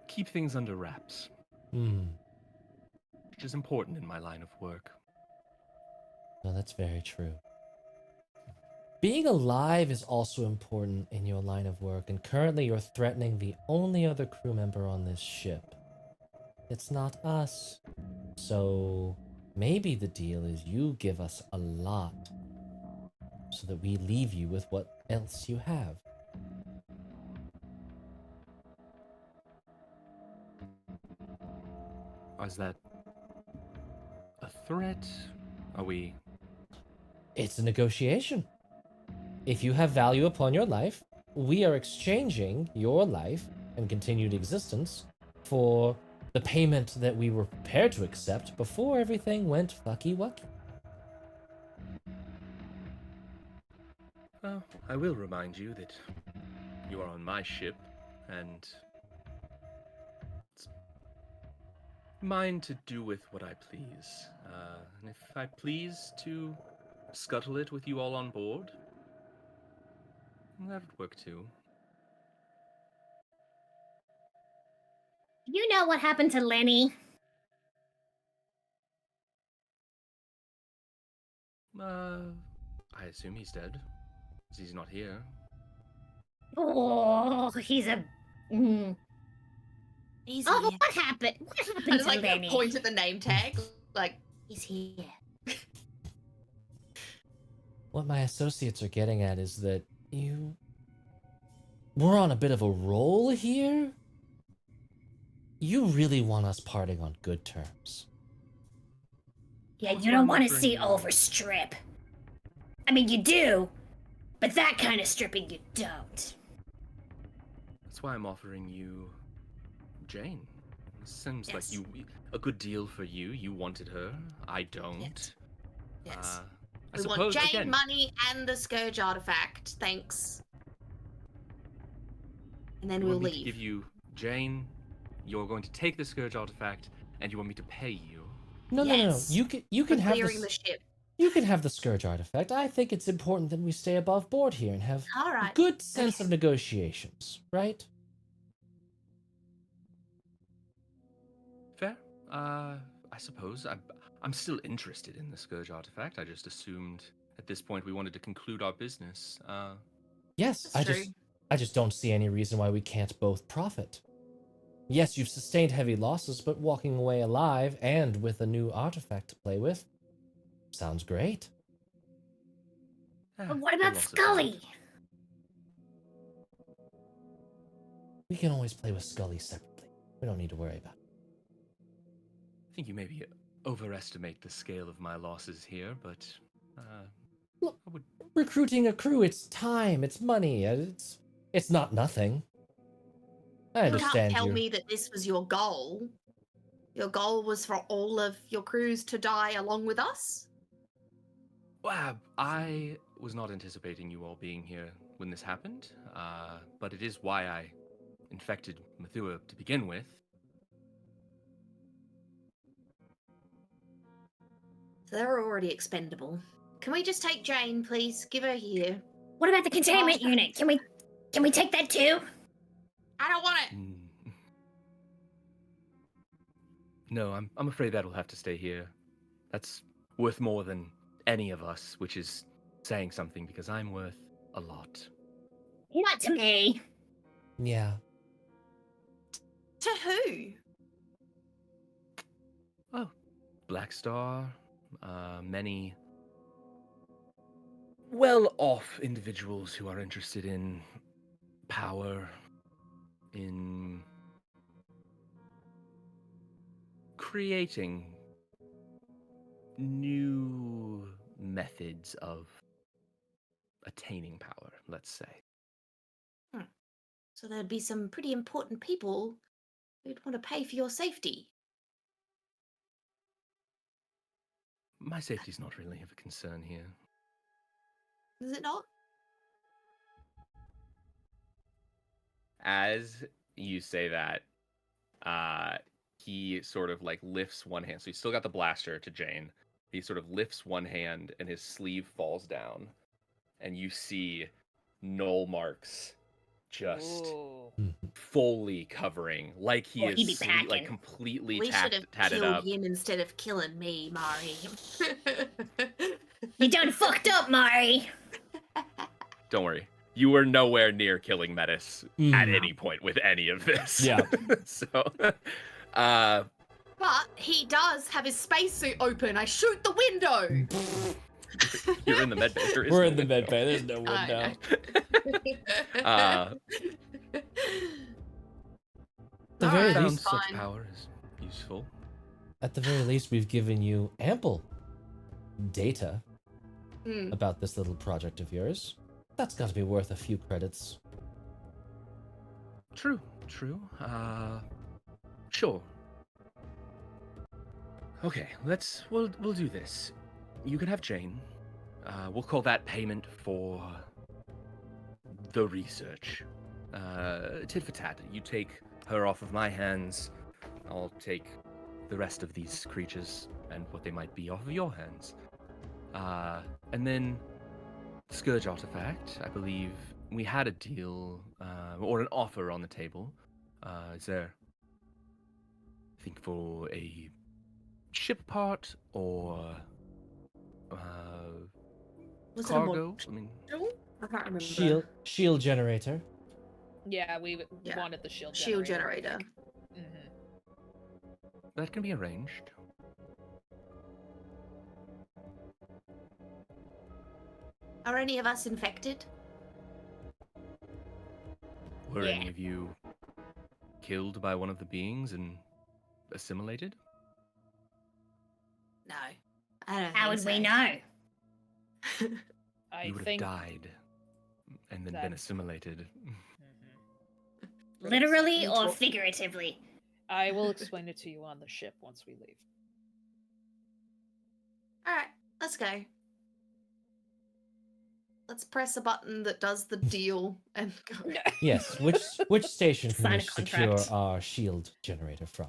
keep things under wraps, Hmm. which is important in my line of work. No, that's very true. Being alive is also important in your line of work, and currently you're threatening the only other crew member on this ship. It's not us. So maybe the deal is you give us a lot so that we leave you with what else you have. Is that a threat? Are we... It's a negotiation. If you have value upon your life, we are exchanging your life and continued existence for the payment that we were prepared to accept before everything went fucky-wucky. Well, I will remind you that you are on my ship, and it's mine to do with what I please. And if I please to scuttle it with you all on board, that would work too. You know what happened to Lenny? I assume he's dead, as he's not here. Oh, he's a. He's Oh, here. what happened? What I happened just to like Lenny? point at the name tag, like, He's here. What my associates are getting at is that we're on a bit of a roll here. You really want us parting on good terms. Yeah, That's you why don't I'm want to offering see you- overstrip. I mean, you do, but that kind of stripping you don't. That's why I'm offering you Jane. Seems like Yes. you a good deal for you. You wanted her. I don't. Yes. I We want suppose Jane, again. money, and the Scourge artifact. Thanks. And then You we'll want me to leave. give you Jane. You're going to take the Scourge artifact, and you want me to pay you. No. Yes. You For can have clearing this. the ship. You can have the Scourge artifact. I think it's important that we stay above board here and have All a right. good sense Okay. of negotiations, right? Fair. I suppose. I'm still interested in the Scourge artifact. I just assumed at this point we wanted to conclude our business. Yes, That's true. I just don't see any reason why we can't both profit. Yes, you've sustained heavy losses, but walking away alive and with a new artifact to play with sounds great. But what the about loss aside. Scully? We can always play with Scully separately. We don't need to worry about it. I think you maybe overestimate the scale of my losses here, but Look, I would. recruiting a crew, it's time, it's money, it's not nothing. I You can't understand tell you. me that this was your goal. Your goal was for all of your crews to die along with us? Well, I was not anticipating you all being here when this happened, but it is why I infected Methua to begin with. So they're already expendable. Can we just take Jane, please? Give her here. What about the containment Oh. unit? Can we take that too? I don't want it. Mm. No, I'm afraid that'll have to stay here. That's worth more than any of us, which is saying something because I'm worth a lot. Not to me. Yeah. To who? Oh, Black Star, many well-off individuals who are interested in power, in creating new methods of attaining power, let's say. So there'd be some pretty important people who'd want to pay for your safety. My safety's not really of a concern here. Is it not? As you say that, he sort of like lifts one hand. So he's still got the blaster to Jane. He sort of lifts one hand and his sleeve falls down. And you see knoll marks just Ooh. fully covering, like he Oh, he be is like packing. completely We should have tatted killed up. him instead of killing me, Mari. You done fucked up, Mari. Don't worry. You were nowhere near killing Metis at Mm. any point with any of this. Yeah. So, But he does have his spacesuit open. I shoot the window. you're in the med bay. There is We're no in the window. med bay. There's no I window. Uh, The very Alright, found least, such fine. power is useful. at the very least, we've given you ample data Hmm. about this little project of yours. That's got to be worth a few credits. True. Sure. Okay, we'll do this. You can have Jane. We'll call that payment for the research. Tit for tat. You take her off of my hands. I'll take the rest of these creatures and what they might be off of your hands. And then Scourge artifact. I believe we had a deal or an offer on the table. Is there? I think for a ship part or Was it a cargo. I mean, I can't remember. Shield generator. Yeah, we Yeah. wanted the shield Shield generator. generator. that can be arranged. Are any of us infected? Were Yeah. any of you killed by one of the beings and assimilated? No. How would we know? I You would have think died and then that- been assimilated. Literally or Neutral. figuratively? I will explain it to you on the ship once we leave. All right, let's go. Let's press a button that does the deal and go. Yes. Which station can Sign we a secure contract. our shield generator from?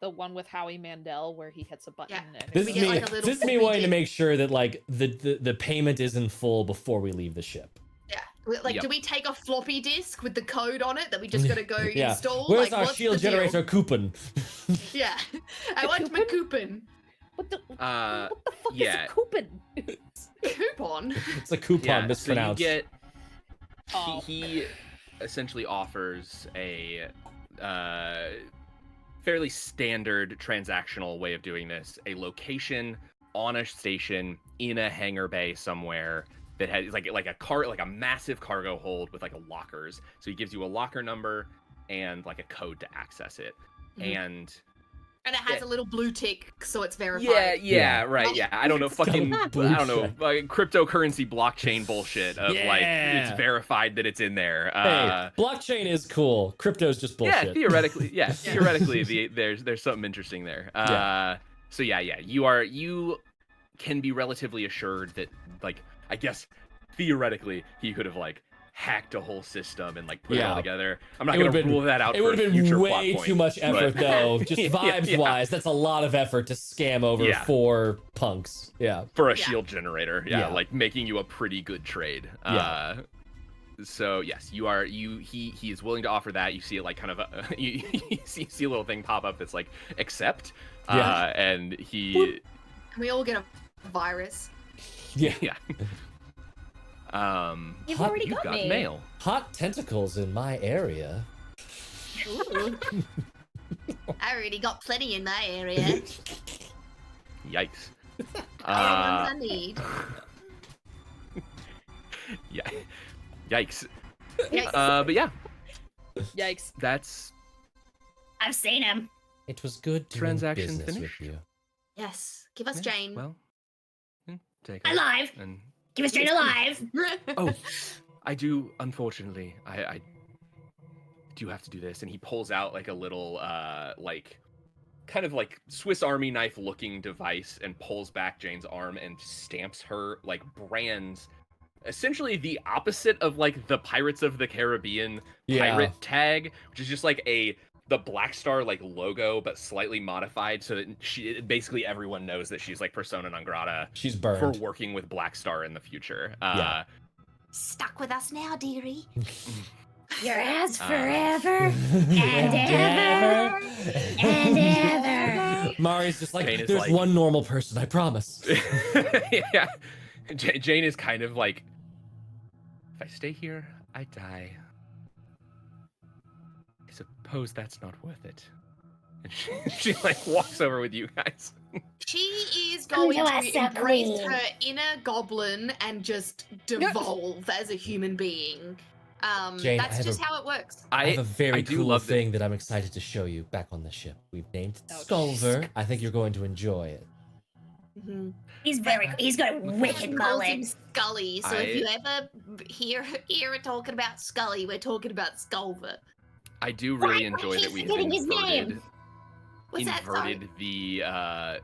The one with Howie Mandel where he hits a button. Yeah. And This We is get me. like a little This is me flippy wanting to dip. make sure that like the payment is in full before we leave the ship. Yeah. Like, Yep. do we take a floppy disk with the code on it that we just gotta go Yeah. install? Where's like, our what's shield the deal? generator coupon? Yeah. I want my coupon. What the, Uh, what the fuck yeah. is a coupon? Coupon? It's a coupon yeah, so you mispronounced. get Oh. he essentially offers a fairly standard transactional way of doing this, a location on a station in a hangar bay somewhere that has like a massive cargo hold with like a lockers. So he gives you a locker number and like a code to access it. Mhm. And And it has a little blue tick, so it's verified. Yeah. right, yeah. I don't know, fucking, I Blue don't know, check. like, cryptocurrency blockchain bullshit of like Yeah. it's verified that it's in there. Hey, blockchain is cool. Crypto's just bullshit. Yeah, theoretically, there's something interesting there. Yeah. So you can be relatively assured that, like, I guess theoretically he could have like hacked a whole system and like put it all Yeah. together. I'm not It gonna would've been- rule that out. It for would a have future been plot way point, too much effort, but- though. Just Yeah, vibes wise, that's a lot of effort to scam over Yeah. 4 punks. Yeah. for a Yeah. shield generator. Yeah. Like making you a pretty good trade. Yeah. So yes, he is willing to offer that. You see it like kind of you see a little thing pop up that's like accept. Yeah. And he Boop. We all get a virus. Yeah. yeah. You've Hot- already You've got got me. mail. Hot tentacles in my area. Ooh. I already got plenty in my area. Yikes. All the ones I need. Yeah. Yikes. Yikes. But yeah, Yikes. that's I've seen him. It was good doing Transaction business finished? with you. Yes. Give us yeah, Jane. Well, take it. Alive. And Give us Jane alive. oh, I do. Unfortunately, I do have to do this. And he pulls out like a little, like, kind of like Swiss Army knife looking device and pulls back Jane's arm and stamps her, like, brands. Essentially the opposite of like the Pirates of the Caribbean pirate tag, which is just like the Black Star like logo, but slightly modified so that basically everyone knows that she's like persona non grata She's for burned. working with Black Star in the future. Yeah. Stuck with us now, dearie. Your ass Uh, forever and ever and ever. Mari's just like, Jane is there's like- one normal person, I promise. yeah. Jane is kind of like, if I stay here, I die. I suppose that's not worth it. And she like walks over with you guys. She is going to to us, so embrace queen. her inner goblin and just devolve as a human being. Jane, I That's have just a- how it works. I have a very I do cool love that- thing that I'm excited to show you back on the ship. We've named it Oh, Skulver. I think you're going to enjoy it. Mhm. He's he's got a wicked She calls him mullet. Scully, so I- if you ever hear her talking about Scully, we're talking about Skulver. I do really Why am I enjoy that we've forgetting his inverted, name? What's that? Sorry. the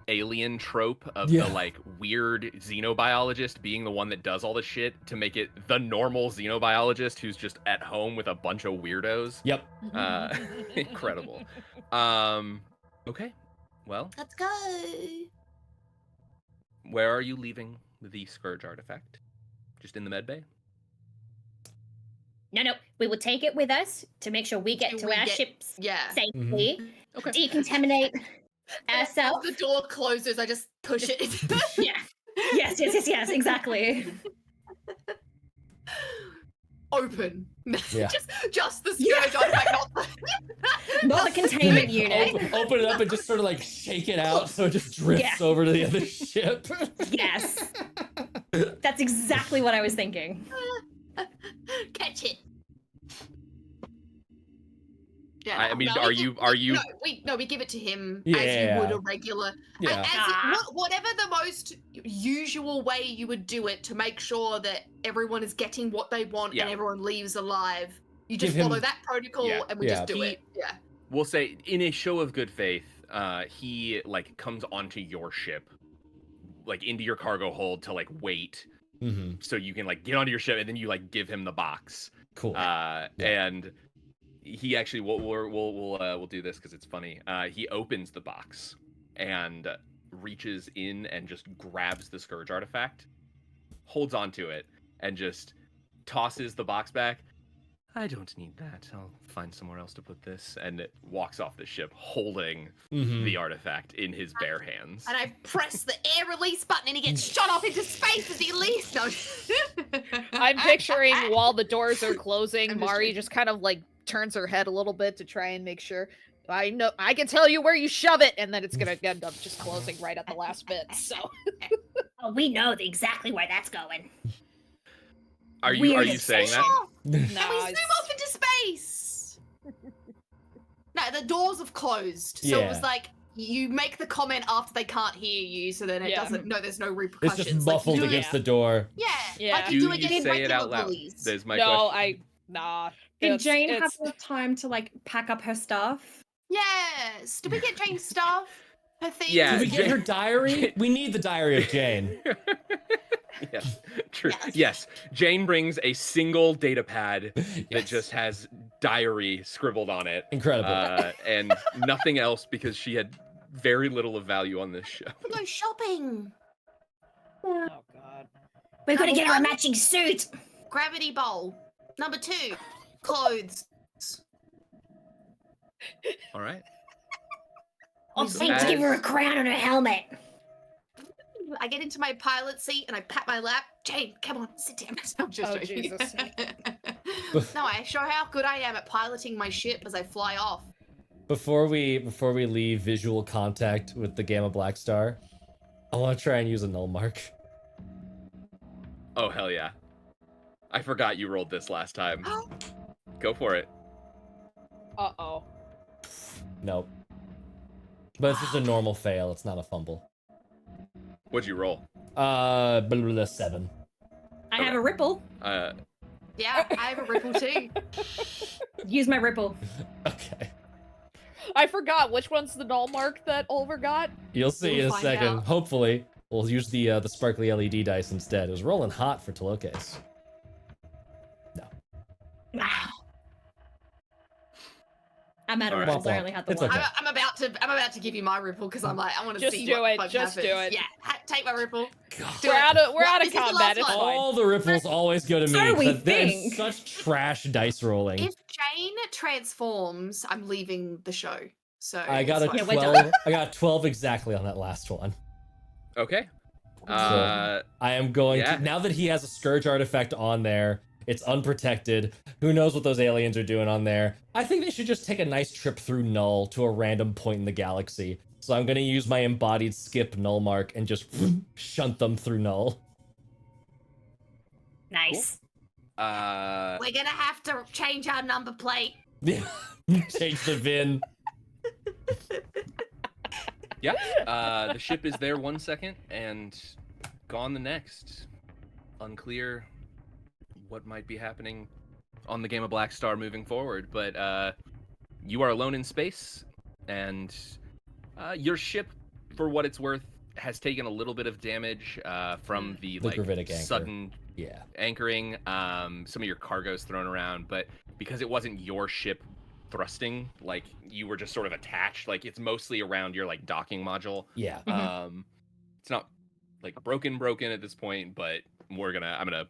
alien trope of Yeah. the like weird xenobiologist being the one that does all the shit to make it the normal xenobiologist who's just at home with a bunch of weirdos. Yep. Incredible. Okay. Well, Let's go. where are you leaving the Scourge artifact? Just in the medbay? No, we will take it with us to make sure we get Till to we our get- ships Yeah. safely. Okay. Decontaminate As ourselves. the door closes, I just push it. Yeah. Yes, exactly. Open. Yeah. just the Yeah. Scourge artifact, not the... Not the containment unit. Open it up and just sort of like shake it out so it just drifts Yeah. over to the other ship. Yes. That's exactly what I was thinking. Catch it. Yeah. I mean, No, are we you give- are you? we give it to him Yeah. as you would a regular. Yeah. Whatever the most usual way you would do it to make sure that everyone is getting what they want Yeah. and everyone leaves alive. You just Give him- follow that protocol Yeah. and we just do it. Yeah. We'll say in a show of good faith, he like comes onto your ship, like into your cargo hold to like wait, so you can like get onto your ship, and then you like give him the box. Cool. And he actually we'll do this because it's funny. He opens the box and reaches in and just grabs the Scourge artifact, holds onto it, and just tosses the box back. I don't need that. I'll find somewhere else to put this. And it walks off the ship holding the artifact in his bare hands. And I press the air release button and he gets shot off into space as he leaves. No. I'm picturing while the doors are closing, Mari just kind of like turns her head a little bit to try and make sure. I know I can tell you where you shove it, and then it's gonna end up just closing right at the last bit. So Oh, we know exactly where that's going. Are you saying that? And we zoom off into space. No, the doors have closed. So it was like you make the comment after they can't hear you, so then it doesn't. No, there's no It's repercussions. just muffled against the door. Yeah. Like Do you do you against say it regular out loud? bullies. There's my no, question. nah. Did Jane have it's- enough time to like pack up her stuff? Yes. Did we get Jane's stuff? Her things? Yeah, Did we get her diary? We need the diary of Jane. Yes, true. Yes, Jane brings a single data pad that just has diary scribbled on it. Incredible. And nothing else because she had very little of value on this show. Go shopping. Oh god. We're gonna get her a Number matching suit. Gravity bowl. Number 2, clothes. All right. I think to give her a crown on her helmet. I get into my pilot seat and I pat my lap. Jane, come on, sit down. I'm just Oh, joking. Jesus. No, I show how good I am at piloting my ship as I fly off. Before we leave visual contact with the Gamma Black Star, I want to try and use a null mark. Oh, hell yeah. I forgot you rolled this last time. Go for it. Uh-oh. Nope. But it's just a normal fail. It's not a fumble. What'd you roll? 7. I have a ripple. Yeah, I have a ripple too. Use my ripple. Okay. I forgot which one's the null mark that Oliver got. You'll see We'll in a find second. out. Hopefully, we'll use the sparkly LED dice instead. It was rolling hot for Taloques. I'm out of Alright. ripples. I only had the It's one. okay. I'm about to give you my ripple because I'm like I want to Just see do what it, fucking just happens. do it. Yeah, take my ripple. Do We're it. out of This is the combat. last It's one. fine. All the ripples always go to me. So we 'cause there's think. such trash dice rolling. If Jane transforms, I'm leaving the show. So I got a it's fine. we're done. 12. I got 12 exactly on that last one. Okay. I am going yeah. to, now that he has a Scourge artifact on there, it's unprotected. Who knows what those aliens are doing on there? I think they should just take a nice trip through Null to a random point in the galaxy. So I'm going to use my embodied skip Null mark and just shunt them through Null. Nice. We're gonna have to change our number plate. Yeah. Change the VIN. Yeah. The ship is there 1 second and gone the next. Unclear what might be happening on the Game of Black Star moving forward, but you are alone in space, and your ship, for what it's worth, has taken a little bit of damage from the gravitic anchor. sudden Yeah. anchoring. Some of your cargo's thrown around, but because it wasn't your ship thrusting, like you were just sort of attached, like it's mostly around your like docking module. Yeah. It's not like broken at this point, but I'm gonna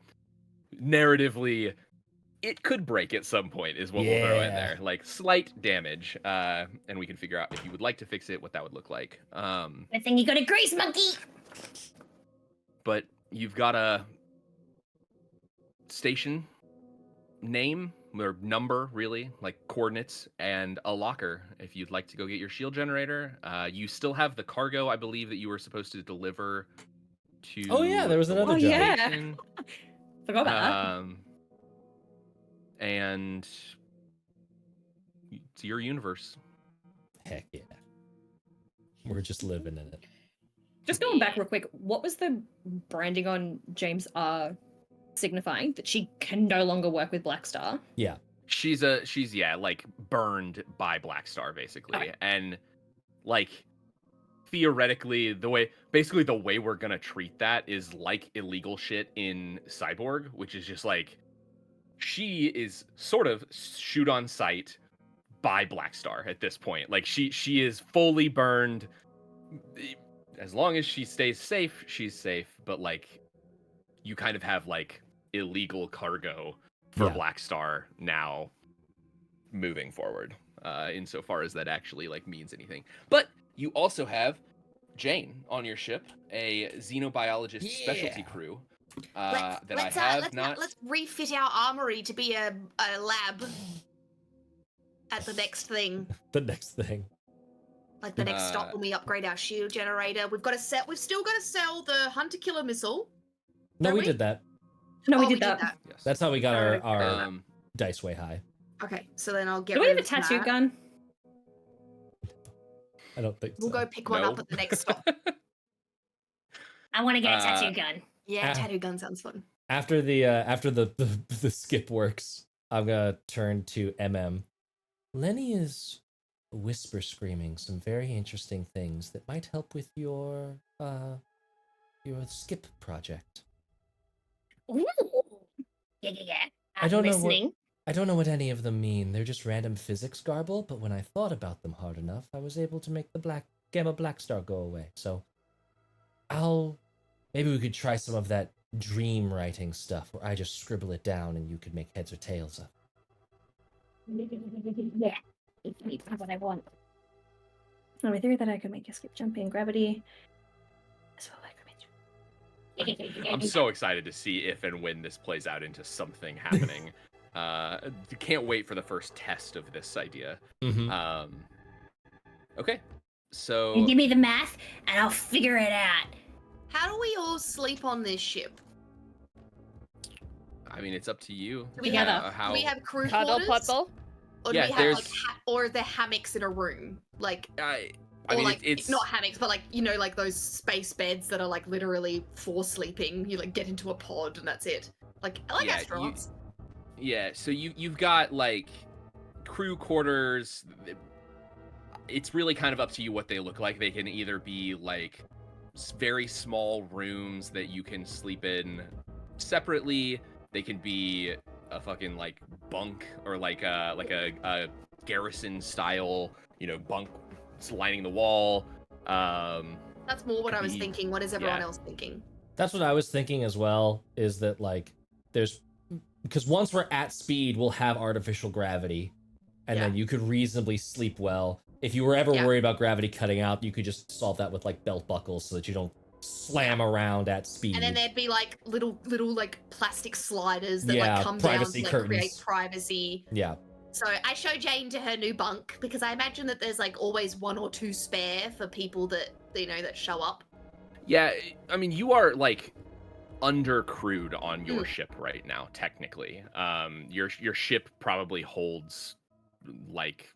narratively, it could break at some point is what we'll throw in there, like slight damage, and we can figure out if you would like to fix it, what that would look like. Good thing you got a grease monkey. But you've got a station name or number, really, like coordinates, and a locker if you'd like to go get your shield generator. You still have the cargo, I believe, that you were supposed to deliver to. Oh, yeah, there was another Oh, job. yeah. location. Forgot about that. And It's your universe. Heck yeah. We're just living in it. Just going back real quick, what was the branding on James R signifying? That she can no longer work with Black Star? Yeah. She's like burned by Black Star basically. Okay. And like theoretically the way we're gonna treat that is like illegal shit in Cyborg, which is just like she is sort of shoot on sight by Black Star at this point. Like she is fully burned. As long as she stays safe, she's safe. But like, you kind of have like illegal cargo for Black Star now, moving forward. Insofar as that actually like means anything. But you also have Jane on your ship, a xenobiologist specialty crew. Let's refit our armory to be a lab at the next thing. The next thing. Like the next stop when we upgrade our shield generator. We've still got to sell the hunter killer missile. No, we did that. No, we did that. Yes. That's how we got our dice way high. Okay, so then I'll get Do we rid have a of tattoo that. gun? I don't think We'll so. go pick one up at the next stop. I want to get a tattoo gun. Yeah, tattoo gun sounds fun. After the skip works, I'm gonna turn to Lenny is whisper screaming some very interesting things that might help with your skip project. Ooh. Yeah. I don't listening. know I don't know what any of them mean. They're just random physics garble, but when I thought about them hard enough, I was able to make the Gamma Black Star go away. So maybe we could try some of that dream writing stuff where I just scribble it down and you could make heads or tails of it. Yeah. That's what I want. Oh, I theory that I could make a skip jump in gravity. As well, I'm so excited to see if and when this plays out into something happening. Can't wait for the first test of this idea. Mm-hmm. Okay, so You give me the math, and I'll figure it out. How do we all sleep on this ship? I mean, it's up to you. Do we Together. have, do we have crew Cuddle quarters? puddle. Or do Yeah, we have like or are there hammocks in a room? Like I mean, like it's not hammocks, but like like those space beds that are like literally for sleeping. You like get into a pod and that's it. Like astronauts. So you've got like crew quarters. It's really kind of up to you what they look like. They can either be like very small rooms that you can sleep in separately. They can be a fucking like bunk or like a garrison style, bunk lining the wall. That's more what I was thinking. What is everyone else thinking? That's what I was thinking as well, is that like because once we're at speed, we'll have artificial gravity, and then you could reasonably sleep well. If you were ever worried about gravity cutting out, you could just solve that with like belt buckles so that you don't slam around at speed. And then there'd be like little like plastic sliders that like come down to like, create privacy. Yeah. So I show Jane to her new bunk because I imagine that there's like always one or two spare for people that that show up. Yeah, I mean you are like undercrewed on your ship right now, technically. Your ship probably holds like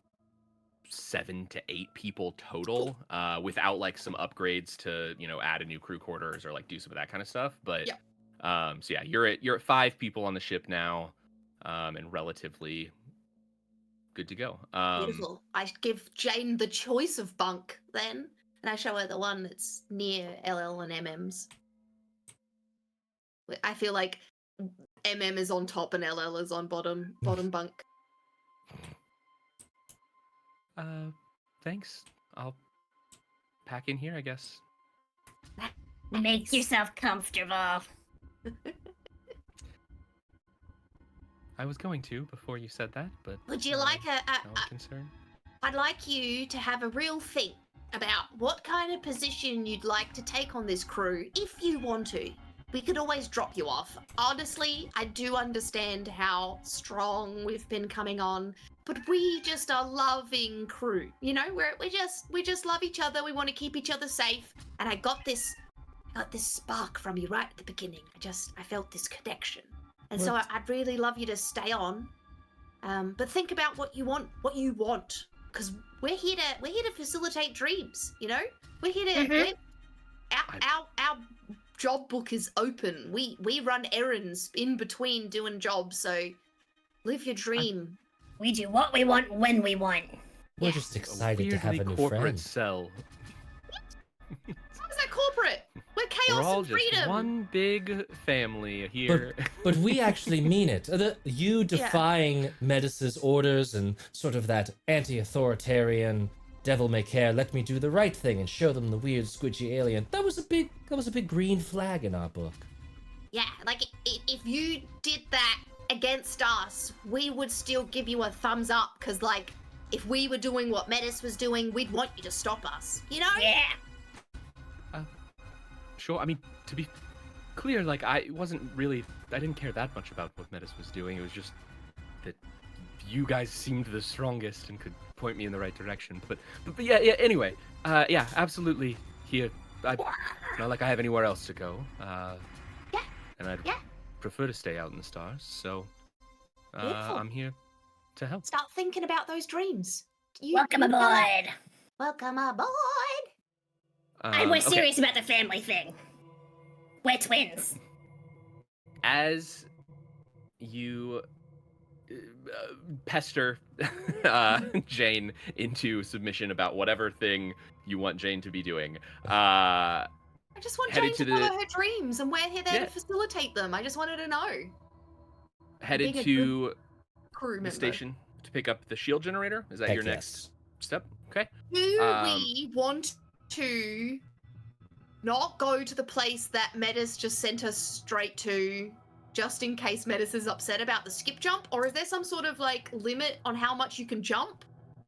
7 to 8 people total, without like some upgrades to add a new crew quarters or like do some of that kind of stuff. But so yeah, you're at 5 people on the ship now, and relatively good to go. Beautiful. I give Jane the choice of bunk then, and I show her the one that's near LL and MM's. I feel like MM is on top and LL is on bottom bunk. Thanks. I'll pack in here, I guess. Make yourself comfortable. I was going to before you said that, but would you like no concern? I'd like you to have a real think about what kind of position you'd like to take on this crew, if you want to. We could always drop you off. Honestly, I do understand how strong we've been coming on, but we just are loving crew. We just love each other. We want to keep each other safe. And I got this spark from you right at the beginning. I felt this connection. And so I'd really love you to stay on. But think about what you want, because we're here to facilitate dreams. You know, we're here to. Our job book is open. We run errands in between doing jobs. So live your dream. We do what we want when we want. We're just excited to have a new corporate friend. cell. How is that corporate? We're chaos We're all and freedom. just one big family here. But we actually mean it. You defying Metis's orders and sort of that anti-authoritarian devil may care, let me do the right thing and show them the weird squidgy alien. That was a big green flag in our book. Yeah, like if you did that against us, we would still give you a thumbs up, because like if we were doing what Metis was doing, we'd want you to stop us. You know? Yeah. Sure. I mean, to be clear, like I didn't care that much about what Metis was doing. It was just that you guys seemed the strongest and could point me in the right direction. But yeah. Anyway, yeah, absolutely. Here, it's not like I have anywhere else to go. And I'd prefer to stay out in the stars. So I'm here to help. Start thinking about those dreams. Welcome aboard. Welcome aboard. And we're serious about the family thing. We're twins. As you pester Jane into submission about whatever thing you want Jane to be doing, I just want Jane to follow the her dreams, and we're here there to facilitate them. I just wanted to know. Headed to the station to pick up the shield generator. Is that your next step? Okay. Do we want to not go to the place that Metis just sent us straight to, just in case Metis is upset about the skip jump? Or is there some sort of like limit on how much you can jump?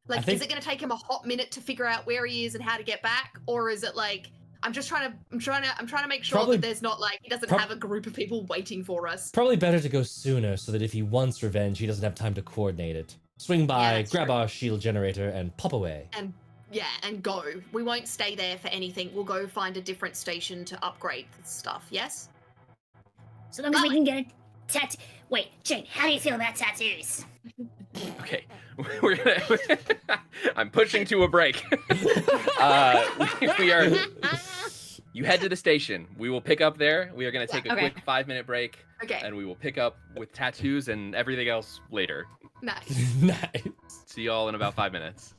Like, is it going to take him a hot minute to figure out where he is and how to get back? Or is it like, I'm trying to make sure that there's not like, he doesn't have a group of people waiting for us. Probably better to go sooner so that if he wants revenge, he doesn't have time to coordinate it. Swing by, grab our shield generator, and pop away. And go. We won't stay there for anything. We'll go find a different station to upgrade stuff, yes? So long as we can get a tattoo. Wait, Jane, how do you feel about tattoos? Okay, we're gonna. I'm pushing to a break. We are. You head to the station. We will pick up there. We are going to take a quick 5-minute break. Okay. And we will pick up with tattoos and everything else later. Nice. Nice. See you all in about 5 minutes.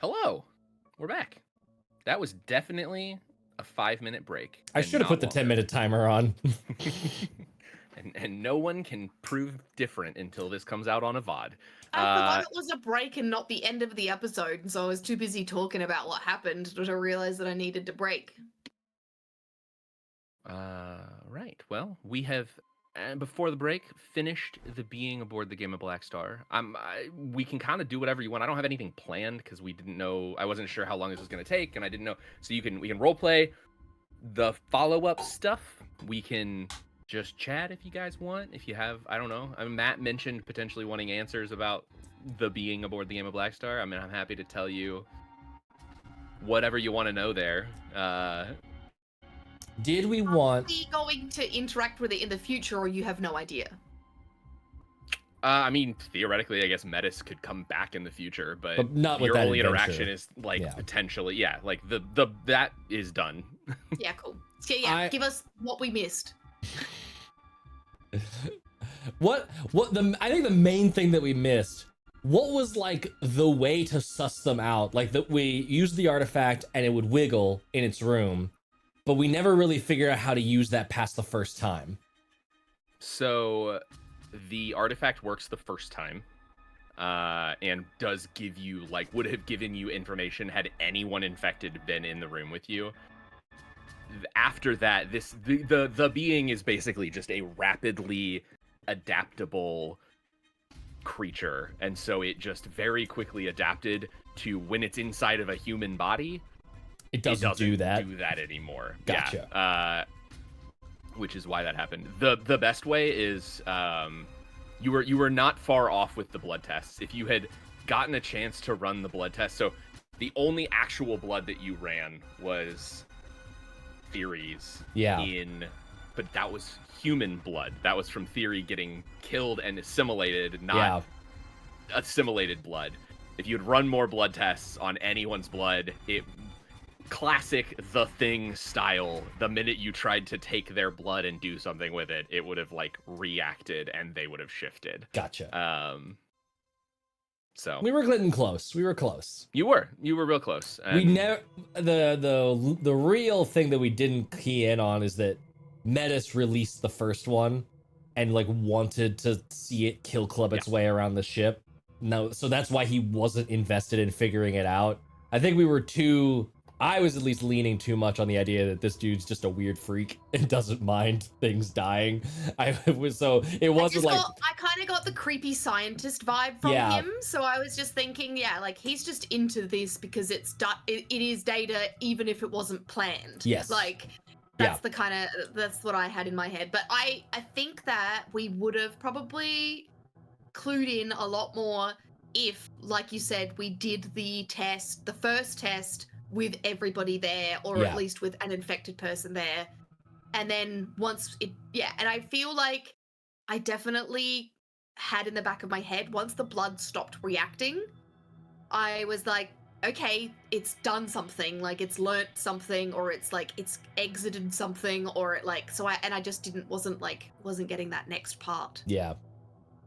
Hello, we're back. That was definitely a 5-minute break. I should have put the 10-minute timer on. and no one can prove different until this comes out on a VOD. I forgot it was a break and not the end of the episode, and so I was too busy talking about what happened to realize that I needed to break. Right. Well, we have, before the break, finished the being aboard the Game of Black Star. We can kind of do whatever you want. I don't have anything planned because we didn't know. I wasn't sure how long this was going to take, and I didn't know. So we can role play. The follow-up stuff, we can just chat if you guys want. If you have, I don't know. Matt mentioned potentially wanting answers about the being aboard the Game of Black Star. I mean, I'm happy to tell you whatever you want to know there. Did we want... Are we going to interact with it in the future, or you have no idea? I mean, theoretically, I guess Metis could come back in the future, but not with your that only adventure. interaction is potentially, like the that is done. Yeah, cool. So yeah, give us what we missed. I think the main thing that we missed, what was like the way to suss them out? Like that we used the artifact and it would wiggle in its room, but we never really figured out how to use that past the first time. So the artifact works the first time, and does give you, would have given you information had anyone infected been in the room with you. After that, the being is basically just a rapidly adaptable creature, and so it just very quickly adapted to when it's inside of a human body. It doesn't do that anymore. Gotcha. Yeah. Which is why that happened. The best way is you were not far off with the blood tests. If you had gotten a chance to run the blood test, so the only actual blood that you ran was Theory's. Yeah. But that was human blood. That was from Theory getting killed and assimilated, not assimilated blood. If you had run more blood tests on anyone's blood, classic The Thing style, the minute you tried to take their blood and do something with it, it would have reacted and they would have shifted. Gotcha. So we were getting close. We were close. You were real close. And we never the real thing that we didn't key in on is that Metis released the first one and wanted to see it kill club its way around the ship. No, so that's why he wasn't invested in figuring it out. I think I was at least leaning too much on the idea that this dude's just a weird freak and doesn't mind things dying. I kind of got the creepy scientist vibe from him, so I was just thinking, he's just into this because it is data, even if it wasn't planned. Yes. That's what I had in my head. But I think that we would have probably clued in a lot more if, like you said, we did the first test with everybody there, or at least with an infected person there. And then and I feel like I definitely had in the back of my head, once the blood stopped reacting, I was like, okay, it's done something, it's learnt something, or it's exited something, or I just wasn't getting that next part. Yeah.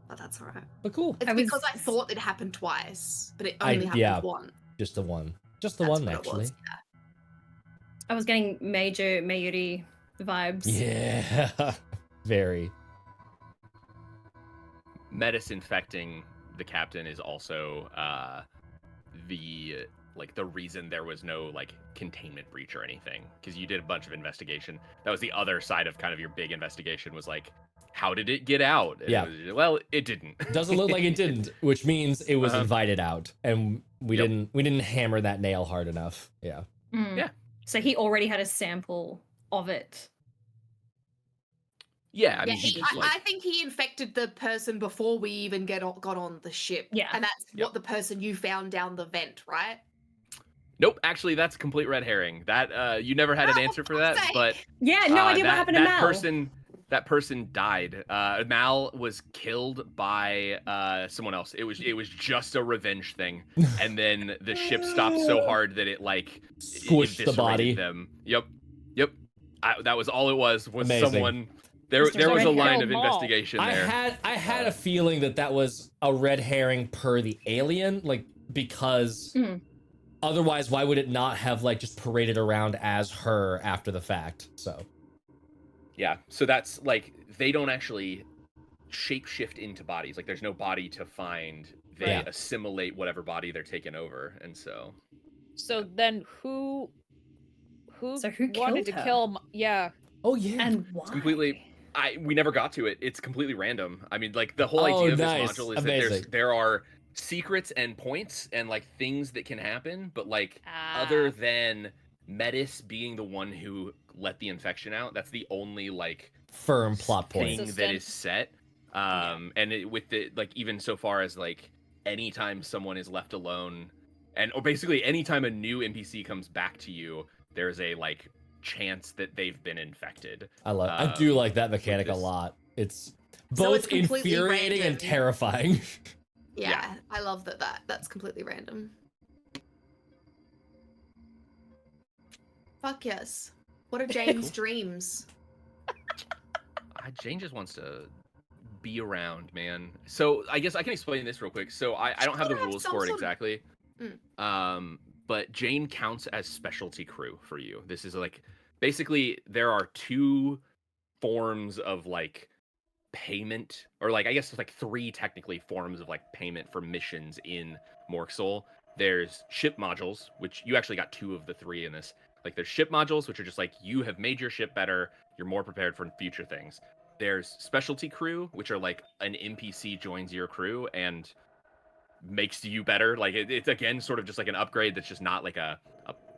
But that's all right. But cool. It's because I thought it happened twice, but it only happened once. Just the one. Just the one, actually. I was getting major Mayuri vibes. Yeah. Very. Metis infecting the captain is also the reason there was no containment breach or anything, because you did a bunch of investigation. That was the other side of kind of your big investigation, was how did it get out? And it didn't. Doesn't look like it didn't, which means it was invited out, and we didn't hammer that nail hard enough. Yeah. Yeah. So he already had a sample of it. Yeah, I think he infected the person before we even got on the ship. Yeah. And that's what the person you found down the vent, right? Nope, actually, that's a complete red herring. That you never had an answer for that, but yeah, no idea what happened to Mal. That person died. Mal was killed by someone else. It was just a revenge thing, and then the ship stopped so hard that it squished the body. Them. Yep. That was all it was. Amazing. Someone. There was a line of investigation there. I had a feeling that was a red herring per the alien, because otherwise, why would it not have like just paraded around as her after the fact? So yeah, so that's like they don't actually shapeshift into bodies. Like there's no body to find. They assimilate whatever body they're taking over, and so. So then who wanted killed to her? kill him? Yeah. Oh yeah. And why? It's completely. We never got to it. It's completely random. I mean, like the whole idea of this module is that there are secrets and points and like things that can happen, but like other than Metis being the one who let the infection out, that's the only like firm plot point thing that is set. And with the like even so far as like anytime someone is left alone, or basically anytime a new NPC comes back to you, there's a like chance that they've been infected. I do like that mechanic a lot. It's both infuriating and terrifying. Yeah, I love that's completely random. Fuck yes. What are Jane's dreams? Jane just wants to be around, man. So I guess I can explain this real quick. So I don't have the rules for it exactly. But Jane counts as specialty crew for you. This is like basically there are two forms of like payment, or like I guess it's like three technically forms of like payment for missions in Mörk Soul. There's ship modules, which you actually got two of the three in this. Like there's ship modules, which are just like you have made your ship better, you're more prepared for future things. There's specialty crew, which are like an NPC joins your crew and makes you better. Like it's again sort of just like an upgrade that's just not like a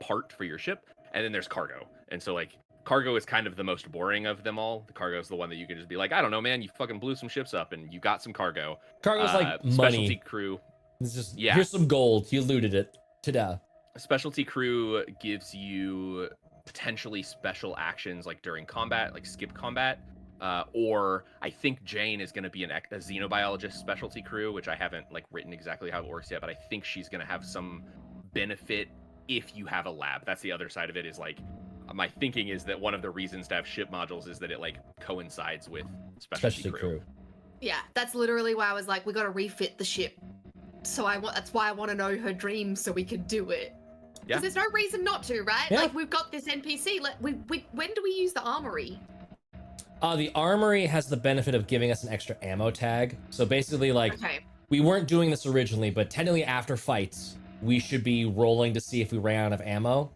part for your ship. And then there's cargo. And so like cargo is kind of the most boring of them all. The cargo is the one that you can just be like, I don't know, man, you fucking blew some ships up and you got some cargo. Cargo's like money. Specialty crew. It's just here's some gold. You looted it. Ta-da. Specialty crew gives you potentially special actions like during combat, like skip combat. Or I think Jane is going to be a xenobiologist specialty crew, which I haven't like written exactly how it works yet, but I think she's going to have some benefit if you have a lab. That's the other side of it, is like my thinking is that one of the reasons to have ship modules is that it like coincides with specialty crew. Yeah, that's literally why I was like, we got to refit the ship. So that's why I want to know her dreams so we can do it. Because there's no reason not to, right? Yeah. Like we've got this NPC. When do we use the armory? The armory has the benefit of giving us an extra ammo tag. So basically, like, we weren't doing this originally, but technically after fights, we should be rolling to see if we ran out of ammo.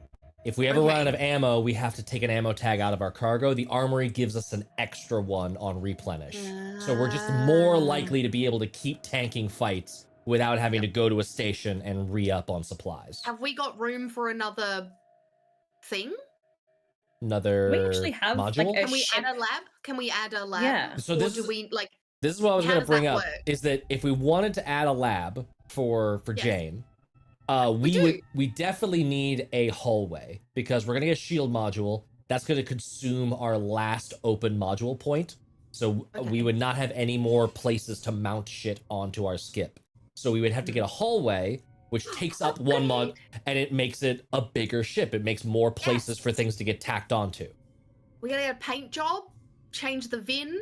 If we ever run out of ammo, we have to take an ammo tag out of our cargo. The armory gives us an extra one on replenish. So we're just more likely to be able to keep tanking fights without having to go to a station and re-up on supplies. Have we got room for another thing? Another we actually have module? Like, Can we add a lab? Can we add a lab? Yeah. So this is what I was going to bring up, work? is that if we wanted to add a lab for Jane, we definitely need a hallway, because we're going to get a shield module. That's going to consume our last open module point. So we would not have any more places to mount shit onto our skip. So we would have to get a hallway, which takes up one mod, and it makes it a bigger ship. It makes more places for things to get tacked onto. We gotta get a paint job, change the VIN,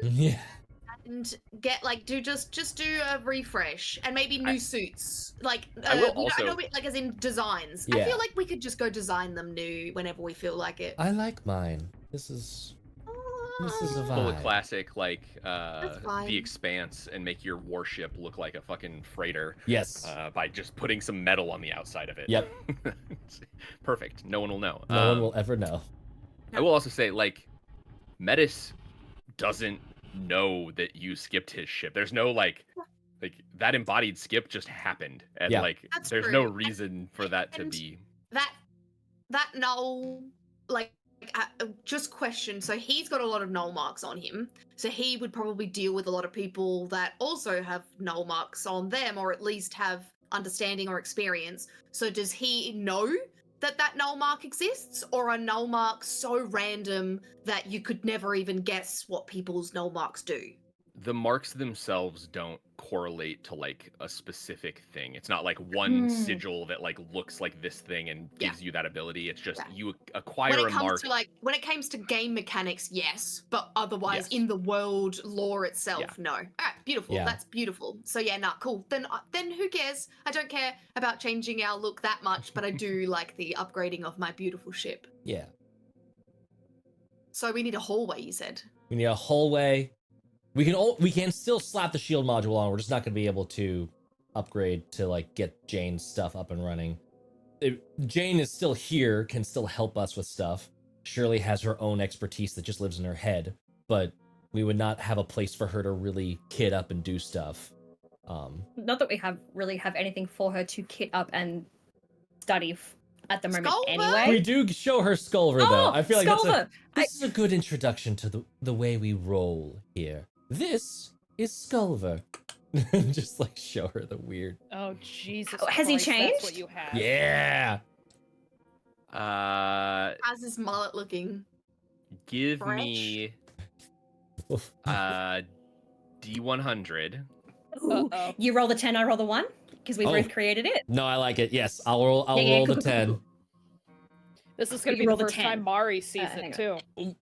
and get just do a refresh and maybe new suits. Like I will also like as in designs. Yeah. I feel like we could just go design them new whenever we feel like it. I like mine. This is a vibe. Pull a classic like The Expanse and make your warship look like a fucking freighter. Yes. By just putting some metal on the outside of it. Yep. Perfect. No one will know. No one will ever know. I will also say, like, Metis doesn't know that you skipped his ship. There's no like that embodied skip just happened, and there's no reason for that to be. That null, like, just question. So he's got a lot of null marks on him. So he would probably deal with a lot of people that also have null marks on them, or at least have understanding or experience. So does he know that null mark exists, or are null marks so random that you could never even guess what people's null marks do? the marks themselves don't correlate to like a specific thing. It's not like one sigil that like looks like this thing and gives you that ability. It's just you acquire a mark. When it comes to game mechanics, yes, but otherwise in the world lore itself, no. All right, beautiful. Yeah. That's beautiful. So yeah, nah, cool. Then who cares? I don't care about changing our look that much, but I do like the upgrading of my beautiful ship. Yeah. So we need a hallway, you said. We need a hallway. We can still slap the shield module on. We're just not going to be able to upgrade to like get Jane's stuff up and running. Jane is still here, can still help us with stuff. Shirley has her own expertise that just lives in her head, but we would not have a place for her to really kit up and do stuff. Not that we really have anything for her to kit up and study at the moment Skulver? anyway. We do show her Skulver though. I feel like Skulver! this is a good introduction to the way we roll here. This is Skulver. Just like show her the weird. Oh Jesus! Has he Christ, changed? That's what you have. Yeah. How's his mullet looking? Give Fresh? me D100. Ooh, you roll the 10, I roll the 1? Because we Oh. both created it. No, I like it. Yes, I'll roll Yeah, the cool, 10. This is going to You be roll the the first 10. time Mari sees hang it on. too.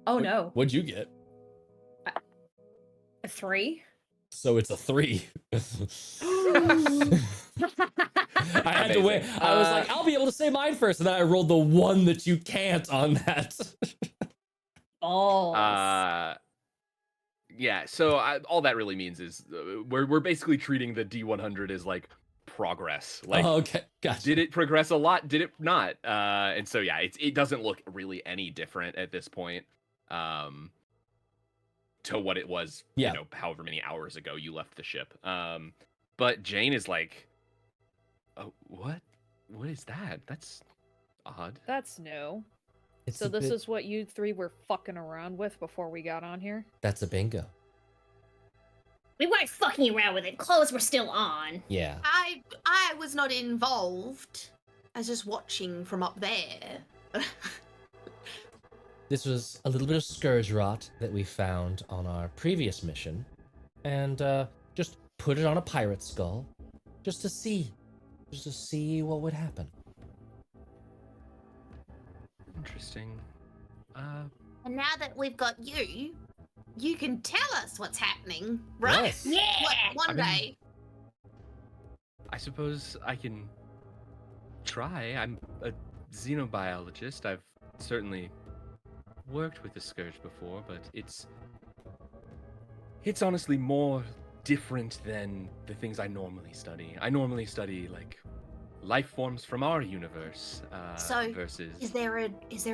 Oh no. What'd you get? A 3? So it's a 3. I had to wait. I was like, I'll be able to say mine first, and then I rolled the 1 that you can't on that. Yeah, so all that really means is we're basically treating the D100 as like progress. Like, okay, gotcha. Did it progress a lot? Did it not? And so yeah, it doesn't look really any different at this point, to what it was. Yeah. You know, however many hours ago you left the ship. But Jane is like, oh, what? What is that? That's odd. That's new. It's So a this bit- is what you three were fucking around with before we got on here? That's a bingo. We weren't fucking around with it. Clothes were still on. Yeah. I was not involved. I was just watching from up there. This was a little bit of scourge rot that we found on our previous mission, and just put it on a pirate skull, just to see what would happen. Interesting. And now that we've got you, you can tell us what's happening, right? Yes. Yeah! One day. I suppose I can try. I'm a xenobiologist. I've certainly worked with the scourge before, but it's honestly more different than the things I normally study. I normally study like life forms from our universe So, versus Is there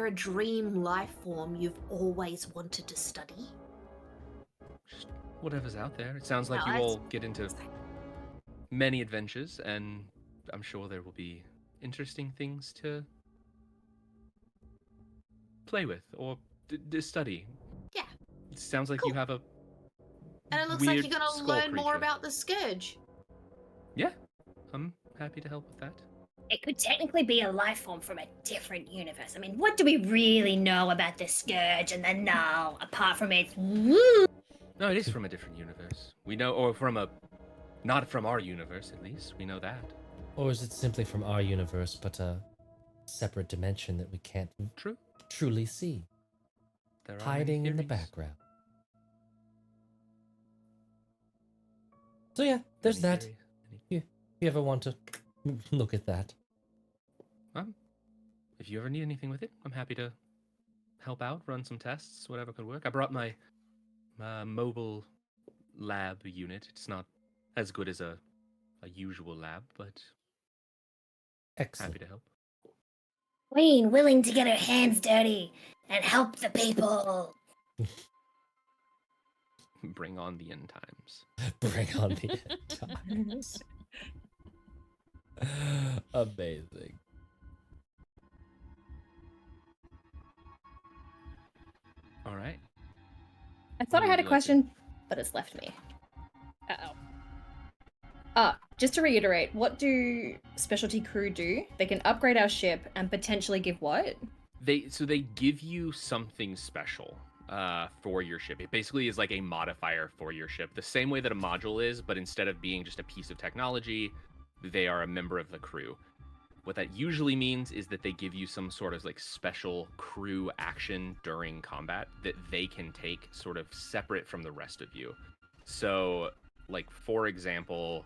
a dream life form you've always wanted to study? just whatever's out there. It sounds like No, you that's- all get into many adventures, and I'm sure there will be interesting things to play with or study. Yeah. It sounds like Cool. you have a And it looks like weird you're gonna skull learn more creature. about the scourge. Yeah, I'm happy to help with that. It could technically be a life form from a different universe. I mean, what do we really know about the Scourge and the Null, apart from its woo? No, it is from a different universe. We know, or from a, not from our universe at least. We know that. Or is it simply from our universe, but a separate dimension that we can't True. truly see, There are many hiding in the theories. background? So yeah, there's Many that. theories. If you ever want to look at that. If you ever need anything with it, I'm happy to help out, run some tests, whatever could work. I brought my mobile lab unit. It's not as good as a usual lab, but Excellent. happy to help. Queen, willing to get her hands dirty and help the people. Bring on the end times. Bring on the end times. Amazing. All right. I thought I What had a would you like to- question, but it's left me. Uh-oh. Just to reiterate, what do specialty crew do? They can upgrade our ship and potentially give what? They give you something special. for your ship. It basically is like a modifier for your ship, the same way that a module is, but instead of being just a piece of technology, they are a member of the crew. What that usually means is that they give you some sort of like special crew action during combat that they can take sort of separate from the rest of you. So, like, for example,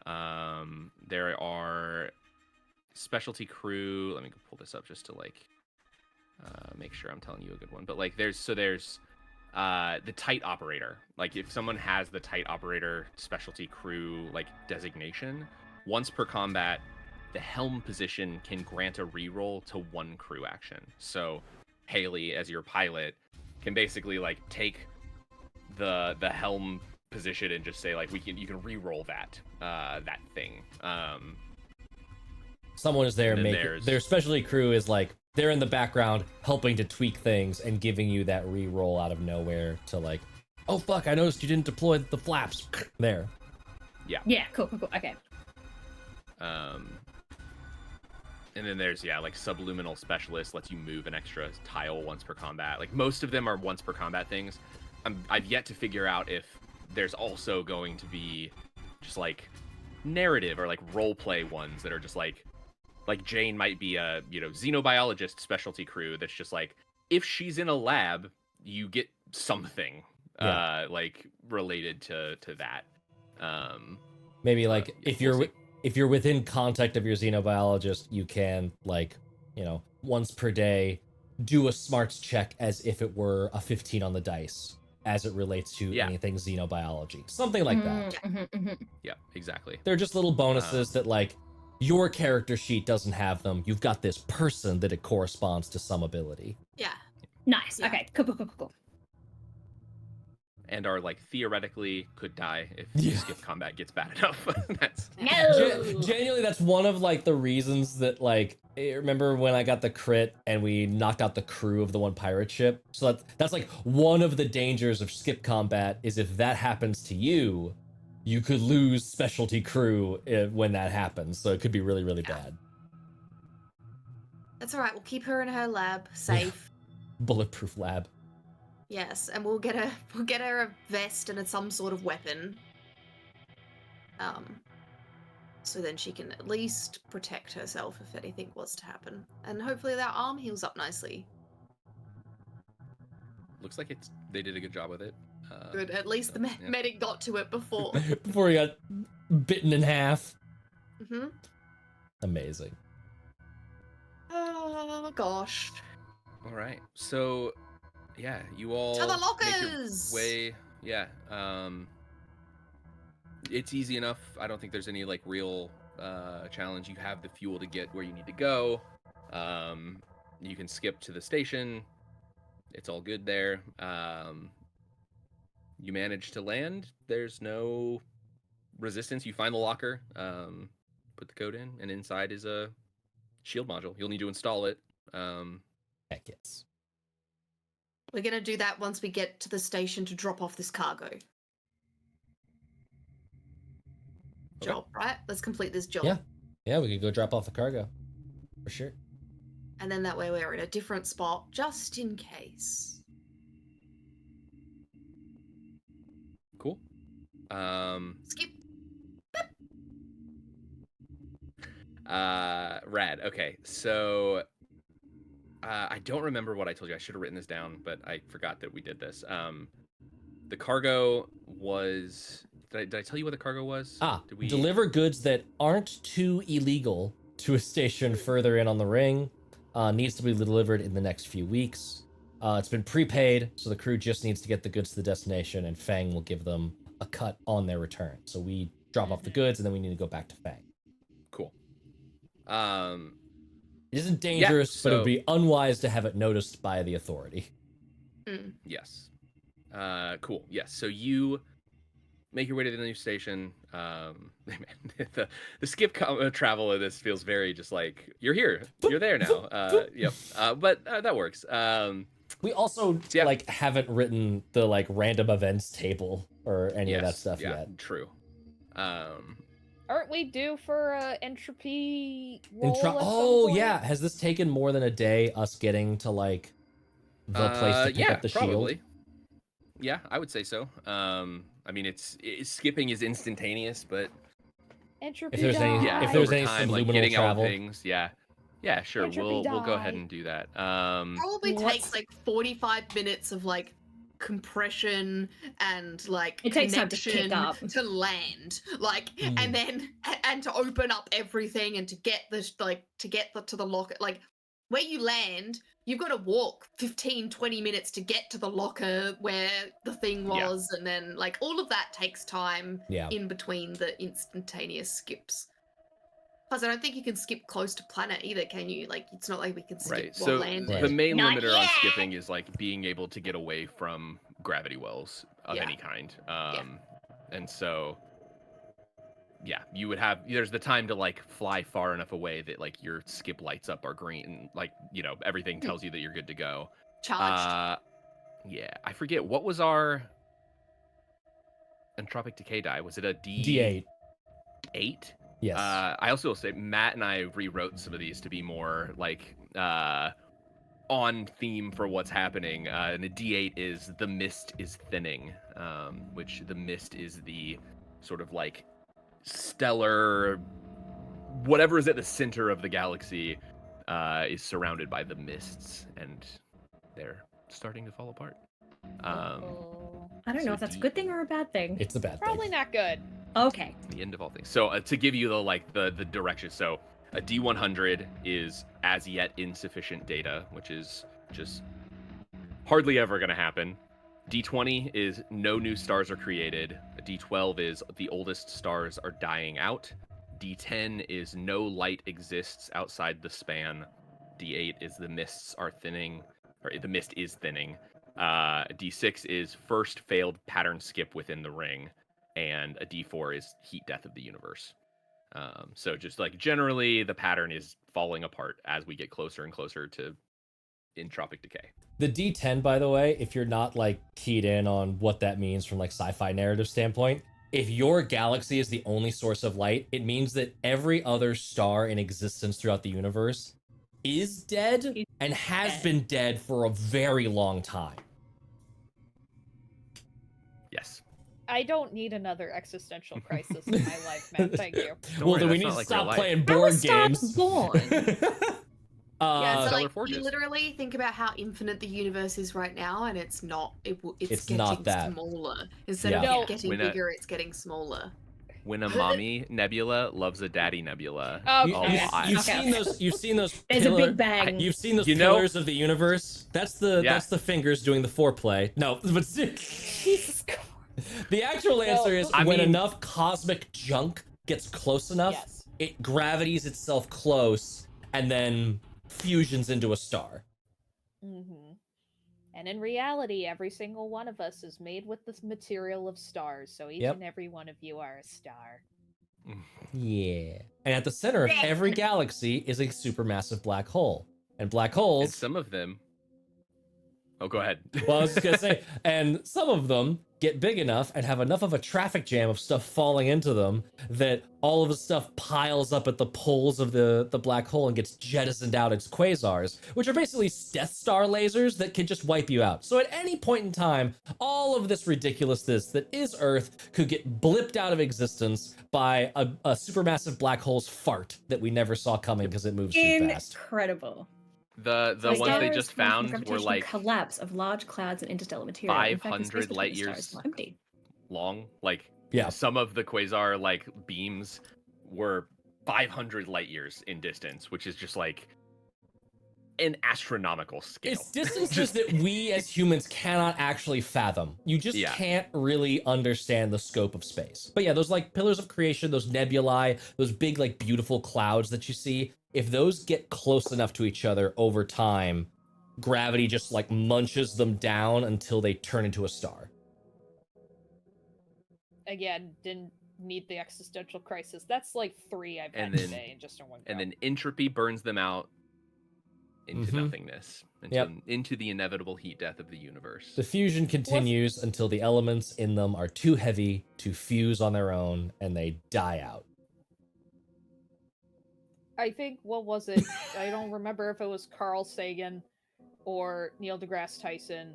there are specialty crew. Let me pull this up just to like make sure I'm telling you a good one. But like, there's the tight operator. Like, if someone has the tight operator specialty crew like designation, once per combat, the helm position can grant a reroll to one crew action. So Haley, as your pilot, can basically like take the helm position and just say like you can reroll that thing. Someone is there making their specialty crew is like they're in the background helping to tweak things and giving you that reroll out of nowhere to like, oh fuck, I noticed you didn't deploy the flaps there. Yeah. Yeah, cool. Okay. And then there's, like subluminal specialist lets you move an extra tile once per combat. Like, most of them are once per combat things. I've yet to figure out if there's also going to be just like narrative or like role play ones that are just like Jane might be a, xenobiologist specialty crew that's just like, if she's in a lab, you get something like related to that. Maybe like if you're within contact of your xenobiologist, you can like, once per day do a smarts check as if it were a 15 on the dice as it relates to anything xenobiology. Something like that. Yeah, exactly. They're just little bonuses that like your character sheet doesn't have them. You've got this person that it corresponds to some ability. Yeah. Nice. Yeah. Okay. Cool. And are like theoretically could die if skip combat gets bad enough. That's genuinely, that's one of like the reasons that like, remember when I got the crit and we knocked out the crew of the one pirate ship? So that's like one of the dangers of skip combat is if that happens to you, you could lose specialty crew when that happens. So it could be really, really bad. That's all right. We'll keep her in her lab, safe. Bulletproof lab. Yes, and we'll get her a vest and some sort of weapon. So then she can at least protect herself if anything was to happen. And hopefully that arm heals up nicely. Looks like they did a good job with it. Good, at least the medic got to it before. Before he got bitten in half. Mm-hmm. Amazing. Oh gosh. All right, so you all to the lockers. Make your way. It's easy enough. I don't think there's any like real challenge. You have the fuel to get where you need to go. You can skip to the station. It's all good there. You manage to land. There's no resistance. You find the locker, put the code in, and inside is a shield module. You'll need to install it. Heck yes. We're going to do that once we get to the station to drop off this cargo. Job, right? Let's complete this job. Yeah, we could go drop off the cargo. For sure. And then that way we're in a different spot, just in case. Cool. Skip. Rad. Okay, so I don't remember what I told you. I should have written this down, but I forgot that we did this. The cargo was... Did I tell you what the cargo was? Deliver goods that aren't too illegal to a station further in on the ring. Needs to be delivered in the next few weeks. It's been prepaid, so the crew just needs to get the goods to the destination, and Fang will give them a cut on their return. So we drop off the goods, and then we need to go back to Fang. Cool. It isn't dangerous, but it would be unwise to have it noticed by the authority. Yes. Cool. Yes. So you make your way to the new station. The skip travel of this feels very just like you're here, you're there now. Yep. But that works. We also like haven't written the like random events table or any of that stuff yet. True. Aren't we due for entropy roll? Has this taken more than a day? Us getting to like the place to pick up the probably. shield? Yeah, I would say so. I mean, skipping is instantaneous, but Entropy If there's any, yeah, if if there's over any time, like subliminal getting all the travel, things, yeah, sure, Entropy we'll go ahead die. and do that. Probably What's- takes like 45 minutes of like compression and like It takes time to connection kick up. to land, like, Mm. and then and to open up everything and to get this to the locker, like where you land, you've got to walk 15-20 minutes to get to the locker where the thing Yeah. was, and then like all of that takes time yeah. in between the instantaneous skips. Plus, I don't think you can skip close to planet either, can you? Like, it's not like we can skip Right. while So landing. the main Not limiter on yet. skipping is like being able to get away from gravity wells of Yeah. any kind. And so yeah, you would have there's the time to like fly far enough away that like your skip lights up are green and like, everything tells you that you're good to go. Charged. Yeah, I forget what was our entropic decay die? Was it a D8. 8? Yes. I also will say Matt and I rewrote some of these to be more like on theme for what's happening. And a D8 is the mist is thinning, which the mist is the sort of like stellar whatever is at the center of the galaxy is surrounded by the mists, and they're starting to fall apart. I don't know if that's a good thing or a bad thing. It's a bad Probably thing. not good. Okay. The end of all things. So to give you the direction, so a D100 is as yet insufficient data, which is just hardly ever going to happen. D20 is no new stars are created. A D12 is the oldest stars are dying out. D10 is no light exists outside the span. D8 is the mists are thinning, or the mist is thinning. D6 is first failed pattern skip within the ring, and a D4 is heat death of the universe. So just like generally the pattern is falling apart as we get closer and closer to entropic decay. The D10, by the way, if you're not like keyed in on what that means from like sci-fi narrative standpoint, if your galaxy is the only source of light, it means that every other star in existence throughout the universe is dead and has been dead for a very long time. Yes. I don't need another existential crisis in my life, man. Thank you. Don't Well, worry, then we that's need not to like stop real life. playing How board was Star games. born? Yeah, so Stellar like Forges. you literally think about how infinite the universe is right now, and it's not. It's It's getting not that. smaller. Instead Yeah. of No. getting When a- bigger, it's getting smaller. When a mommy nebula loves a daddy nebula. Okay. You've Okay. seen those. You've seen those. There's a big bang. You've seen those You know- pillars of the universe. That's the Yeah. that's the fingers doing the foreplay. No, but Jesus Christ. the actual answer is I when mean- enough cosmic junk gets close enough, Yes. it gravities itself close and then fusions into a star. Mm-hmm. And in reality, every single one of us is made with this material of stars, so each Yep. and every one of you are a star. Yeah. And at the center of every galaxy is a supermassive black hole. And black And holes, some of them. Oh, go ahead. well, I was just gonna say, and some of them get big enough and have enough of a traffic jam of stuff falling into them that all of the stuff piles up at the poles of the black hole and gets jettisoned out as quasars, which are basically Death Star lasers that can just wipe you out. So at any point in time, all of this ridiculousness that is Earth could get blipped out of existence by a supermassive black hole's fart that we never saw coming because it moves too fast. Incredible. The So ones they stars just formed from found were gravitational like collapse of large clouds and interstellar material. In fact, the space 500 between light the stars years. is not empty. long. Like Yeah. some of the quasar like beams were 500 light years in distance, which is just like an astronomical scale. It's distances that we as humans cannot actually fathom. You just Yeah. can't really understand the scope of space. But yeah, those like pillars of creation, those nebulae, those big like beautiful clouds that you see, if those get close enough to each other over time, gravity just like munches them down until they turn into a star. Again, didn't need the existential crisis. That's like 3 I've had And then- today in just in one go. And then entropy burns them out into Mhm. nothingness, into the inevitable heat death of the universe. The fusion continues until the elements in them are too heavy to fuse on their own and they die out. I think, what was it? I don't remember if it was Carl Sagan or Neil deGrasse Tyson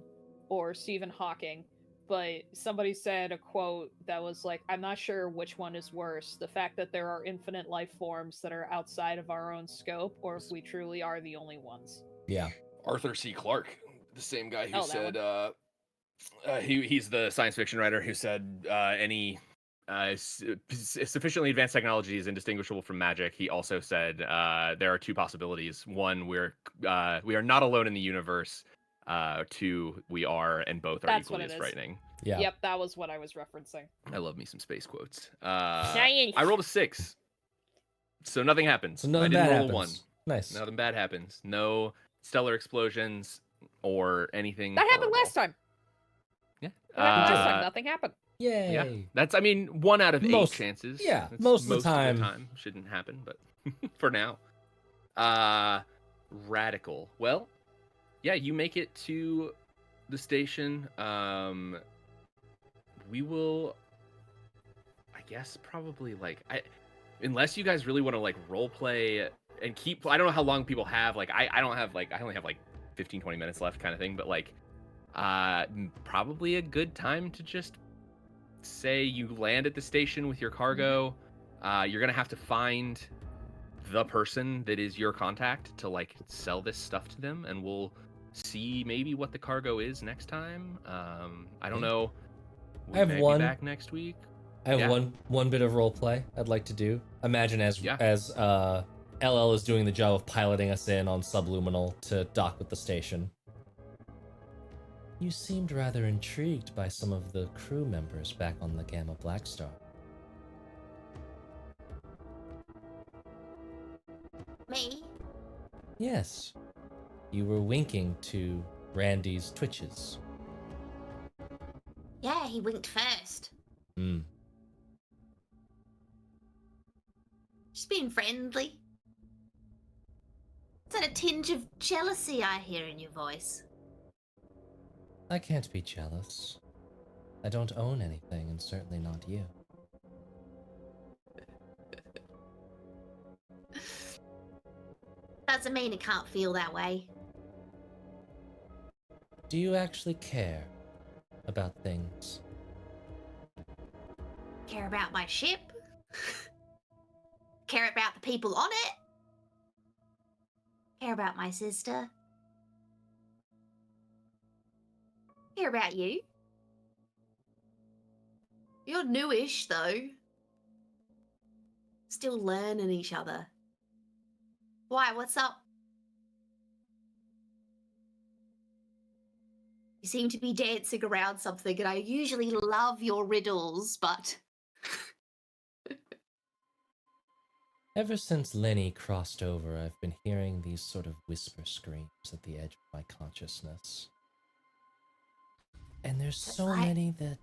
or Stephen Hawking, but somebody said a quote that was like, I'm not sure which one is worse, the fact that there are infinite life forms that are outside of our own scope, or if we truly are the only ones. Yeah. Arthur C. Clarke, the same guy who Oh, that said, he's the science fiction writer who said any sufficiently advanced technology is indistinguishable from magic. He also said there are two possibilities. One, we are not alone in the universe. Two, we are, and both are That's equally what as it is. frightening. Yeah. Yep, that was what I was referencing. I love me some space quotes. Science. I rolled a 6, so nothing happens. So nothing I didn't bad roll happens. a 1. Nice. Nothing bad happens. No stellar explosions or anything. That happened horrible. last time. Yeah. That happened last time. Nothing happened. Yay. Yeah. That's, I mean, 1 out of 8 chances. Yeah, That's most of the time. Shouldn't happen, but for now. Radical. Well, yeah, you make it to the station. We will, I guess, probably like, unless you guys really want to like role play and keep, I don't know how long people have, like I don't have like, I only have like 15-20 minutes left kind of thing, but like probably a good time to just say you land at the station with your cargo. You're gonna have to find the person that is your contact to like sell this stuff to them, and we'll see maybe what the cargo is next time. I don't know. We I have may one be back next week. I have one bit of role play I'd like to do. Imagine as LL is doing the job of piloting us in on Subluminal to dock with the station. You seemed rather intrigued by some of the crew members back on the Gamma Blackstar. Me? Yes. You were winking to Randy's twitches. Yeah, he winked first. Just being friendly. Is that a tinge of jealousy I hear in your voice? I can't be jealous. I don't own anything, and certainly not you. Doesn't mean it can't feel that way. Do you actually care about things? Care about my ship? Care about the people on it? Care about my sister? Care about you? You're newish, though. Still learning each other. Why, what's up? You seem to be dancing around something, and I usually love your riddles, but... Ever since Lenny crossed over, I've been hearing these sort of whisper screams at the edge of my consciousness. And there's so many that...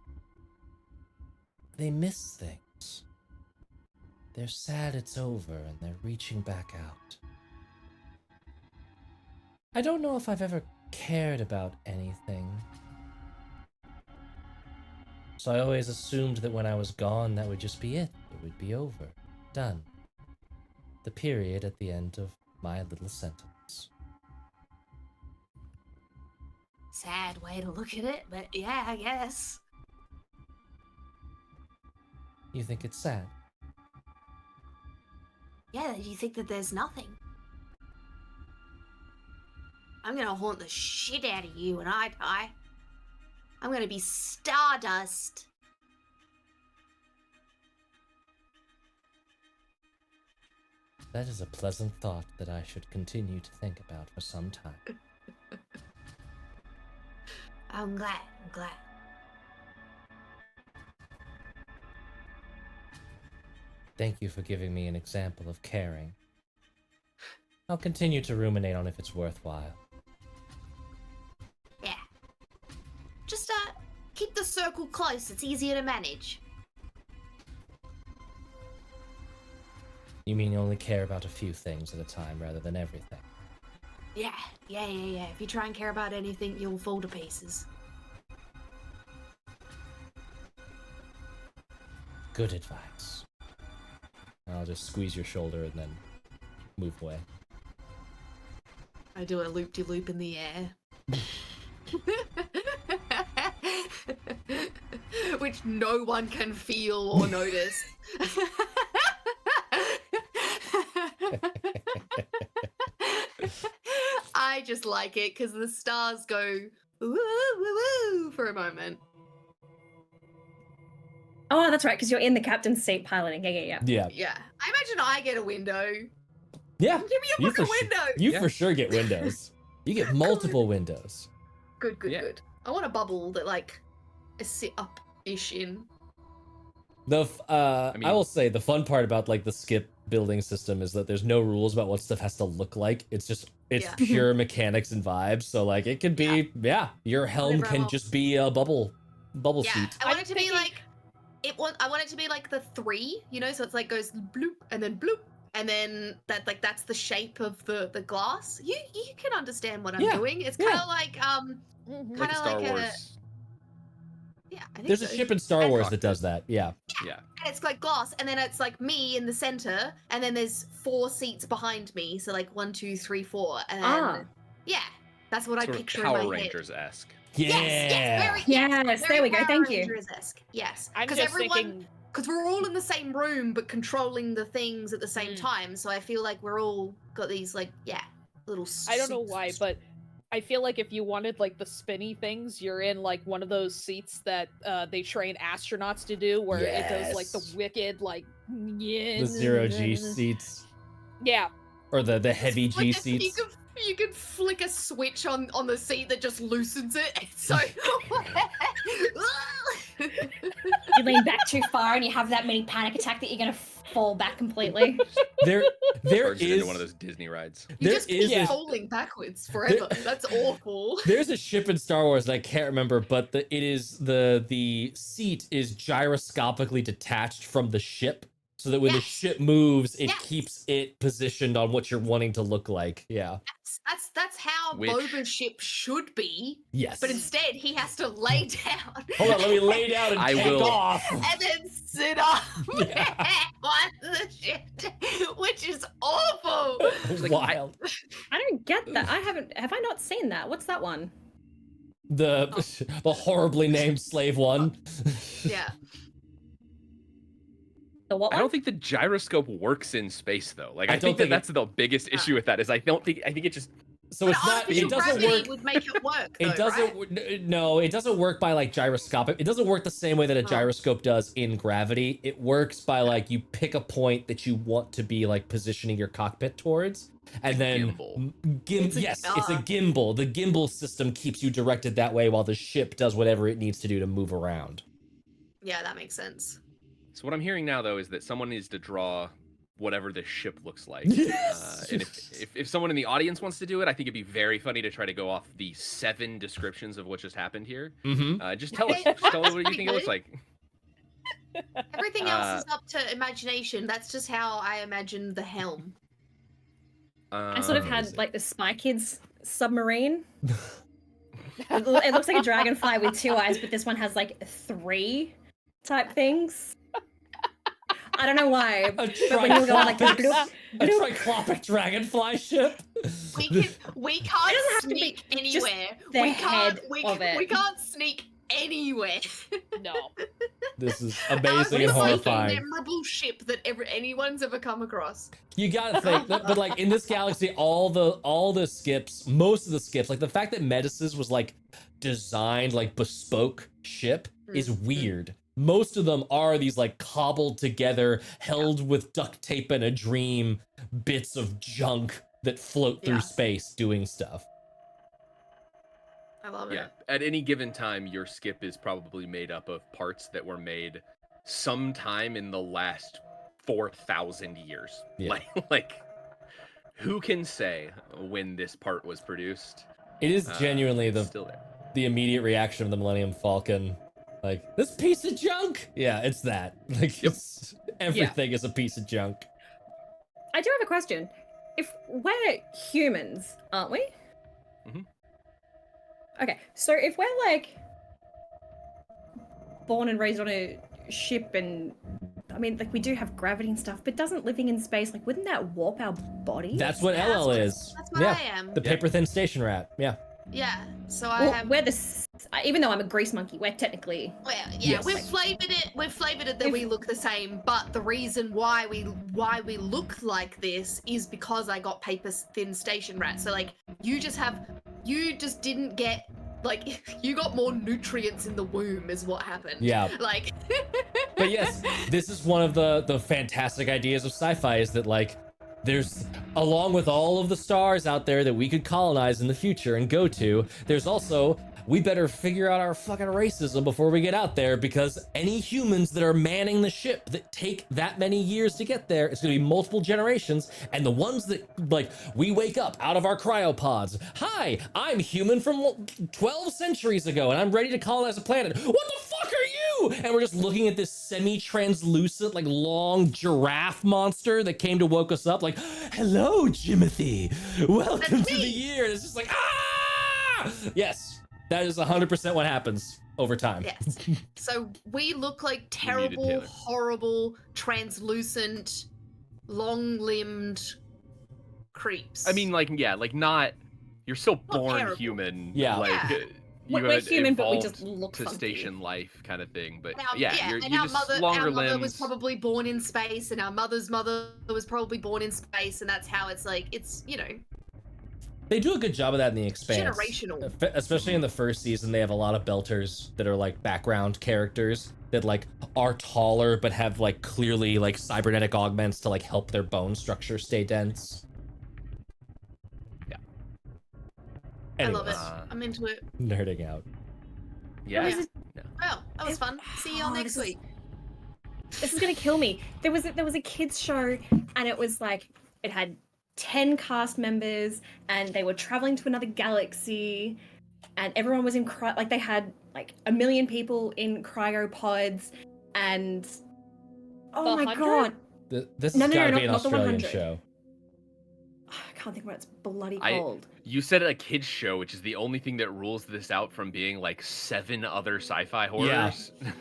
they miss things. They're sad it's over, and they're reaching back out. I don't know if I've ever cared about anything. So I always assumed that when I was gone, that would just be it. It would be over. Done. The period at the end of my little sentence. Sad way to look at it, but yeah, I guess. You think it's sad? Yeah, you think that there's nothing. I'm gonna haunt the shit out of you when I die. I'm gonna be stardust. That is a pleasant thought that I should continue to think about for some time. I'm glad. Thank you for giving me an example of caring. I'll continue to ruminate on if it's worthwhile. Yeah. Just, keep the circle close. It's easier to manage. You mean you only care about a few things at a time rather than everything? Yeah. If you try and care about anything, you'll fall to pieces. Good advice. I'll just squeeze your shoulder and then move away. I do a loop-de-loop in the air. which no one can feel or notice. I just like it because the stars go woo woo woo for a moment. Oh, that's right, because you're in the captain's seat piloting. Yeah. Yeah. I imagine I get a window. Yeah. Give me a fucking window. You for sure get windows. You get multiple windows. Good. I want a bubble that like is sit up-ish in. I will say the fun part about like the skip building system is that there's no rules about what stuff has to look like. It's pure mechanics and vibes. So like it could be your helm can just be a bubble seat. I want it to be like I want it to be like the 3, you know, so it's like goes bloop and then bloop and then that's the shape of the glass. You can understand what I'm doing. It's kind of like kind of Star Wars. Yeah, I think there's a ship in Star Wars that does that. Yeah. And it's like glass, and then it's like me in the center, and then there's 4 seats behind me. So like 1, 2, 3, 4, and then, that's what I picture Power in my Rangers-esque. Yeah. Yes, there we go. Thank you. Rangers-esque. Yes, I'm because just thinking. because we're all in the same room but controlling the things at the same time. So I feel like we're all got these like little. I don't know why, but I feel like if you wanted like the spinny things, you're in like one of those seats that they train astronauts to do, where it does like the wicked like the 0G seats. Yeah. Or the heavy G seats. You could flick a switch on the seat that just loosens it. So You lean back too far and you have that mini panic attack that you're gonna fall back completely. There Turns it is into one of those Disney rides. you just keep falling backwards forever. That's awful. There's a ship in Star Wars that I can't remember, but the seat is gyroscopically detached from the ship, so that when the ship moves, it keeps it positioned on what you're wanting to look like. Yeah. That's how Boba's ship should be. Yes. But instead, he has to lay down. Hold on, let me lay down and take off. And then sit up on the ship, which is awful. Wild. I don't get that. Have I not seen that? What's that one? The horribly named slave one. Yeah. The what one? I don't think the gyroscope works in space though. Like I think that's the biggest issue with that is I think it just so it's not it doesn't work would make it work though, it doesn't right? No, it doesn't work by like gyroscopic. It doesn't work the same way that a gyroscope does in gravity. It works by like you pick a point that you want to be like positioning your cockpit towards, and then it's a gimbal. The gimbal system keeps you directed that way while the ship does whatever it needs to do to move around. Yeah, that makes sense. So what I'm hearing now, though, is that someone needs to draw whatever this ship looks like. Yes! And if someone in the audience wants to do it, I think it'd be very funny to try to go off the 7 descriptions of what just happened here. Just tell us what you think it looks like. Everything else is up to imagination. That's just how I imagine the helm. I sort of had like the Spy Kids submarine. It looks like a dragonfly with 2 eyes, but this one has like 3 type things. I don't know why, but when you go like a triclopic dragonfly ship. We can't sneak anywhere. We can't sneak anywhere. No. This is amazing and horrifying. Most memorable ship that anyone's ever come across. You gotta think, but like in this galaxy, all the skips, most of the skips, like the fact that Metis was like designed like bespoke ship is weird. Most of them are these like cobbled together, held with duct tape and a dream, bits of junk that float through space doing stuff. I love it. At any given time, your skip is probably made up of parts that were made sometime in the last 4,000 years. Yeah. Like, who can say when this part was produced? It is genuinely still there. The immediate reaction of the Millennium Falcon. Like, this piece of junk! Yeah, it's that. Like, everything is a piece of junk. I do have a question. If we're humans, aren't we? Mm-hmm. Okay, so if we're like born and raised on a ship and I mean, like we do have gravity and stuff, but doesn't living in space, like, wouldn't that warp our body? That's what LL is. That's what I am. The paper thin station rat. Yeah. Yeah. So I have. We're even though I'm a grease monkey, we're technically. Well, yeah, Yes. we've flavored it. We've flavored it that we look the same. But the reason why we look like this is because I got paper thin station rat. So like, you just didn't get. Like, you got more nutrients in the womb is what happened. Yeah. Like. But yes, this is one of the fantastic ideas of sci-fi is that like there's, along with all of the stars out there that we could colonize in the future and go to, there's also, we better figure out our fucking racism before we get out there, because any humans that are manning the ship that take that many years to get there, it's gonna be multiple generations, and the ones that, like, we wake up out of our cryopods, hi, I'm human from 12 centuries ago, and I'm ready to colonize a planet. What the fuck are you? And we're just looking at this semi-translucent, like, long giraffe monster that came to woke us up, like, hello, Jimothy, welcome to the year. And it's just like, ah! Yes. That is 100% what happens over time. Yes. So we look like terrible, horrible, translucent, long-limbed creeps. I mean, like, yeah, like not. You're still born terrible. human. Yeah. Like, Yeah. you We're have human, but we evolved just look to funky. station life kind of thing. But And you're and our just mother, longer our mother limbs. was probably born in space, and our mother's mother was probably born in space, and that's how it's like, it's, you know. They do a good job of that in The Expanse. Generational. Especially in the first season, they have a lot of belters that are like background characters that like are taller but have like clearly like cybernetic augments to like help their bone structure stay dense. Yeah. Anyways, I love it. I'm into it. nerding out. Yeah. Well, that was fun. See y'all next week. This is gonna kill me. There was a kids show, and it was like it had 10 cast members, and they were traveling to another galaxy, and everyone was in like they had like 1 million people in cryopods, and oh my 100? god, This has gotta be an not the Australian 100. show. I can't think what it's bloody called. You said a kids show, which is the only thing that rules this out from being like 7 other sci-fi horrors. Yeah.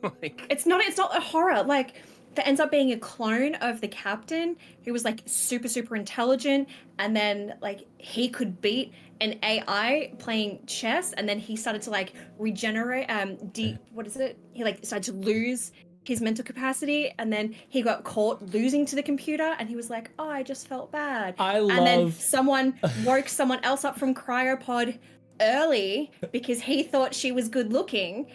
Like, It's not a horror. Like, that ends up being a clone of the captain who was like super intelligent, and then like he could beat an AI playing chess, and then he started to like regenerate what is it? He like started to lose his mental capacity, and then he got caught losing to the computer, and he was like, oh, I just felt bad. And then someone woke someone else up from cryopod early because he thought she was good looking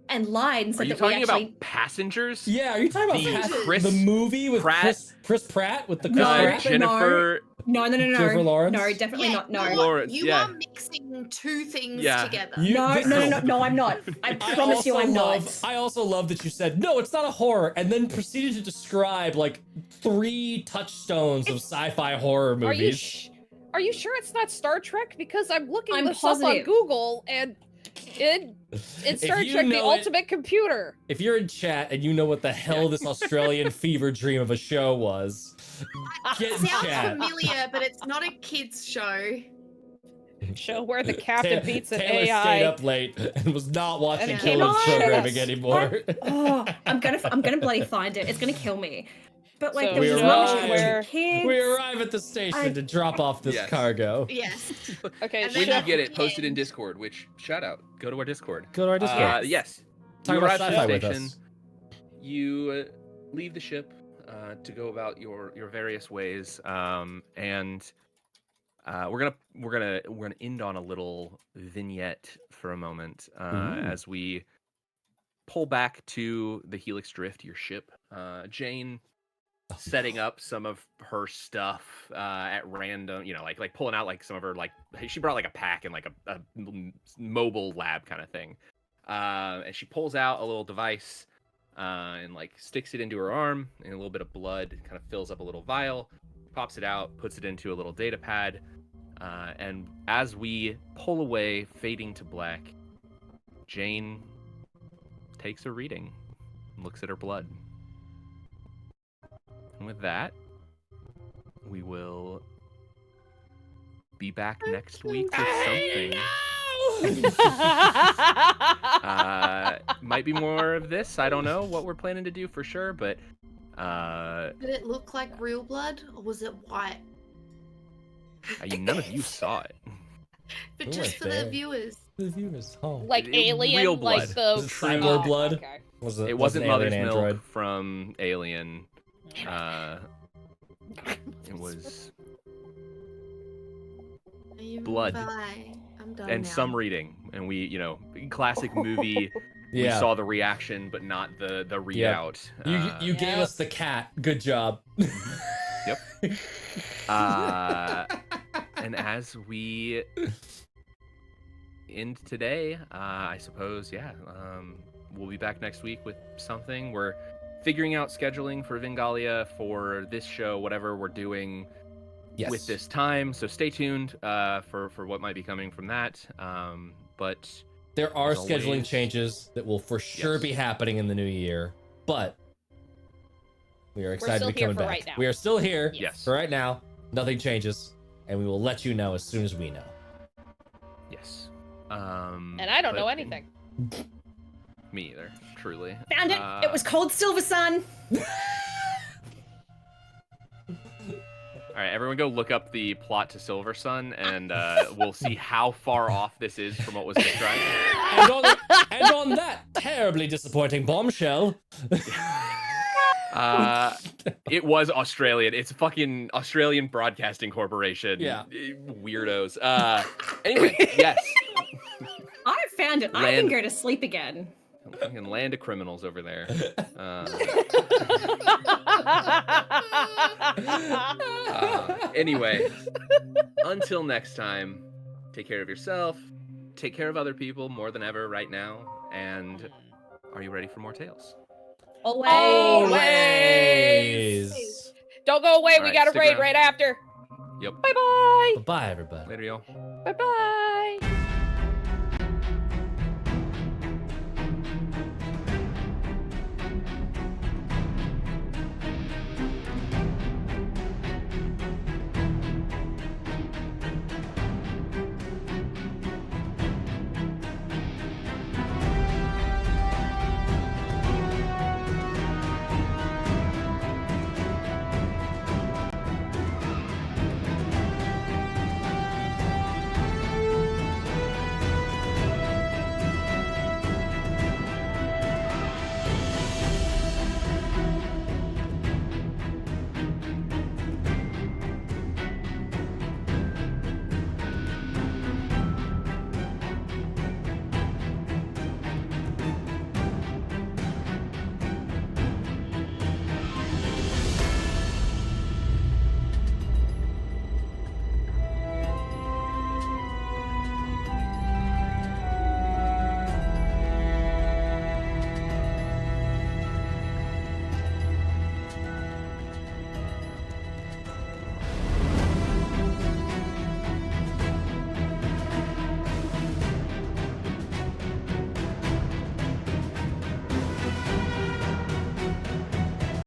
and lied and said that we actually... Are you talking about Passengers? Yeah, are you talking about Chris the movie with Pratt? Chris Pratt with the Jennifer... No. Jennifer Lawrence? No, definitely not. No. Lawrence, You are mixing two things together. No, I'm not. I promise you I'm not. I also love that you said, no, it's not a horror, and then proceeded to describe like 3 touchstones of sci-fi horror movies. Are you sure it's not Star Trek? Because I'm looking this positive. up on Google, and it's Star Trek: The Ultimate Computer. If you're in chat and you know what the hell this Australian fever dream of a show was, get in Sounds chat. familiar, but it's not a kids show. Show where the captain beats an Taylor AI. stayed up late and was not watching And children's came on. programming anymore. I'm gonna bloody find it. It's gonna kill me. But like, So there was we this arrive- one where kids. We arrive at the station to drop off this cargo. Yes. Okay, And When then you get it, at post the it in end- Discord, which, shout out, go to our Discord. Go to our Discord. Yes. Talk You about arrive at sci-fi the with station, us. you leave the ship to go about your various ways, and we're gonna end on a little vignette for a moment as we pull back to the Helix Drift, your ship. Jane setting up some of her stuff at random, like pulling out like some of her, like she brought like a pack and like a mobile lab kind of thing, and she pulls out a little device and like sticks it into her arm, and a little bit of blood kind of fills up a little vial, pops it out, puts it into a little data pad, and as we pull away, fading to black, Jane takes a reading, looks at her blood. And with that, we will be back next week with something. Might be more of this. I don't know what we're planning to do for sure, but Did it look like real blood, or was it white? none of you saw it. But Who just was for the there? viewers. The viewers. Oh. Like alien, Real like blood. the Was it Cyborg blood? Okay. It wasn't alien Mother's android? Milk from Alien. It was blood. Bye. I'm done and now. some reading, and we, classic movie. We Yeah. saw the reaction, but not the readout. You gave us the cat. Good job. Yep. And as we end today, I suppose, we'll be back next week with something. We're figuring out scheduling for Vingalia for this show, whatever we're doing with this time. So stay tuned for what might be coming from that. But there are as scheduling always, changes that will for sure be happening in the new year, but we are excited to be coming back. Right now. We are still here. Yes. For right now, nothing changes, and we will let you know as soon as we know. Yes. And I don't know anything. Me either, truly. Found it. It was called Silver Sun. All right, everyone go look up the plot to Silver Sun, and we'll see how far off this is from what was described. and on that terribly disappointing bombshell. It was Australian. It's a fucking Australian Broadcasting Corporation. Yeah. Weirdos. Anyway, yes. I found it. I can go to sleep again. Fucking land of criminals over there. Anyway, until next time, take care of yourself, take care of other people more than ever right now, and are you ready for more tales? Always. Don't go away. All We right, got a stick raid around. right after. Yep. Bye-bye. Bye, everybody. Later, y'all. Bye-bye.